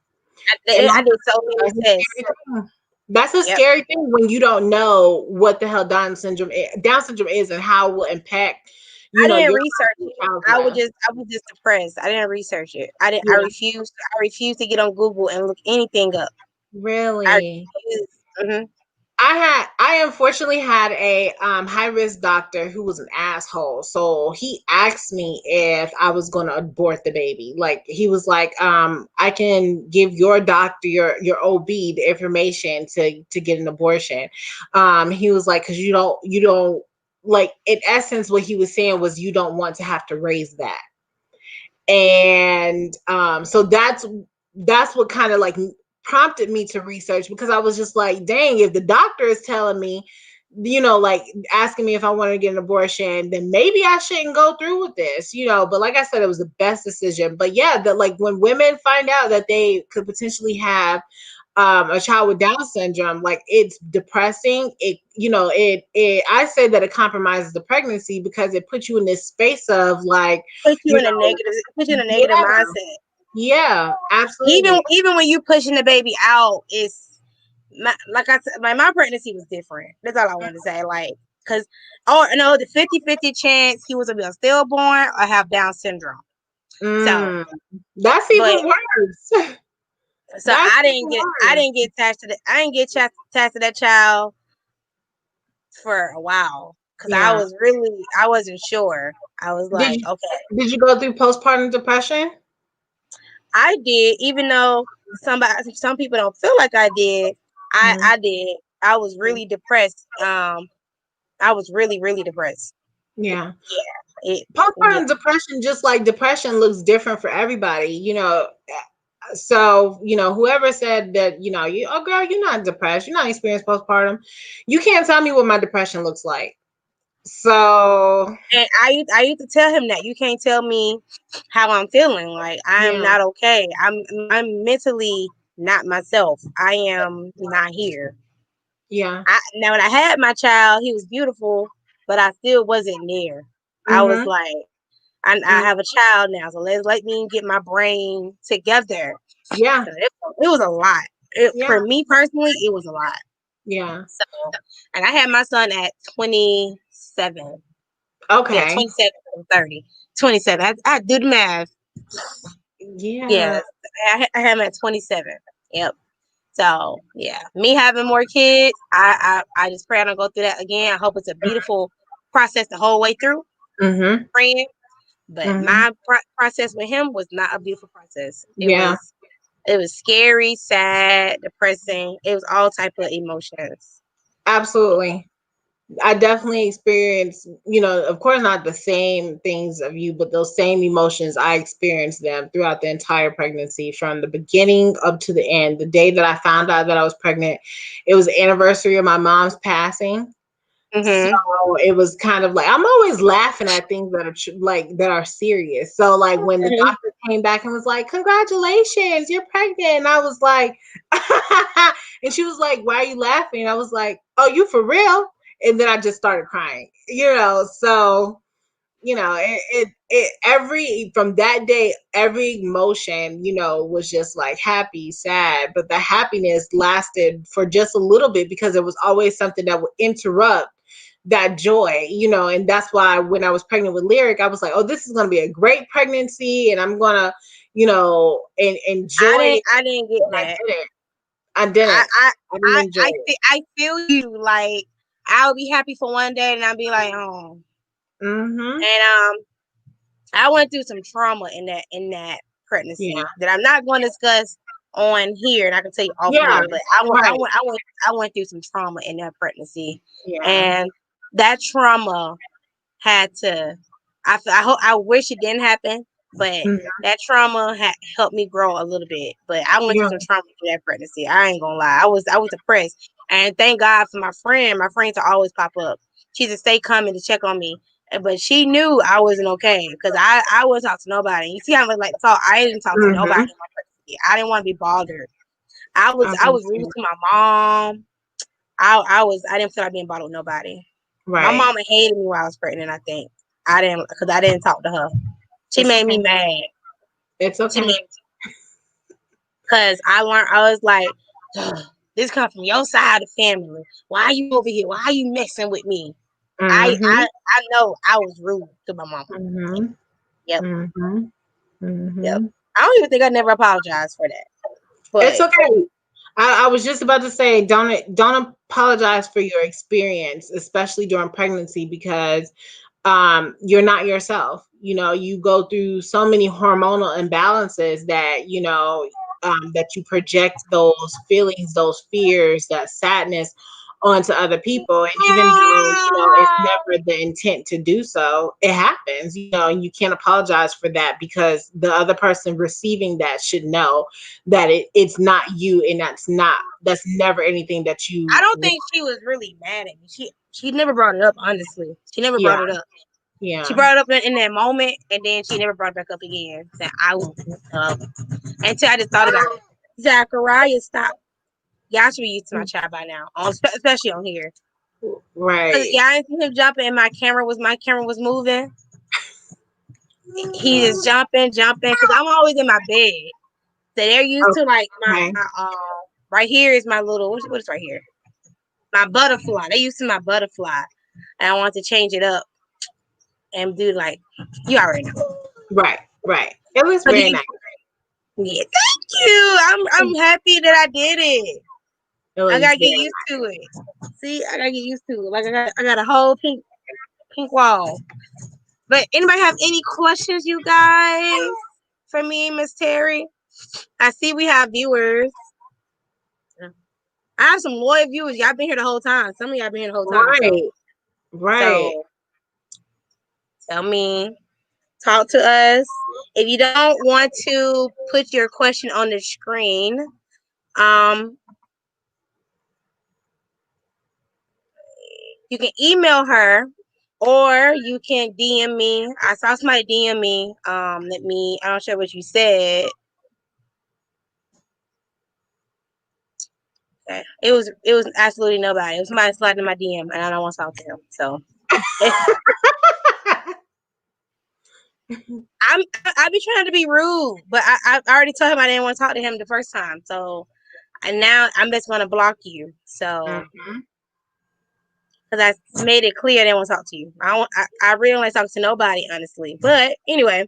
did so many tests. That's a scary thing when you don't know what the hell Down syndrome is and how it will impact. I didn't research it. I was just depressed. I didn't research it. I refused to get on Google and look anything up. Really? I unfortunately had a high risk doctor who was an asshole. So he asked me if I was going to abort the baby. Like he was like, I can give your doctor, your OB, the information to get an abortion. He was like, because you don't like, in essence, what he was saying was you don't want to have to raise that. And so that's what kind of like prompted me to research, because I was just like, dang, if the doctor is telling me, like asking me if I wanted to get an abortion, then maybe I shouldn't go through with this, but like I said, it was the best decision. But yeah, that like when women find out that they could potentially have a child with Down syndrome, like it's depressing. I say that it compromises the pregnancy because it puts you in this space of like, Put you in a negative. Put you in a negative yeah, mindset. yeah, absolutely. Even when you pushing the baby out, it's like I said, my pregnancy was different. That's all I want to say. Like, because the 50-50 chance he was gonna be a stillborn or have Down syndrome. So that's even worse. So I didn't get attached to that child for a while because I wasn't sure. I was like, okay. Did you go through postpartum depression? I did, even though some people don't feel like I did. I did. I was really depressed. I was really, really depressed. Yeah. Postpartum depression, just like depression, looks different for everybody. So whoever said that, oh girl, you're not depressed, you're not experiencing postpartum, you can't tell me what my depression looks like. So, and I used to tell him that you can't tell me how I'm feeling. Like I'm not okay. I'm mentally not myself. I am not here. Yeah. Now when I had my child, he was beautiful, but I still wasn't near. I was like, I have a child now, so let me get my brain together. Yeah. It was a lot. For me personally, it was a lot. Yeah. So, and I had my son at 27. Okay. Yeah, 27 and 30. 27. I do the math. Yeah. Yeah. I had him at 27. Yep. So yeah, me having more kids, I just pray I don't go through that again. I hope it's a beautiful process the whole way through. Praying. But my process with him was not a beautiful process. It was scary, sad, depressing. It was all type of emotions. Absolutely. I definitely experienced, of course, not the same things of you, but those same emotions, I experienced them throughout the entire pregnancy, from the beginning up to the end. The day that I found out that I was pregnant, it was the anniversary of my mom's passing. So it was kind of like, I'm always laughing at things that are serious. So like when the doctor came back and was like, congratulations, you're pregnant. And I was like, and she was like, why are you laughing? And I was like, oh, you for real? And then I just started crying, so, from that day, every emotion, was just like happy, sad, but the happiness lasted for just a little bit because there was always something that would interrupt that joy, and that's why when I was pregnant with Lyric, I was like, oh, this is going to be a great pregnancy and I'm going to, enjoy it. I didn't get that. I didn't. I feel you. Like I'll be happy for one day and I'll be like, oh. And I went through some trauma in that pregnancy that I'm not going to discuss on here, and I can tell you off here. But I went through some trauma in that pregnancy, and that trauma had to. I wish it didn't happen, but that trauma had helped me grow a little bit. But I went through some trauma in that pregnancy. I ain't gonna lie. I was depressed, and thank God for my friend. My friends will always pop up. She just stay coming to check on me. But she knew I wasn't okay because I wouldn't talk to nobody. You see how I like talk? I didn't talk to nobody. I didn't want to be bothered. I was rude to my mom. I didn't feel like being bothered with nobody. Right. My mama hated me while I was pregnant. I think I didn't talk to her. She made me mad. It's okay. Because I learned. I was like, this comes from your side of the family. Why are you over here? Why are you messing with me? I know I was rude to my mama. Yep. Yep. I don't even think I never apologized for that. But it's okay. I was just about to say, don't apologize for your experience, especially during pregnancy, because you're not yourself. You know, you go through so many hormonal imbalances that, that you project those feelings, those fears, that sadness onto other people. And even though, it's never the intent to do so, it happens, and you can't apologize for that, because the other person receiving that should know that it's not you, and that's never anything that I you don't want. think she was really mad at me. She never brought it up, honestly. She never Yeah, brought it up. She yeah. brought it up in that moment, and then she never brought it back up again. So until I just thought about it. Zachariah, stop. Y'all should be used to my child by now, especially on here. Right. Yeah, I didn't see him jumping, and my camera was moving. He is jumping, because I'm always in my bed. So they're used to like Okay. my right here is my little what is right here? My butterfly. They used to my butterfly, and I want to change it up and do like you already know. Right, right. It was So very nice. yeah, thank you. I'm happy that I did it. It I was gotta get very used to it. See, I gotta get used to it. Like I got a whole pink wall. But anybody have any questions, you guys, for me, Miss Terry? I see we have viewers. I have some loyal viewers. Y'all been here the whole time. Some of y'all been here the whole time. right, right. So tell me, talk to us. If you don't want to put your question on the screen, you can email her, or you can DM me. I saw somebody DM me. I don't sure what you said. Okay. It was absolutely nobody. It was somebody sliding in my DM, and I don't want to talk to him. So I be trying to be rude, but I already told him I didn't want to talk to him the first time. So and now I'm just gonna block you. So because I made it clear I didn't want to talk to you. I really don't like talking to nobody, honestly. But anyway,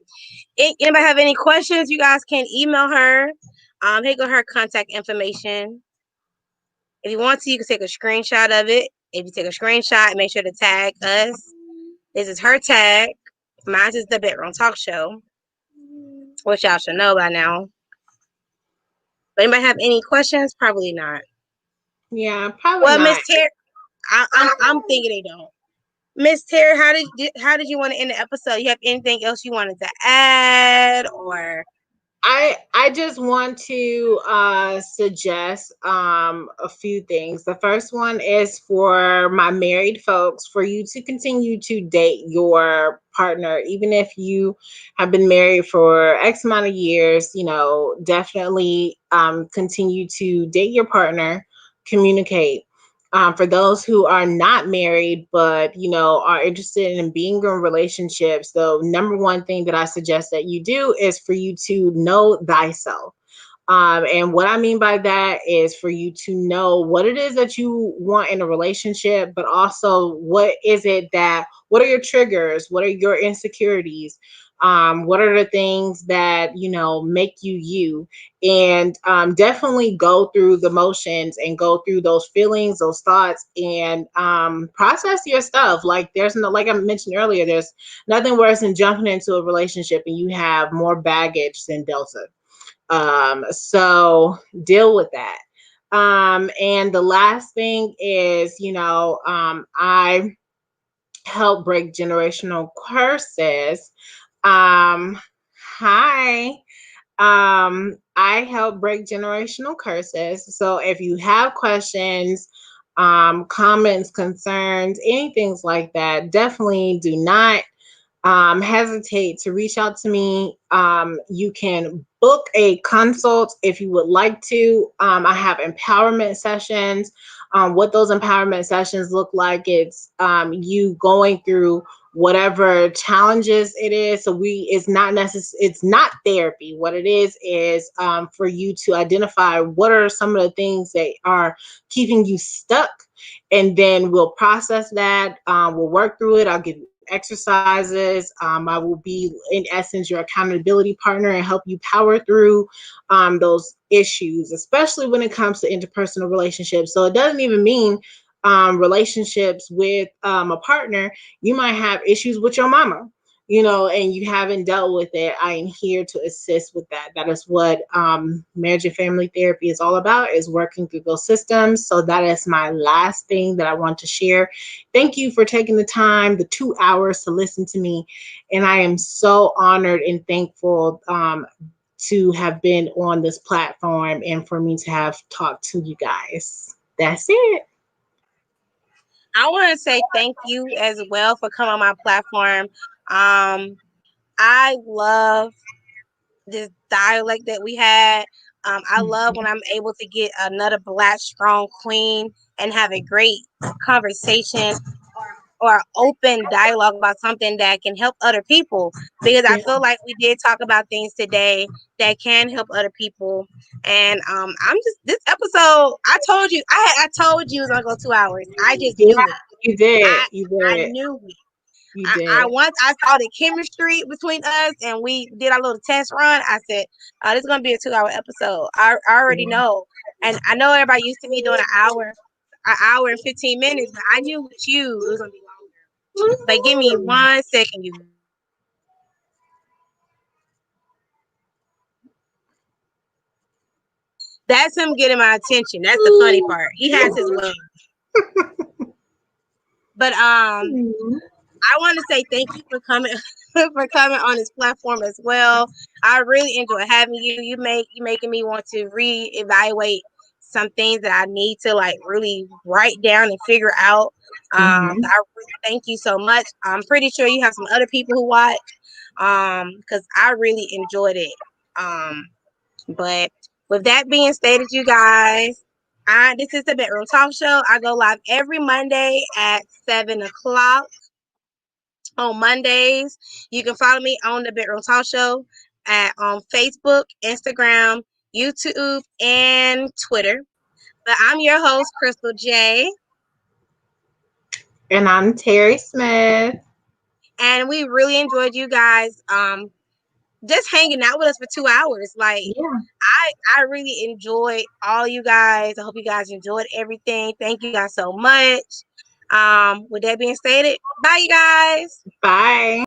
anybody have any questions? You guys can email her. Here go her contact information. If you want to, you can take a screenshot of it. If you take a screenshot, make sure to tag us. This is her tag. Mine is the Bedroom Talk Show, which y'all should know by now. But anybody have any questions? Probably not. Yeah, probably Well, not. Miss Terry, I'm thinking they don't. Miss Terry, how did you want to end the episode? You have anything else you wanted to add, or I just want to suggest a few things. The first one is for my married folks, for you to continue to date your partner, even if you have been married for X amount of years. Definitely continue to date your partner, communicate. For those who are not married but are interested in being in relationships, the number one thing that I suggest that you do is for you to know thyself. And what I mean by that is for you to know what it is that you want in a relationship, but also what are your triggers? What are your insecurities? What are the things that, make you you? And definitely go through the motions and go through those feelings, those thoughts, and process your stuff. Like like I mentioned earlier, there's nothing worse than jumping into a relationship and you have more baggage than Delta. So deal with that. And the last thing is, I help break generational curses. Hi. I help break generational curses. So if you have questions, comments, concerns, anything like that, definitely do not hesitate to reach out to me. You can book a consult if you would like to. I have empowerment sessions. What those empowerment sessions look like, it's you going through whatever challenges it is. So it's not therapy. What it is for you to identify what are some of the things that are keeping you stuck, and then we'll process that. We'll work through it. I'll give you exercises. I will be, in essence, your accountability partner and help you power through those issues, especially when it comes to interpersonal relationships. So it doesn't even mean relationships with a partner. You might have issues with your mama, and you haven't dealt with it. I am here to assist with that. That is what marriage and family therapy is all about, is working through those systems. So that is my last thing that I want to share. Thank you for taking the time, the 2 hours to listen to me. And I am so honored and thankful to have been on this platform and for me to have talked to you guys. That's it. I want to say thank you as well for coming on my platform. I love this dialect that we had. I love when I'm able to get another Black strong queen and have a great conversation or open dialogue about something that can help other people, because I feel like we did talk about things today that can help other people. And I'm just, this episode, I told you it was gonna go 2 hours. I just knew it. You did. I knew it. You did. I once I saw the chemistry between us and we did our little test run. I said, this is gonna be a 2-hour episode. I already know. And I know everybody used to me doing an hour and 15 minutes, but I knew with you it was gonna be longer. But give me 1 second, you. That's him getting my attention. That's the funny part. He has his way. But I want to say thank you for coming on this platform as well. I really enjoy having you. You making me want to reevaluate some things that I need to like really write down and figure out. I really thank you so much. I'm pretty sure you have some other people who watch, because I really enjoyed it. But with that being stated, you guys, this is the Bedroom Talk Show. I go live every Monday at 7 o'clock. On Mondays, you can follow me on the Bedroom Talk Show on Facebook, Instagram, YouTube, and Twitter. But I'm your host, Crystal J. And I'm Terri Smith. And we really enjoyed you guys just hanging out with us for 2 hours. Like, I really enjoyed all you guys. I hope you guys enjoyed everything. Thank you guys so much. With that being stated, bye, you guys. Bye.